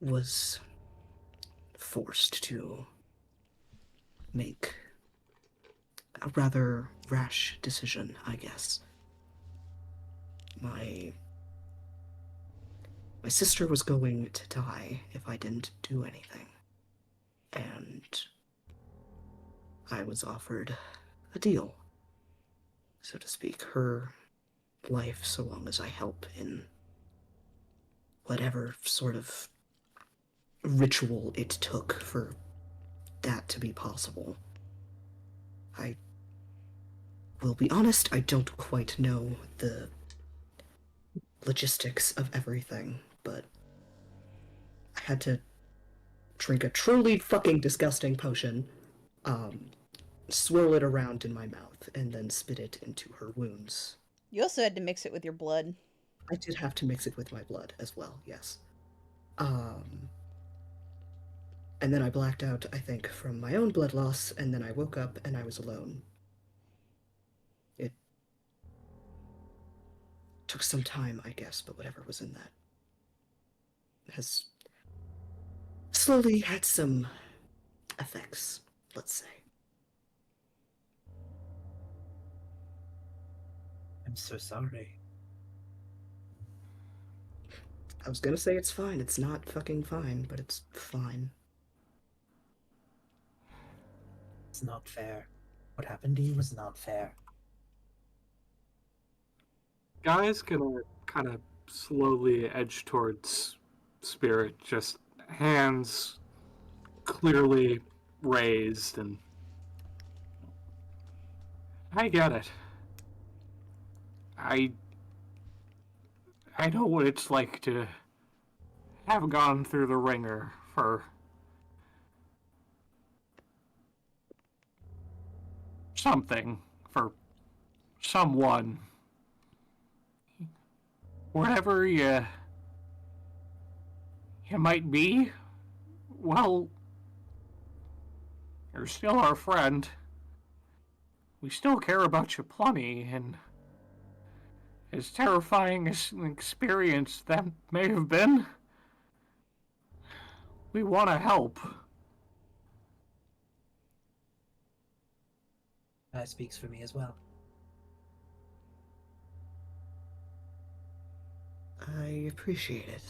was forced to make a rather rash decision, I guess. My sister was going to die if I didn't do anything. And I was offered a deal, so to speak, her life so long as I help in whatever sort of ritual it took for that to be possible. I will be honest, I don't quite know the logistics of everything, but I had to drink a truly fucking disgusting potion, swirl it around in my mouth, and then spit it into her wounds. You also had to mix it with your blood. I did have to mix it with my blood as well, yes. And then I blacked out, I think, from my own blood loss, and then I woke up and I was alone. It took some time, I guess, but whatever was in that has slowly had some effects, let's say. I'm so sorry. I was gonna say it's fine. It's not fucking fine, but it's fine. It's not fair. What happened to you was not fair. Guy's gonna kind of slowly edge towards Spirit, just hands clearly raised, and I get it. I know what it's like to have gone through the ringer for something, for someone. Whatever you might be, well, you're still our friend. We still care about you plenty, and as terrifying as an experience that may have been, we want to help. That speaks for me as well. I appreciate it.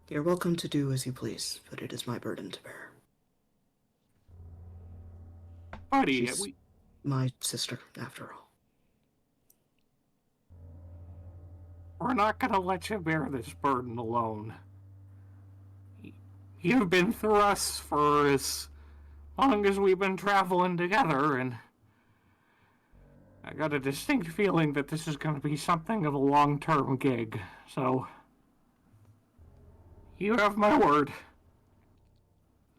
You're welcome to do as you please, but it is my burden to bear. Buddy, She's my sister, after all. we're not going to let you bear this burden alone. You've been through us for as long as we've been traveling together, and I got a distinct feeling that this is going to be something of a long-term gig, so you have my word.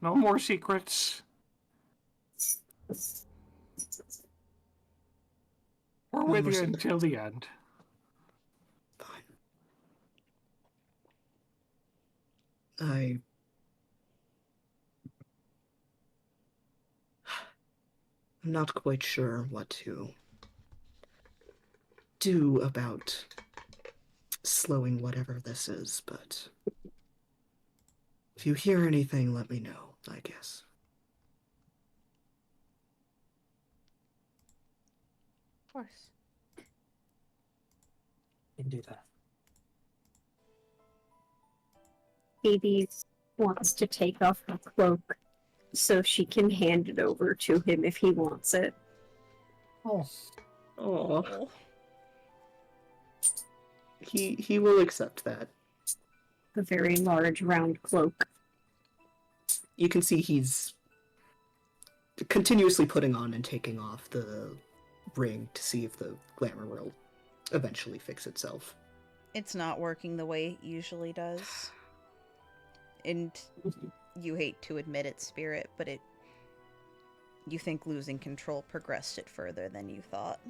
No more secrets. We're with you until the end. Fine. I'm not quite sure what to do about slowing whatever this is, but if you hear anything, let me know, I guess. Of course. You can do that. Hades wants to take off her cloak so she can hand it over to him if he wants it. Oh, Oh. He will accept that. A very large round cloak. You can see he's continuously putting on and taking off the ring to see if the glamour will eventually fix itself. It's not working the way it usually does. And you hate to admit it, Spirit, but you think losing control progressed it further than you thought.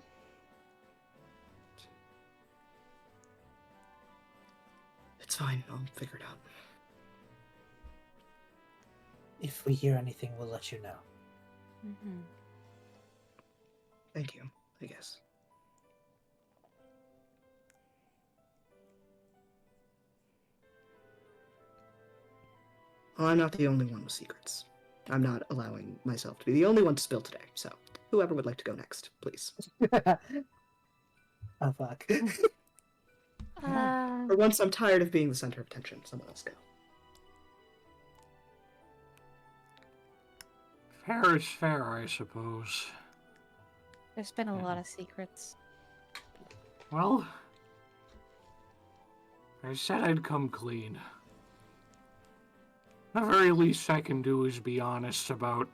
It's fine, I'll figure it out. if we hear anything, we'll let you know. Mm-hmm. Thank you, I guess. Well, I'm not the only one with secrets. I'm not allowing myself to be the only one to spill today, so whoever would like to go next, please. Oh, fuck. For once, I'm tired of being the center of attention. Someone else go. Fair is fair, I suppose. There's been a lot of secrets. Well, I said I'd come clean. The very least I can do is be honest about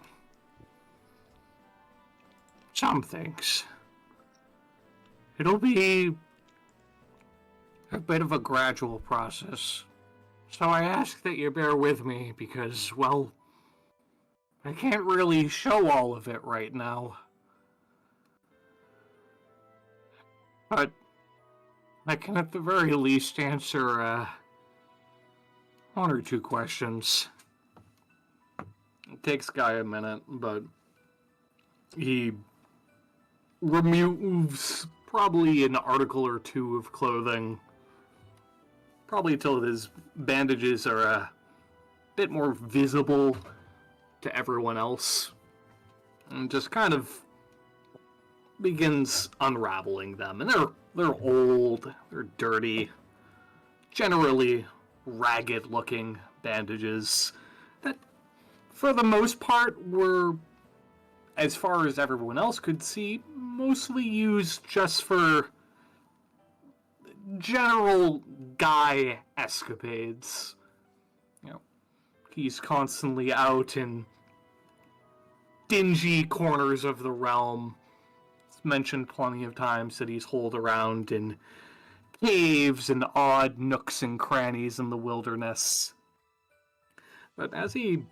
some things. It'll be a bit of a gradual process, so I ask that you bear with me because, well, I can't really show all of it right now. But I can at the very least answer, one or two questions. It takes Guy a minute, but he removes probably an article or two of clothing. Probably till his bandages are a bit more visible to everyone else. And just kind of begins unraveling them. And they're old, they're dirty, generally ragged looking bandages that for the most part were, as far as everyone else could see, mostly used just for general Guy escapades. You know, he's constantly out in dingy corners of the realm. It's mentioned plenty of times that he's holed around in caves and odd nooks and crannies in the wilderness. But as he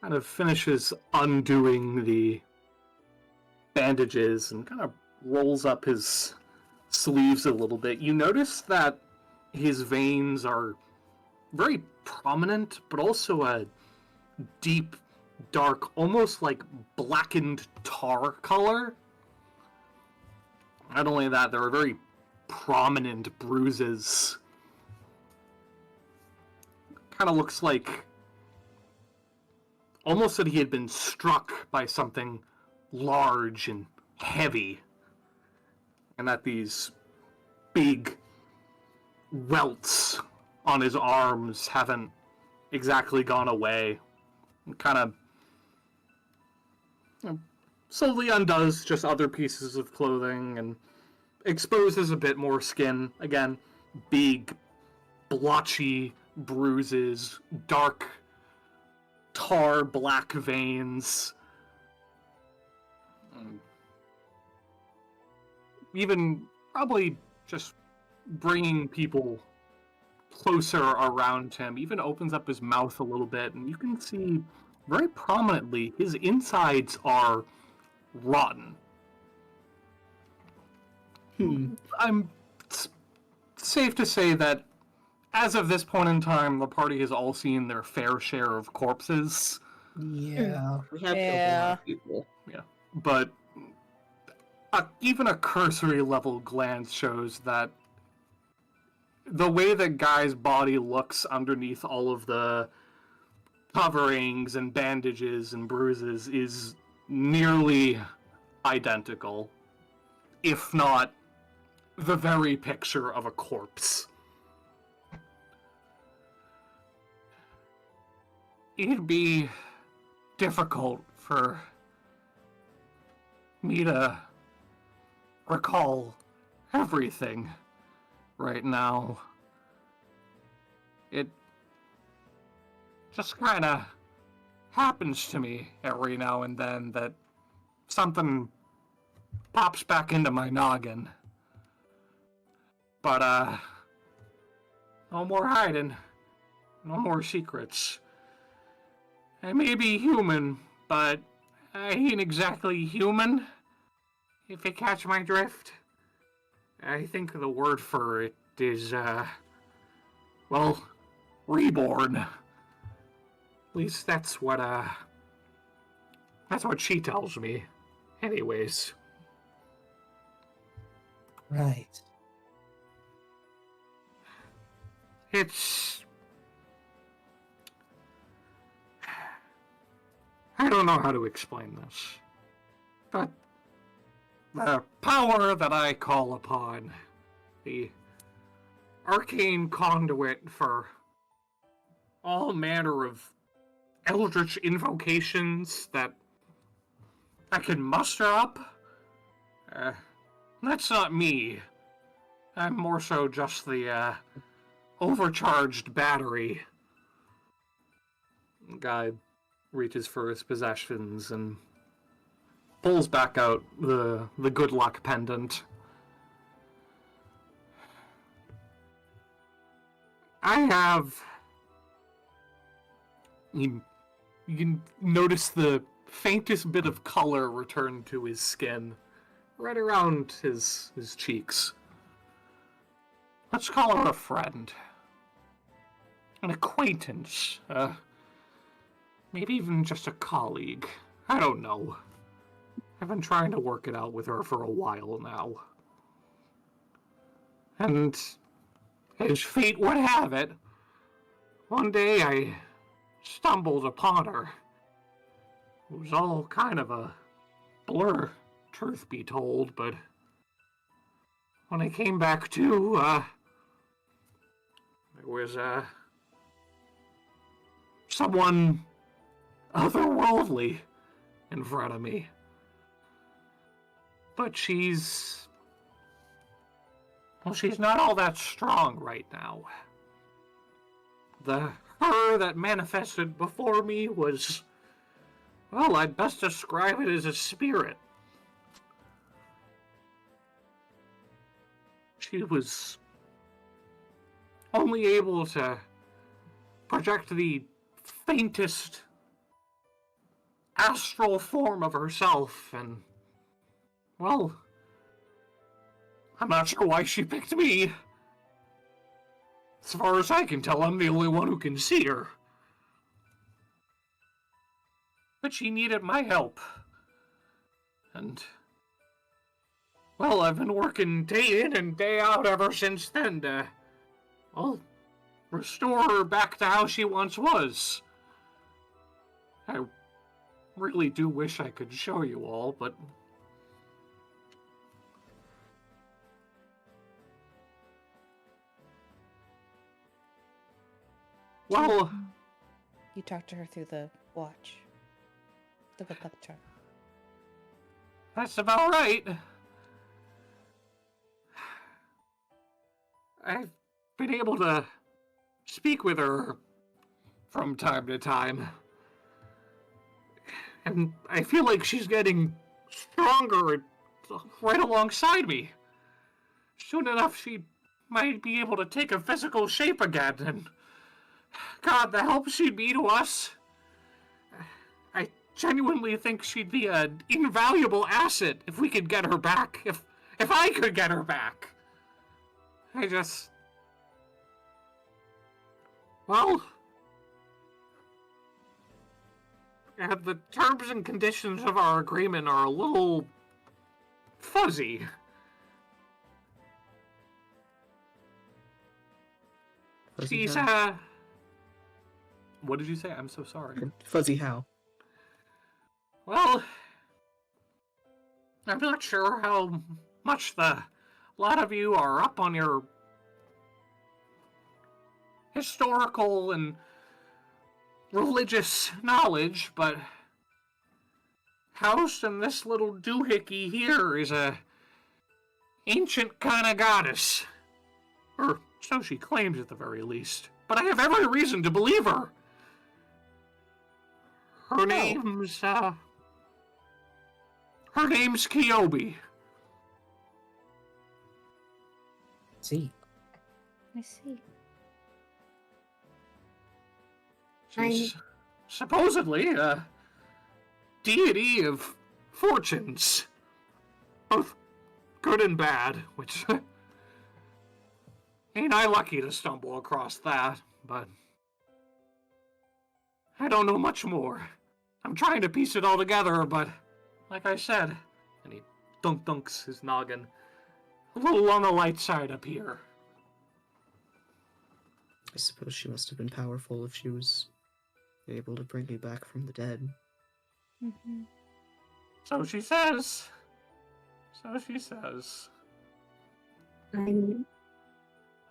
kind of finishes undoing the bandages and kind of rolls up his sleeves a little bit, you notice that his veins are very prominent, but also a deep dark, almost like blackened tar color. Not only that, there are very prominent bruises. Kind of looks like almost that he had been struck by something large and heavy, and that these big welts on his arms haven't exactly gone away. Kind of slowly undoes just other pieces of clothing and exposes a bit more skin. Again, big, blotchy bruises, dark, tar black veins. Even probably just bringing people closer around him, even opens up his mouth a little bit, and you can see very prominently his insides are rotten. It's safe to say that as of this point in time, the party has all seen their fair share of corpses. Yeah. We have killed a lot of people. Yeah, but even a cursory level glance shows that the way that Guy's body looks underneath all of the coverings and bandages and bruises is nearly identical, if not the very picture of a corpse. It'd be difficult for me to recall everything right now. It just kind of happens to me every now and then that something pops back into my noggin. But, no more hiding. No more secrets. I may be human, but I ain't exactly human, if you catch my drift. I think the word for it is, well, reborn. At least that's what she tells me. Anyways. Right. It's... I don't know how to explain this, but the power that I call upon, the arcane conduit for all manner of eldritch invocations that I can muster up, that's not me. I'm more so just the overcharged battery. Guy reaches for his possessions and pulls back out the good luck pendant. I have... You can notice the faintest bit of color return to his skin, right around his cheeks. Let's call her a friend. An acquaintance. Maybe even just a colleague. I don't know. I've been trying to work it out with her for a while now. And as fate would have it, one day I stumbled upon her. It was all kind of a blur, truth be told, but when I came back to, there was, someone otherworldly in front of me. But she's not all that strong right now. The her that manifested before me was, well, I'd best describe it as a spirit. She was only able to project the faintest astral form of herself, and, well, I'm not sure why she picked me. As far as I can tell, I'm the only one who can see her. but she needed my help. And, well, I've been working day in and day out ever since then to, well, restore her back to how she once was. I really do wish I could show you all, but... Well... You talked to her through the watch. The luck charm. That's about right. I've been able to speak with her from time to time. And I feel like she's getting stronger right alongside me. Soon enough, she might be able to take a physical shape again, and God, the help she'd be to us. I genuinely think she'd be an invaluable asset if we could get her back. If I could get her back. Well... And the terms and conditions of our agreement are a little... fuzzy. She's, What did you say? I'm so sorry. Fuzzy how? Well... I'm not sure how much a lot of you are up on your... historical and religious knowledge, but housed in this little doohickey here is a ancient kind of goddess. Or so she claims at the very least. But I have every reason to believe her. Her name's Kyobi. See. I see. She's supposedly a deity of fortunes. Both good and bad, which... ain't I lucky to stumble across that, but... I don't know much more. I'm trying to piece it all together, but... like I said... And he dunks his noggin. A little on the light side up here. I suppose she must have been powerful if she was able to bring me back from the dead. Mm-hmm. So she says. So she says. I'm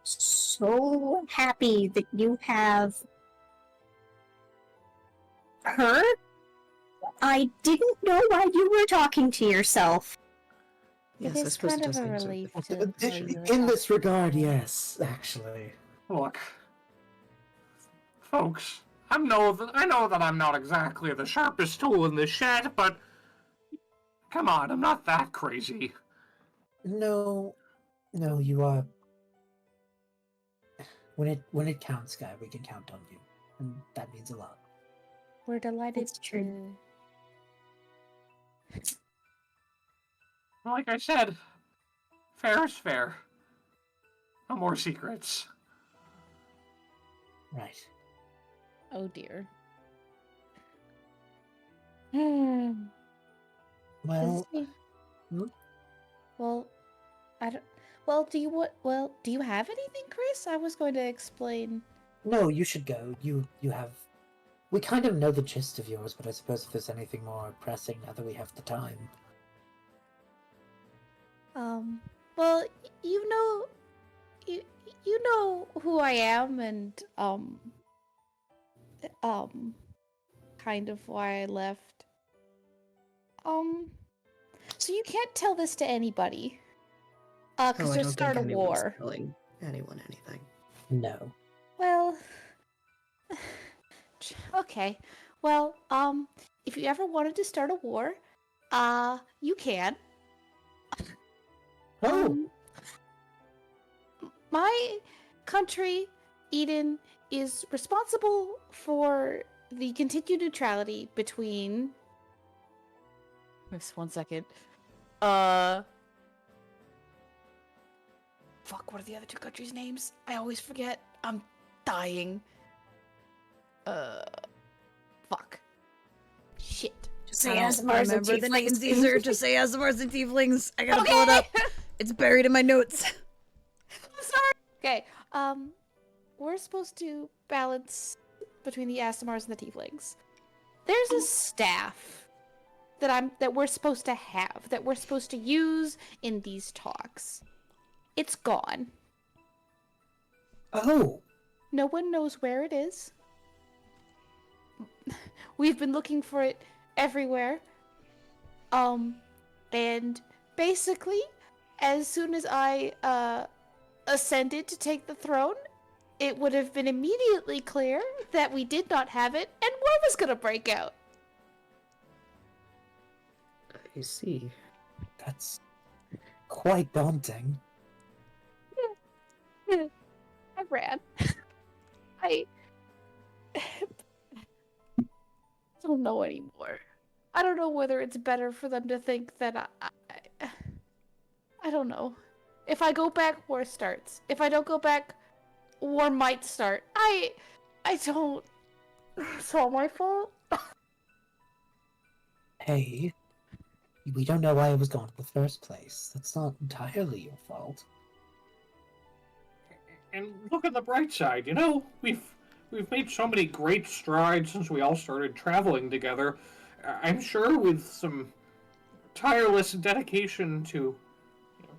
so happy that you have her. I didn't know why you were talking to yourself. Yes, It I is suppose kind it of does a answer. relief to know you were In this regard, yes, actually. Look, folks, I know that I'm not exactly the sharpest tool in the shed, but come on, I'm not that crazy. No, you are. When it counts, Guy, we can count on you, and that means a lot. We're delighted That's true. Like I said, fair is fair. No more secrets. Right. Oh dear. Well, Well, I don't. Do you have anything, Chris? I was going to explain. no, you should go. You have. We kind of know the gist of yours, but I suppose if there's anything more pressing now that we have the time. Well, you know who I am, and kind of why I left. So you can't tell this to anybody. Because I you'll don't start a think anyone's war. telling anyone anything. No. Well, okay. Well, if you ever wanted to start a war, you can. Oh. My country, Eden, is responsible for the continued neutrality between... Miss 1 second. Fuck, what are the other two countries' names? I always forget. I'm dying. Fuck. Shit. Just I say don't Aasimars and remember the tieflings. names either. Just say Aasimars and Tieflings. I gotta pull it up. It's buried in my notes. I'm sorry. Okay. We're supposed to balance between the Aasimars and the Tieflings. There's a staff that we're supposed to have, that we're supposed to use in these talks. It's gone. Oh, No one knows where it is. We've been looking for it everywhere. And basically, as soon as I ascended to take the throne, it would have been immediately clear that we did not have it, and war was gonna break out. I see. that's quite daunting. I ran. I don't know anymore. I don't know whether it's better for them to think that I don't know. If I go back, war starts. If I don't go back, war might start. I don't. It's all my fault. Hey, we don't know why it was gone in the first place. That's not entirely your fault. And look at the bright side, you know? We've made so many great strides since we all started traveling together. I'm sure with some tireless dedication to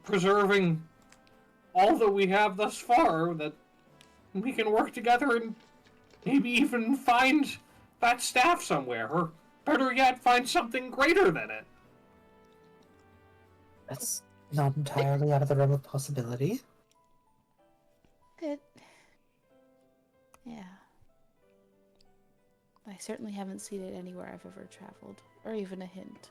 preserving all that we have thus far, that we can work together and maybe even find that staff somewhere, or better yet, find something greater than it. That's not entirely out of the realm of possibility. Yeah. I certainly haven't seen it anywhere I've ever traveled, or even a hint.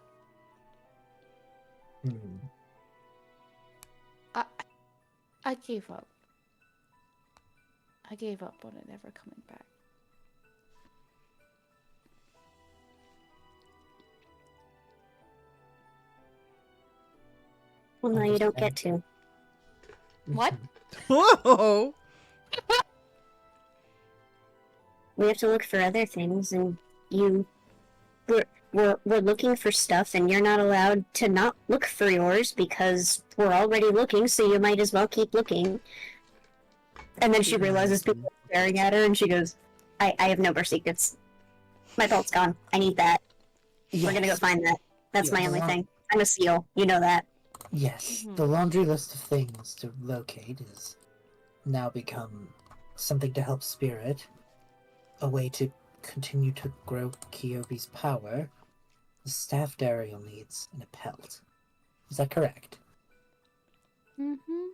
I gave up. I gave up on it never coming back. Well, no, you don't get to. What? Whoa! We have to look for other things, and we're looking for stuff, and you're not allowed to not look for yours because we're already looking, so you might as well keep looking. And then she realizes people are staring at her, and she goes, I have no more secrets. My belt's gone. I need that. Yes. We're gonna go find that. That's my only thing. I'm a seal. You know that. Yes, the laundry list of things to locate is now become something to help Spirit, a way to continue to grow Kyobi's power, the staff Daeriel needs, and a pelt. Is that correct? Mm-hmm.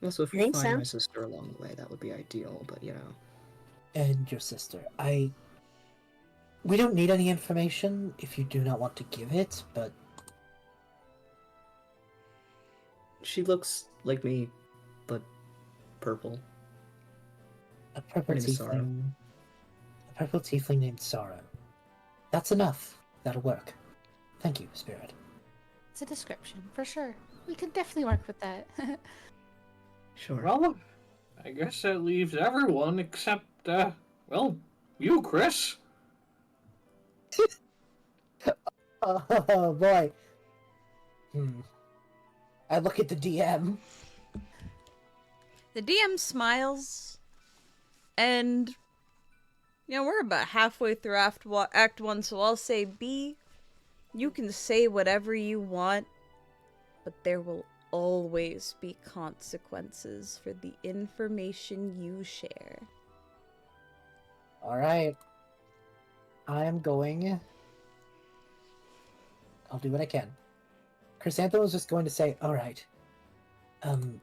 Also, if I you think find so. my sister along the way, that would be ideal, but you know. And your sister. We don't need any information if you do not want to give it, but She looks like me, but purple. a purple Her name is Sorrow. tiefling. A purple tiefling named Sorrow. That's enough. That'll work. Thank you, Spirit. It's a description, for sure. We could definitely work with that. Sure. Well, I guess that leaves everyone except, well, you, Chris. Oh boy. I look at the DM. The DM smiles, and we're about halfway through Act 1, so I'll say, B, you can say whatever you want, but there will always be consequences for the information you share. Alright. I'll do what I can. Chrysanthemum was just going to say, alright. I'm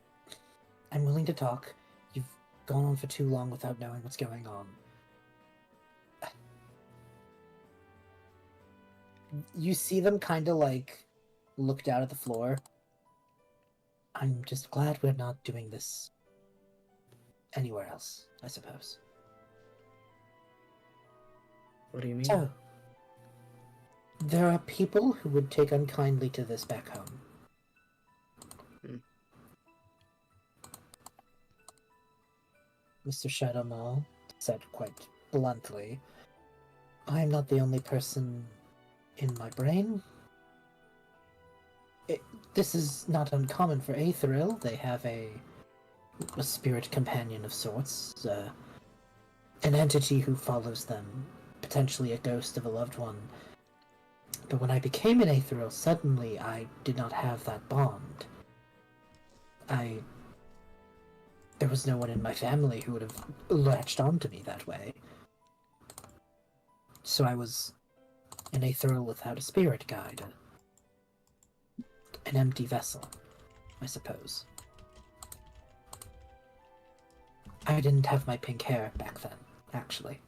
willing to talk. You've gone on for too long without knowing what's going on. You see them kind of look down at the floor. I'm just glad we're not doing this anywhere else, I suppose. What do you mean? So, there are people who would take unkindly to this back home. Mr. Shadowmaw said quite bluntly, I'm not the only person in my brain. This is not uncommon for Aetheriel. They have a spirit companion of sorts, an entity who follows them, potentially a ghost of a loved one. But when I became an Aetheriel, suddenly I did not have that bond. There was no one in my family who would have latched onto me that way. So I was an Aetheriel without a spirit guide. An empty vessel, I suppose. I didn't have my pink hair back then, actually.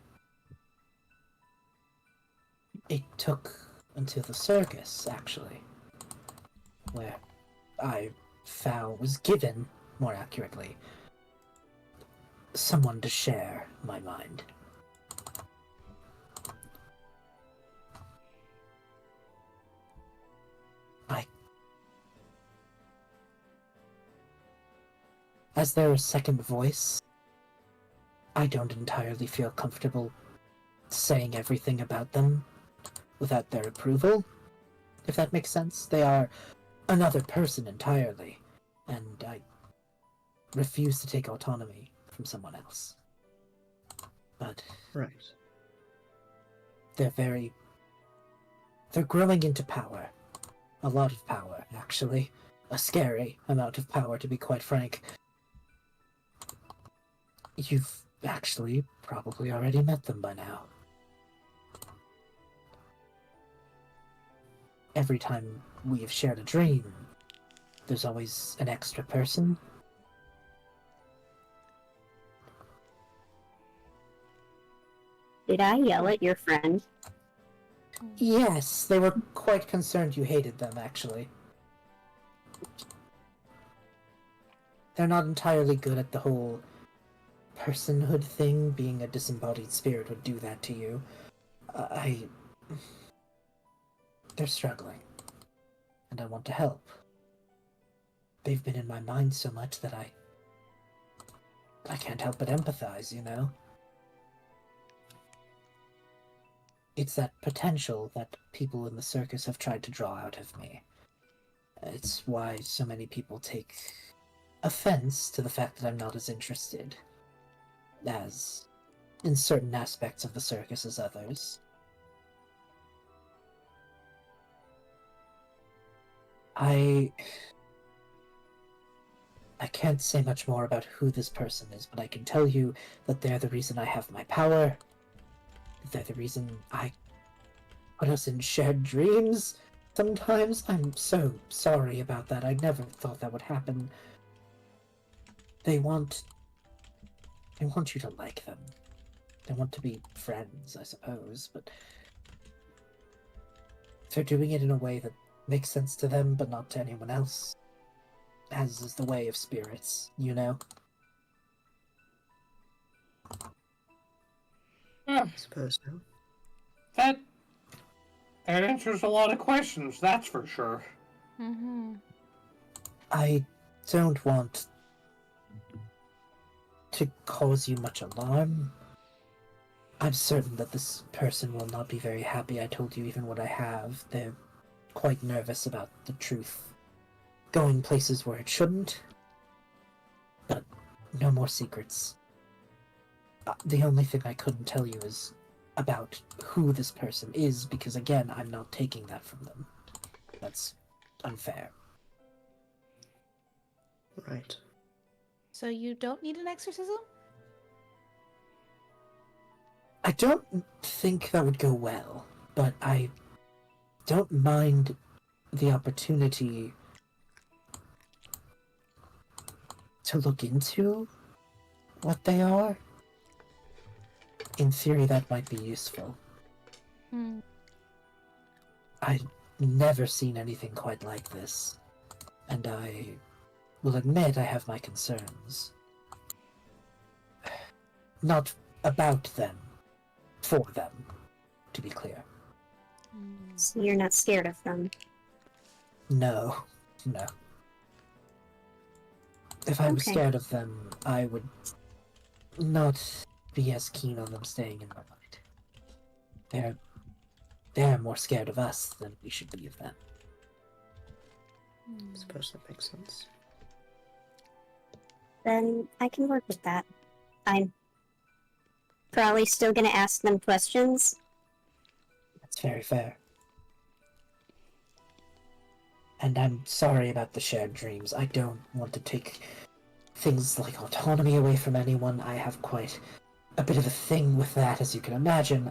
It took until the circus, actually, where I was given, more accurately, someone to share my mind. As their second voice, I don't entirely feel comfortable saying everything about them without their approval, if that makes sense. They are another person entirely, and I refuse to take autonomy from someone else. But Right. they're growing into power. A lot of power, actually. A scary amount of power, to be quite frank. You've actually probably already met them by now. Every time we have shared a dream, there's always an extra person. Did I yell at your friend? Yes, they were quite concerned you hated them, actually. They're not entirely good at the whole personhood thing. Being a disembodied spirit would do that to you. They're struggling, and I want to help. They've been in my mind so much that I can't help but empathize, you know? It's that potential that people in the circus have tried to draw out of me. It's why so many people take offense to the fact that I'm not as interested as in certain aspects of the circus as others. I can't say much more about who this person is, but I can tell you that they're the reason I have my power. They're the reason I put us in shared dreams sometimes. I'm so sorry about that. I never thought that would happen. They want you to like them. They want to be friends, I suppose, but they're doing it in a way that makes sense to them, but not to anyone else. As is the way of spirits, you know? Yeah, I suppose so. that answers a lot of questions, that's for sure. Mm-hmm. I don't want to cause you much alarm. I'm certain that this person will not be very happy I told you even what I have. They're quite nervous about the truth going places where it shouldn't. But no more secrets. The only thing I couldn't tell you is about who this person is, because again, I'm not taking that from them. That's unfair. Right. So you don't need an exorcism? I don't think that would go well, but I don't mind the opportunity to look into what they are. In theory, that might be useful. Hmm. I've never seen anything quite like this, and I will admit I have my concerns. Not about them, for them, to be clear. So you're not scared of them? No. If I was Okay. scared of them, I would not be as keen on them staying in my mind. they're more scared of us than we should be of them. I suppose that makes sense. Then I can work with that. I'm probably still gonna ask them questions. That's very fair. And I'm sorry about the shared dreams. I don't want to take things like autonomy away from anyone. I have quite a bit of a thing with that, as you can imagine.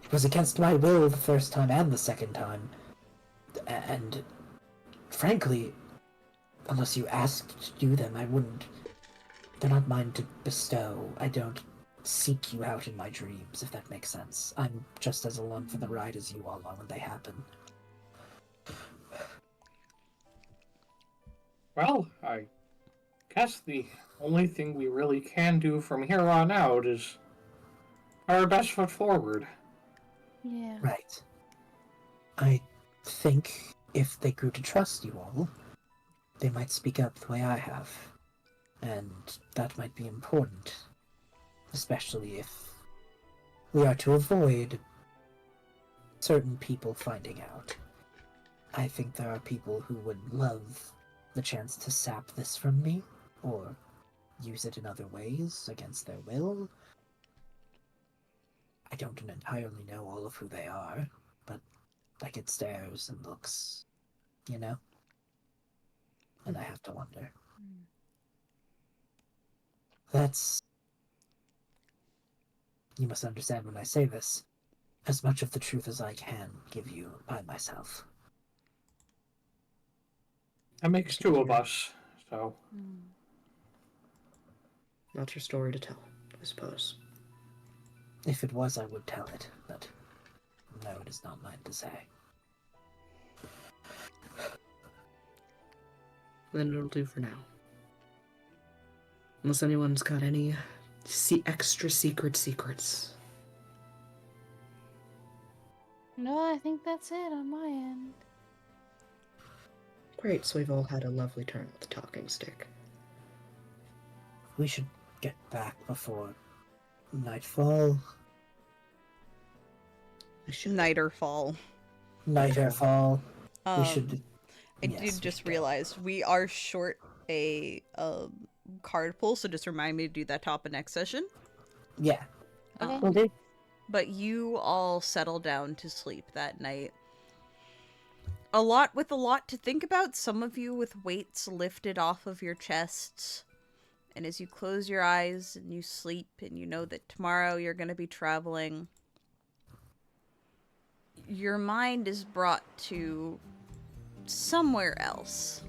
It was against my will the first time and the second time. And frankly, unless you asked to do them, I wouldn't. They're not mine to bestow. I don't seek you out in my dreams, if that makes sense. I'm just as along for the ride as you all are when they happen. Well, I guess the only thing we really can do from here on out is our best foot forward. Yeah. Right. I think if they grew to trust you all, they might speak up the way I have. And that might be important. Especially if we are to avoid certain people finding out. I think there are people who would love the chance to sap this from me, or use it in other ways against their will. I don't entirely know all of who they are, but I get stares and looks, you know? And I have to wonder. That's... You must understand when I say this, as much of the truth as I can give you by myself. That makes two of us, so... Not your story to tell, I suppose. If it was, I would tell it, but no, it is not mine to say. Then it'll do for now. Unless anyone's got any extra secrets. No, I think that's it on my end. Great, so we've all had a lovely turn with the talking stick. We should get back before nightfall. Night or fall. Night or fall. We Um, should... I yes, we did just should go. realize we are short a card pull, so just remind me to do that top of next session. Yeah. Okay. Will do. But you all settle down to sleep that night. A lot to think about, some of you with weights lifted off of your chests. And as you close your eyes and you sleep and you know that tomorrow you're going to be traveling, your mind is brought to somewhere else.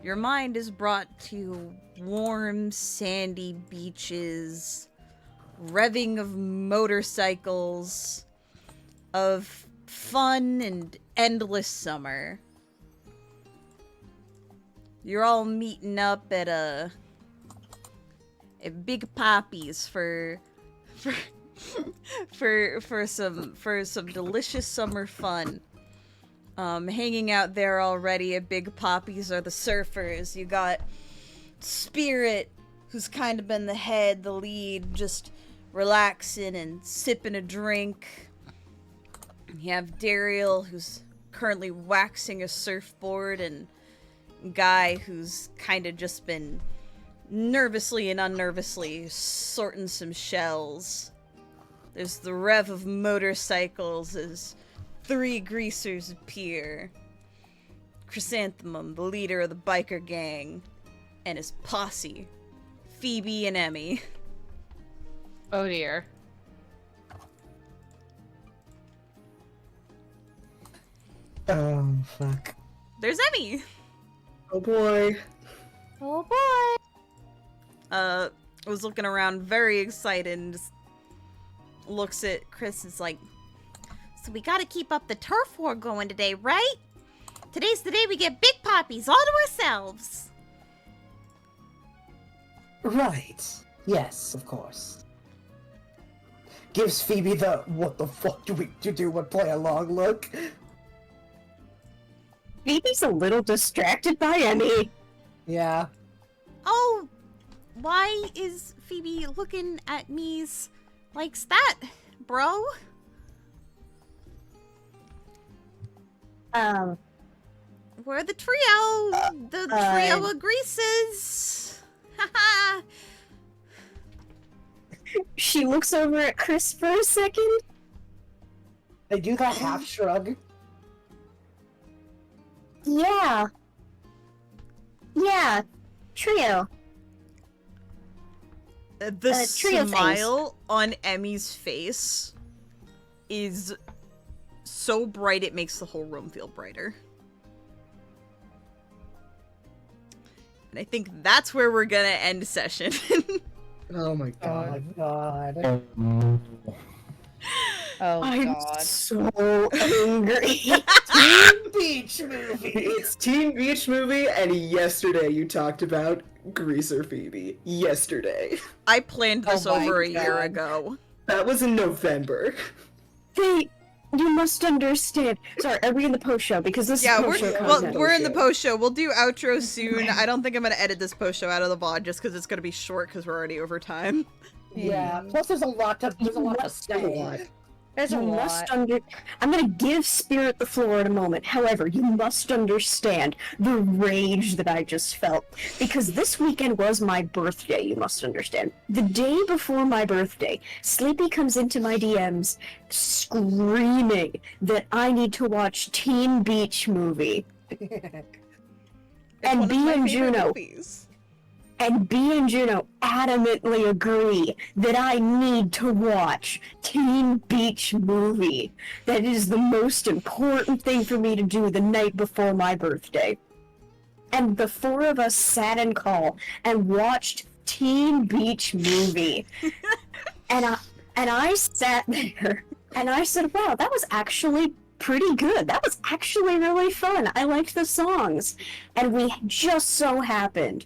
Your mind is brought to warm, sandy beaches, revving of motorcycles, of fun and endless summer. You're all meeting up at Big Poppy's for some delicious summer fun. Hanging out there already at Big Poppy's are the surfers. You got Spirit, who's kind of been the lead, just relaxing and sipping a drink. You have Daeriel, who's currently waxing a surfboard, and Guy, who's kind of just been nervously and unnervously sorting some shells. There's the rev of motorcycles as 3 greasers appear. Chrysanthemum, the leader of the biker gang, and his posse, Phoebe and Emmy. Oh dear. Oh, fuck. There's Emmy! Oh boy. Oh boy. Was looking around very excited and just looks at Chris and is like, So we gotta keep up the turf war going today, right? Today's the day we get Big Poppies all to ourselves. Right. Yes, of course. Gives Phoebe the what the fuck do we do and play along look. Phoebe's a little distracted by Emmy. Yeah. Oh, why is Phoebe looking at me likes that? bro? We're the trio! The trio of greases! Haha! She looks over at Chris for a second. I do that half shrug. Yeah. Yeah. Trio. The trio smile on Emmy's face is so bright it makes the whole room feel brighter. And I think that's where we're gonna end session. Oh my Oh my god. god. Oh I'm god. so angry. Teen Beach movie! It's Teen Beach Movie, and yesterday you talked about Greaser Phoebe. Yesterday. I planned this Oh my over a year God. ago. That was in November. You must understand. Sorry, are we in the post show? Because this Yeah, is post show well, content. we're in the post show. We'll do outro soon. I don't think I'm gonna edit this post show out of the VOD just because it's gonna be short because we're already over time. Yeah, plus there's a lot to say. There's a You lot. must I'm gonna give Spirit the floor in a moment. However, you must understand the rage that I just felt. Because this weekend was my birthday, you must understand. The day before my birthday, Sleepy comes into my DMs screaming that I need to watch Teen Beach Movie. It's And one of B my and favorite Juno. movies. And B and Juno adamantly agree that I need to watch Teen Beach Movie. That is the most important thing for me to do the night before my birthday. And the four of us sat in call and watched Teen Beach Movie. and I sat there and I said, wow, that was actually pretty good. That was actually really fun. I liked the songs. And we just so happened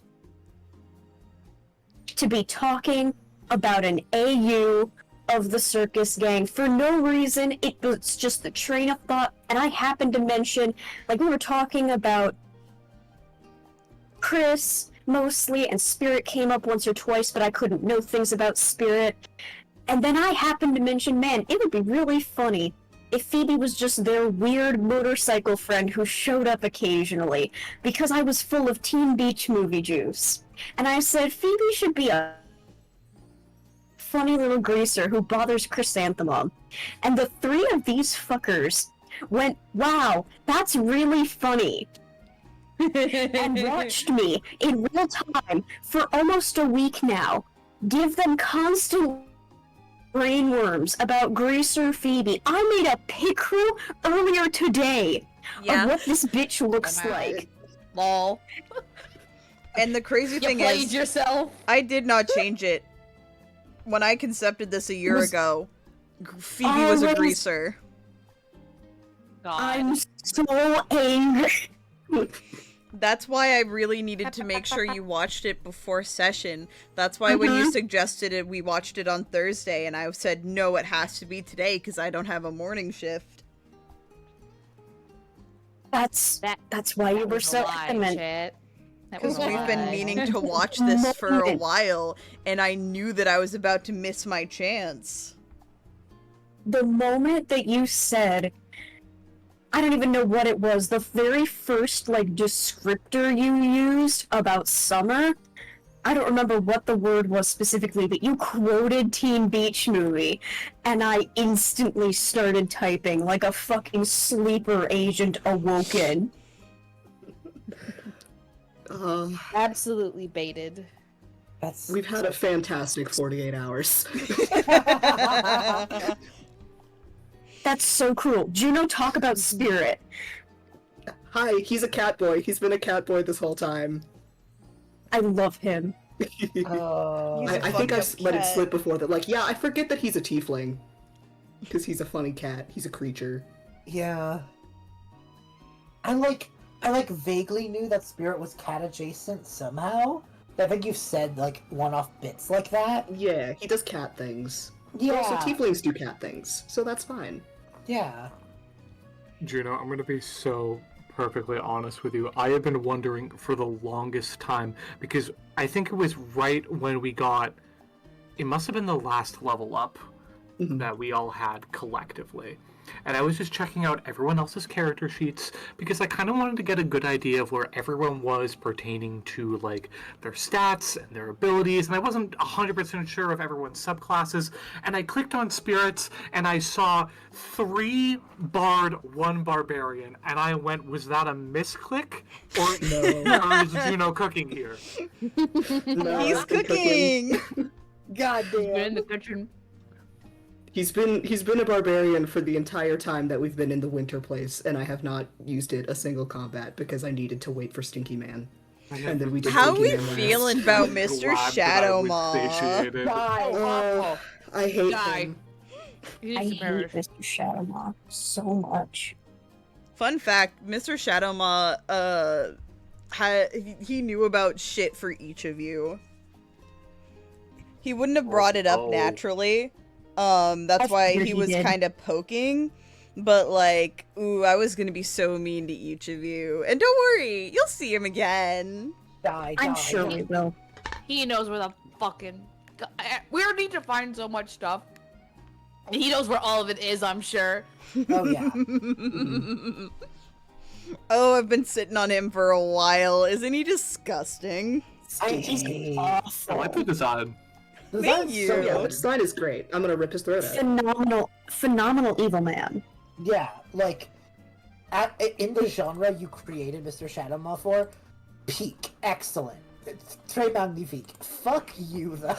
to be talking about an AU of the circus gang for no reason. It was just the train of thought, and I happened to mention, like, we were talking about Chris mostly, and Spirit came up once or twice, but I couldn't know things about Spirit. And then I happened to mention, man, it would be really funny if Phoebe was just their weird motorcycle friend who showed up occasionally, because I was full of Teen Beach Movie juice. And I said, Phoebe should be a funny little greaser who bothers Chrysanthemum. And the three of these fuckers went, wow, that's really funny. And watched me in real time for almost a week now give them constant brainworms about Greaser Phoebe. I made a pic crew earlier today of what this bitch looks I'm out. like. Lol. And the crazy You thing played is, yourself. I did not change it. When I concepted this a year ago, Phoebe was a Always- greaser. God. I'm so angry. That's why I really needed to make sure you watched it before session. That's why when you suggested it, we watched it on Thursday, and I said, no, it has to be today, because I don't have a morning shift. That's why you were so adamant. That Because was a we've been lie. meaning to watch this for a while, and I knew that I was about to miss my chance. The moment that you said, I don't even know what it was, the very first, like, descriptor you used about summer, I don't remember what the word was specifically, but you quoted Teen Beach Movie, and I instantly started typing like a fucking sleeper agent awoken. Absolutely baited. That's We've had a fantastic 48 hours. That's so cruel. Juno, talk about Spirit. Hi, he's a cat boy. He's been a cat boy this whole time. I love him. I think I've let it slip before that. Like, yeah, I forget that he's a tiefling. Because he's a funny cat. He's a creature. yeah. I vaguely knew that Spirit was cat adjacent somehow. I think you've said like one-off bits like that. Yeah, he does cat things. Yeah. Also, tieflings do cat things, so that's fine. Yeah. Juno, I'm going to be so perfectly honest with you. I have been wondering for the longest time, because I think it was right when we got... It must have been the last level up that we all had collectively. And I was just checking out everyone else's character sheets because I kind of wanted to get a good idea of where everyone was pertaining to like their stats and their abilities, and I wasn't 100% sure of everyone's subclasses. And I clicked on spirits and I saw 3 bard, 1 barbarian, and I went, was that a misclick? Or is Juno cooking here? No, He's I've been cooking. God damn. in the kitchen. He's been a barbarian for the entire time that we've been in the winter place, and I have not used it a single combat because I needed to wait for Stinky Man. And then we did How Stinky we Man last. feeling about Mr. Glad that I was Shadowmaw? satiated. Oh, I hate Die. him. He I needs hate to perish. Mr. Shadowmaw so much. Fun fact, Mr. Shadowmaw, he knew about shit for each of you. He wouldn't have brought it up Oh. naturally. That's why figured he he was did. kind of poking. But like, ooh, I was gonna be so mean to each of you. And don't worry, you'll see him again. Die, I'm die, sure die. we will. He knows where the fucking. We need to find so much stuff. And he knows where all of it is, I'm sure. Oh yeah. Oh, I've been sitting on him for a while. Isn't he disgusting? He's I awful. like the design. Yeah, you. the design is great. I'm gonna rip his throat out. Phenomenal evil man. Yeah, like in the genre you created Mr. Shadowmaw for, peak, excellent, it's très magnifique. Fuck you though.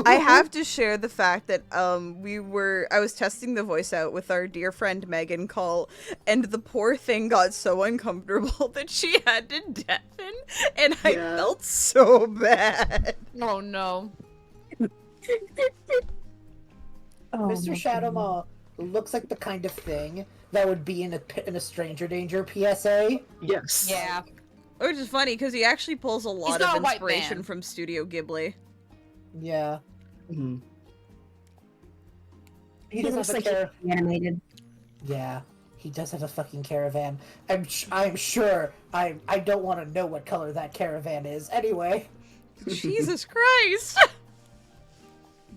I have to share the fact that I was testing the voice out with our dear friend Megan Call, and the poor thing got so uncomfortable that she had to deafen, and I Yeah. felt so bad. Oh no. Oh, Mr. my Shadowmaw looks like the kind of thing that would be in a Stranger Danger PSA. Yes. Yeah. Which is funny because he actually pulls a lot not of a white inspiration man. from Studio Ghibli. Yeah. Mhm. He He does looks have a like caravan. he's animated. Yeah. He does have a fucking caravan. I'm sure. I don't want to know what color that caravan is. Anyway. Jesus Christ!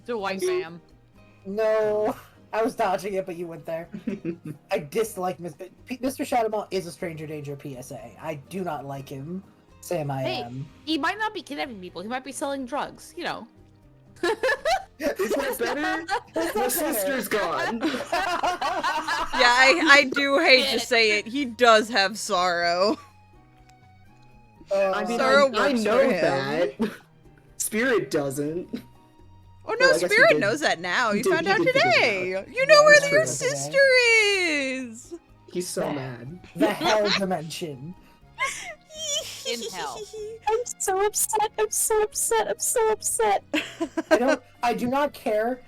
It's a white man. No. I was dodging it, but you went there. I dislike Mr. Shadowmaw is a Stranger Danger PSA. I do not like him. Sam, I Hey. am. He might not be kidnapping people. He might be selling drugs. You know. Is that better? My sister's gone. Yeah, I do hate to Shit. say it. He does have sorrow. I mean, Sorrow I works know for him. that. Spirit doesn't. Oh no, Well, I guess he Spirit did- knows that now. he You did- found he out did figure it today. out. You know Yeah, where that's your true. sister is. He's so mad. The hell dimension. In hell. I'm so upset. I'm so upset. I'm so upset. I do not care.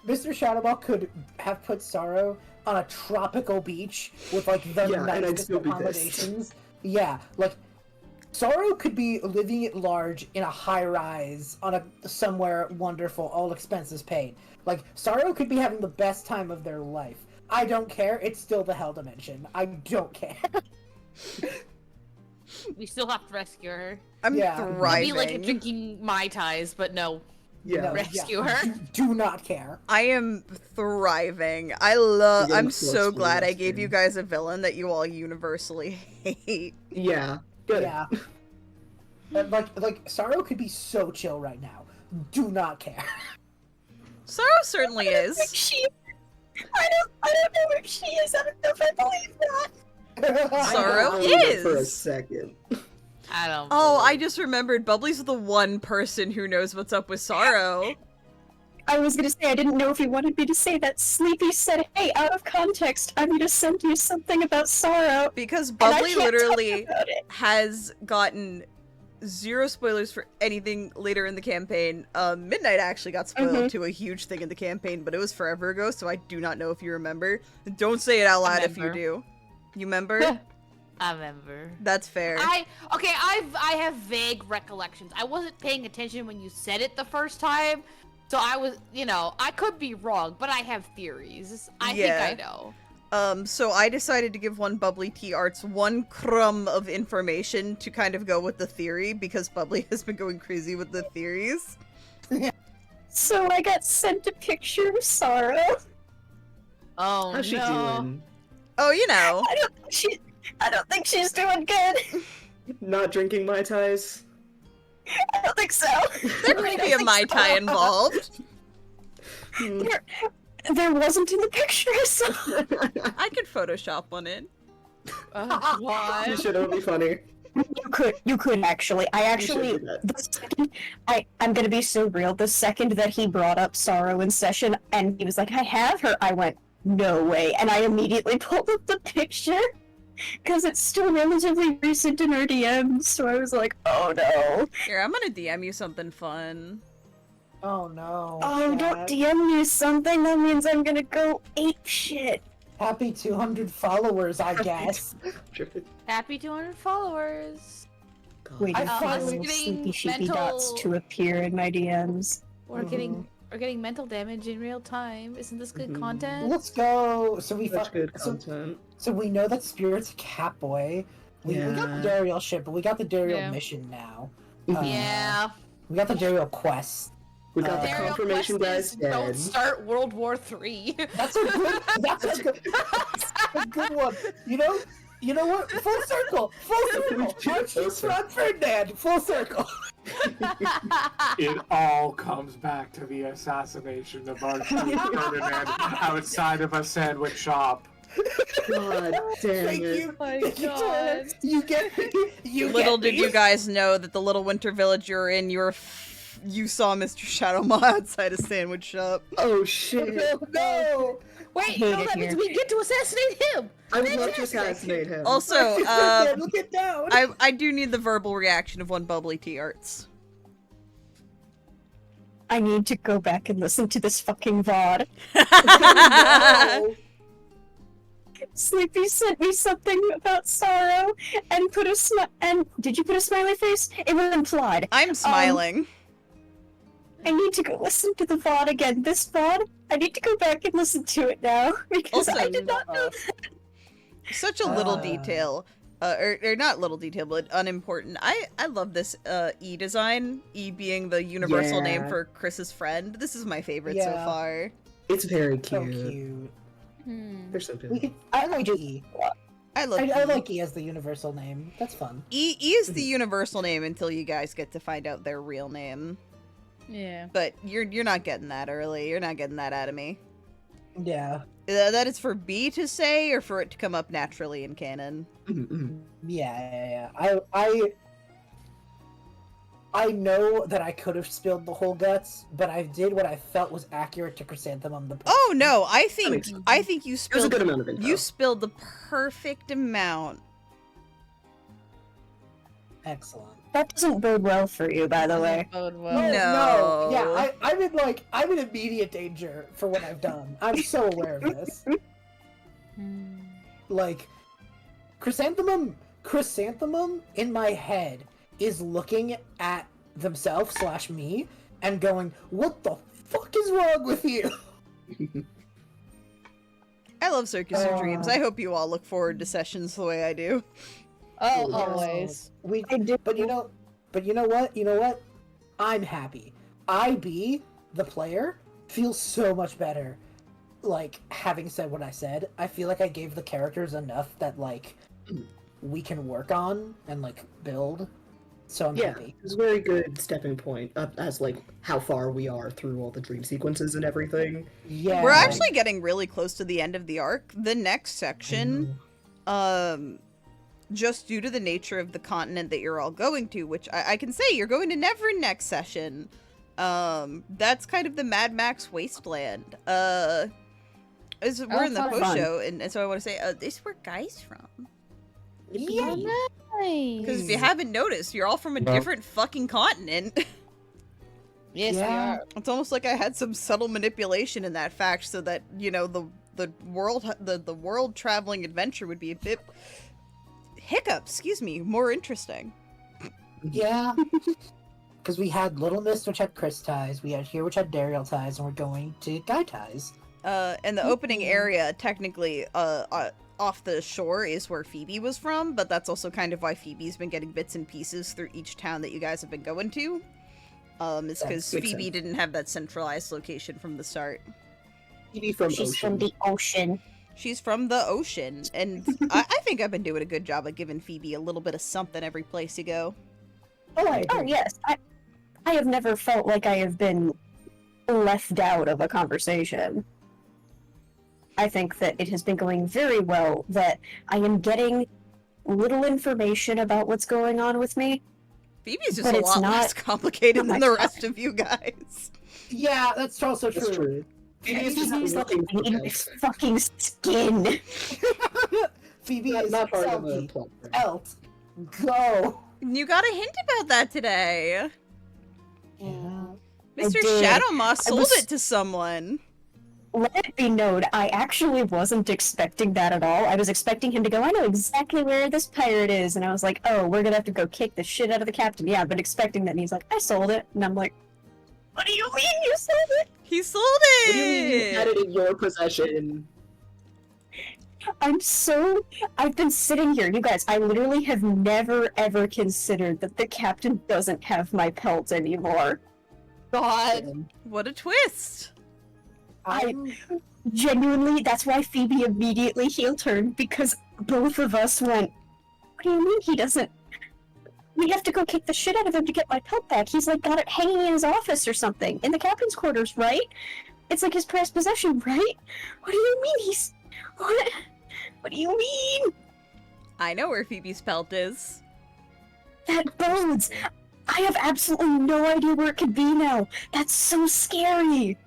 Mr. Shadowmaw could have put Sorrow on a tropical beach with like the Yeah, and I'd nicest still be pissed. accommodations. Yeah, like Sorrow could be living at large in a high rise on a somewhere wonderful, all expenses paid. Like Sorrow could be having the best time of their life. I don't care. It's still the hell dimension. I don't care. We still have to rescue her. I'm Yeah. It'd thriving. be like drinking Mai Tais, but no. Yeah. No, Rescue her. Do not care. I am thriving. You're I'm getting so close to glad the I gave you rescue. guys a villain that you all universally hate. Yeah. Good. Yeah. Like Sorrow could be so chill right now. Do not care. Sorrow certainly is. I don't know where she is. I don't know if I believe that. Sorrow I believed it for a is. second. I don't. Oh, I believe- just remembered Bubbly's the one person who knows what's up with Sorrow. I was gonna say I didn't know if you wanted me to say that. Sleepy said, "Hey, out of context, I'm gonna send you something about Sorrow." Because And I Bubbly can't talk literally about it. has gotten zero spoilers for anything later in the campaign. Midnight actually got spoiled to a huge thing in the campaign, but it was forever ago, so I do not know if you remember. Don't say it out loud if you remember. do. You remember? I remember. That's fair. I have vague recollections. I wasn't paying attention when you said it the first time, so I was, I could be wrong, but I have theories. I Yeah. think I know. So I decided to give one Bubbly Tea Arts one crumb of information to kind of go with the theory, because Bubbly has been going crazy with the theories. So I got sent a picture of Sorrow. Oh How's she doing? Oh, you know. I don't think she's doing good. Not drinking Mai Tais? I don't think so. There might be a Mai Tai involved. There wasn't in the picture I saw. I could Photoshop one in. Oh, You God. should, it'll be funny. You could actually. You should do that. The second, I'm gonna be so real. The second that he brought up Sorrow in session and he was like, I have her, I went, no way. And I immediately pulled up the picture because it's still relatively recent in our DMs. So I was like, oh no. Here, I'm gonna DM you something fun. Oh no. Oh, don't Chad. DM me something. That means I'm gonna go ape shit. Happy 200 followers, I guess. Happy 200 followers. Waiting I for finally little getting sleepy sheepy dots mental- to appear in my DMs. We're getting mental damage in real time. Isn't this good content? Let's go. So we Such fuck- good so, content. so we know that Spirit's a cat boy. We got Yeah. the Daeriel ship, but we got the Daeriel Yeah. mission now. Yeah. We got the Daeriel quest. We got the Daeriel confirmation quest guy's is Don't dead. start World War III. That's a good. That's a good one. You know what? Full circle. Full circle. Marquise Ron Ferdinand. Full circle. It all comes back to the assassination of Archduke Ferdinand outside of a sandwich shop. God damn Thank it. you. my Thank you, God. You get me. You Little get did me. you guys know that the little winter village you're in, you saw Mr. Shadowmaw outside a sandwich shop. Oh shit. No. Wait, hate no, it that means here. we get to assassinate him. I would love to Fantastic. assassinate him. Also, Look it down. I do need the verbal reaction of one bubbly tea arts. I need to go back and listen to this fucking VOD. No. Sleepy sent me something about Sorrow and put a and did you put a smiley face? It was implied. I'm smiling. I need to go listen to the VOD again. This VOD, I need to go back and listen to it now because Also- I did not know. Such a little detail. Or not little detail, but unimportant. I love this E design. E being the universal name Yeah. for Chris's friend. This is my favorite so Yeah. far. It's very So cute. cute. They're so We good. could, I like E. I love I E. like E as the universal name. That's fun. E is the universal name until you guys get to find out their real name. Yeah. But you're not getting that early. You're not getting that out of me. Yeah. That is for B to say, or for it to come up naturally in canon. Yeah. I know that I could have spilled the whole guts, but I did what I felt was accurate to Chrysanthemum the Oh no, I makes think sense. you There's a spilled good amount of info. you spilled the perfect amount. Excellent. That doesn't bode well for you, by the way. Oh, No, well. No. Yeah, I'm in immediate danger for what I've done. I'm so aware of this. Like, Chrysanthemum in my head is looking at themselves / me and going, what the fuck is wrong with you? I love Circus of Dreams. I hope you all look forward to sessions the way I do. Oh, Yes. always. I do. But you know what? I'm happy. IB, the player, feels so much better. Like, having said what I said, I feel like I gave the characters enough that, like, we can work on and, like, build. So I'm Yeah, happy. it's a very good stepping point up as like how far we are through all the dream sequences and everything. Yeah. We're actually getting really close to the end of the arc. The next section, just due to the nature of the continent that you're all going to, which I can say you're going to Never next session. That's kind of the Mad Max wasteland. We're in the sounds post fun. show, and so I want to say, this is where Guy's from. Yeah. Because if you haven't noticed, you're all from a different fucking continent. Yes, Yeah. we are. It's almost like I had some subtle manipulation in that fact, so that the world traveling adventure would be a bit more interesting. Yeah. Because we had Little Mist, which had Chris ties, we had here, which had Daeriel ties, and we're going to Guy ties. And the opening area, technically, off the shore is where Phoebe was from, but that's also kind of why Phoebe's been getting bits and pieces through each town that you guys have been going to. Is because Makes Phoebe sense. didn't have that centralized location from the start. Phoebe from She's Ocean. from the ocean. She's from the ocean, and I think I've been doing a good job of giving Phoebe a little bit of something every place you go. I Oh agree. yes, I have never felt like I have been left out of a conversation. I think that it has been going very well, that I am getting little information about what's going on with me. Phoebe's just But a it's lot not- less complicated not than my the type. rest of you guys. Yeah, that's also That's true. Phoebe's just Phoebe's like looking for in my pelts. fucking skin. Phoebe Not, is not part of a Selkie. plot. thread. Elt. Go. You got a hint about that today. Yeah. Mr. did. Shadowmoss sold was- it to someone. Let it be known, I actually wasn't expecting that at all. I was expecting him to go, I know exactly where this pirate is. And I was like, oh, we're gonna have to go kick the shit out of the captain. Yeah, but expecting that. And he's like, I sold it. And I'm like, what do you mean you sold it? He sold What it! do you mean you had it in your possession? I've been sitting here, you guys, I literally have never ever considered that the captain doesn't have my pelt anymore. God. What a twist! I'm Genuinely, that's why Phoebe immediately heel turned, because both of us went, what do you mean he doesn't? We have to go kick the shit out of him to get my pelt back. He's like got it hanging in his office or something, in the captain's quarters, right? It's like his prized possession, right? What do you mean he's... What? What do you mean? I know where Phoebe's pelt is. That bodes! I have absolutely no idea where it could be now. That's so scary.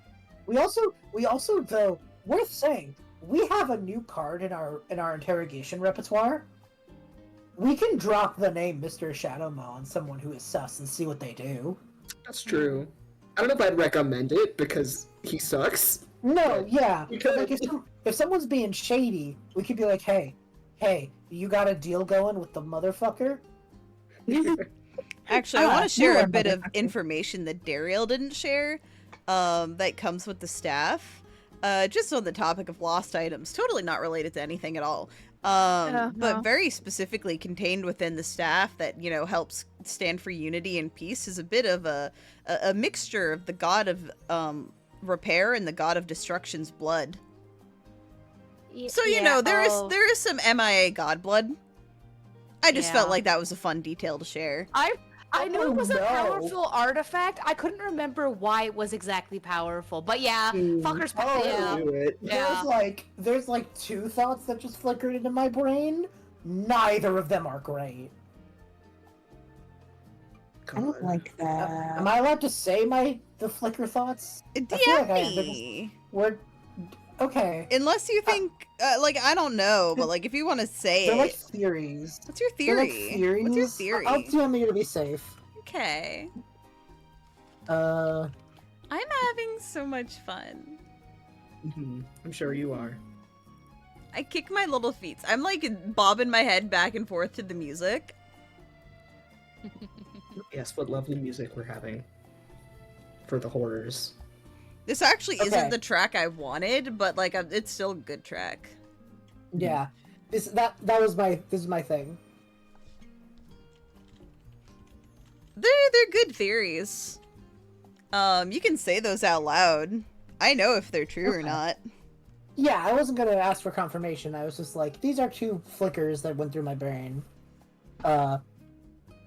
We also though, worth saying, we have a new card in our interrogation repertoire. We can drop the name Mr. Shadowmaw on someone who is sus and see what they do. That's true. I don't know if I'd recommend it because he sucks. No, yeah. We But, like could. if someone's being shady, we could be like, hey, you got a deal going with the motherfucker? Actually, I want Ah, to share you a are bit of motherfucker. information that Daeriel didn't share that comes with the staff. Just on the topic of lost items, totally not related to anything at all. But no. very specifically contained within the staff that, you know, helps stand for unity and peace is a bit of a mixture of the god of repair and the god of destruction's blood. So, you know, there is some MIA god blood. I just felt Yeah. like that was a fun detail to share. I knew it was Oh, a no. powerful artifact. I couldn't remember why it was exactly powerful. But yeah, fuckers. Oh, Yeah. Do it. Yeah. There's like two thoughts that just flickered into my brain. Neither of them are great. I don't like that. Am I allowed to say the flicker thoughts? I feel DM like I have me. We're okay. Unless you think, like, I don't know, but, like, if you want to say They're it. like theories. What's your They're like theory? theories. What's your theory? I'll DM you to be safe. Okay. Uh, I'm having so much fun. I'm sure you are. I kick my little feet. I'm, like, bobbing my head back and forth to the music. Yes, what lovely music we're having for the horrors. This actually Okay. isn't the track I wanted, but, like, it's still a good track. yeah. This is my thing. They're good theories. You can say those out loud. I know if they're true or Okay. not. Yeah, I wasn't gonna ask for confirmation. I was just like, these are two flickers that went through my brain.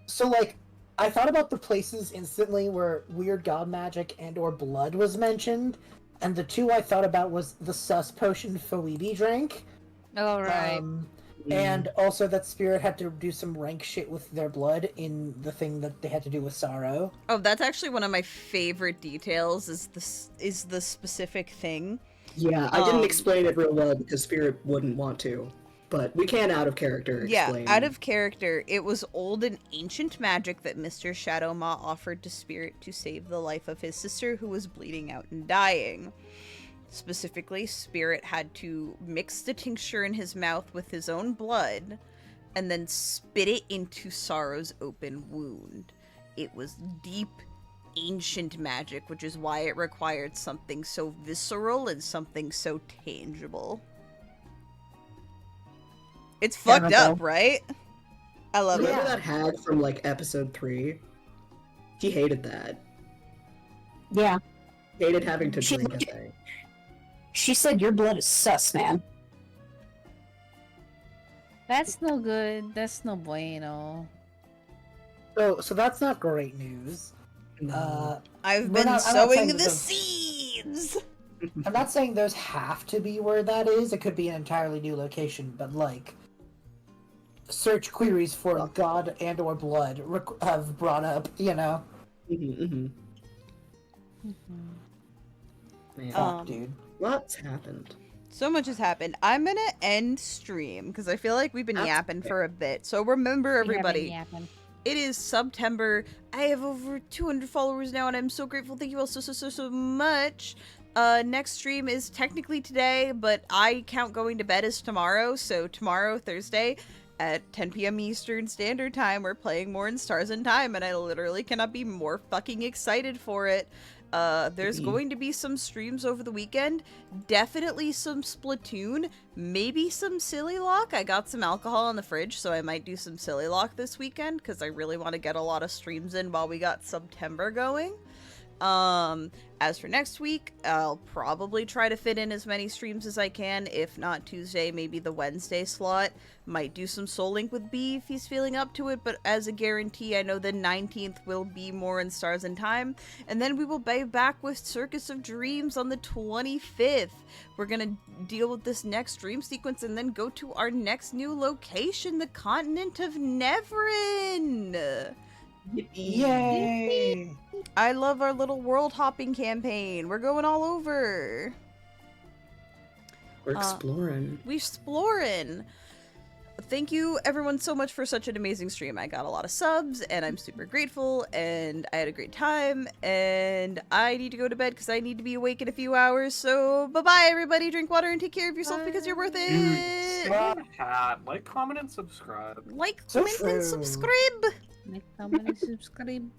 So like, I thought about the places instantly where weird god magic and or blood was mentioned, and the two I thought about was the sus potion Phoebe drank, All right. and also that Spirit had to do some rank shit with their blood in the thing that they had to do with sorrow. Oh, that's actually one of my favorite details. Is the specific thing. Yeah, I didn't Um, explain it real well because Spirit wouldn't want to. But we can out of character explain. Yeah, out of character, it was old and ancient magic that Mr. Shadowmaw offered to Spirit to save the life of his sister who was bleeding out and dying. Specifically, Spirit had to mix the tincture in his mouth with his own blood and then spit it into Sorrow's open wound. It was deep, ancient magic, which is why it required something so visceral and something so tangible. It's fucked Terrible. up, right? I love Remember it. that hag from like episode 3? He hated that. Yeah. Hated having to She drink looked at night. She said your blood is sus, man. That's no good. That's no bueno. So that's not great news. I've We're been not- I'm not saying sowing that the those- seeds. I'm not saying those have to be where that is. It could be an entirely new location, but like, search queries for God and/or blood have brought up. You know. Man, Fuck, dude. lots happened. So much has happened. I'm gonna end stream because I feel like we've been That's yapping fair. for a bit. So remember, We haven't everybody, yapping. it is September. I have over 200 followers now, and I'm so grateful. Thank you all so much. Next stream is technically today, but I count going to bed as tomorrow. So tomorrow, Thursday, at 10 p.m. Eastern Standard Time, we're playing more in Stars in Time, and I literally cannot be more fucking excited for it. There's going to be some streams over the weekend. Definitely some Splatoon. Maybe some Silly Lock. I got some alcohol in the fridge, so I might do some Silly Lock this weekend, because I really want to get a lot of streams in while we got September going. As for next week, I'll probably try to fit in as many streams as I can. If not Tuesday, maybe the Wednesday slot. Might do some Soul Link with B if he's feeling up to it, but as a guarantee, I know the 19th will be more in Stars in Time. And then we will be back with Circus of Dreams on the 25th. We're gonna deal with this next dream sequence and then go to our next new location, the continent of Neverin. Yay! I love our little world hopping campaign. We're going all over. We're exploring. We're exploring. Thank you everyone so much for such an amazing stream. I got a lot of subs and I'm super grateful and I had a great time and I need to go to bed because I need to be awake in a few hours. So bye-bye everybody. Drink water and take care of yourself because you're worth it. Like, comment, and subscribe. Like, So comment, and true. subscribe. Like, comment, and subscribe.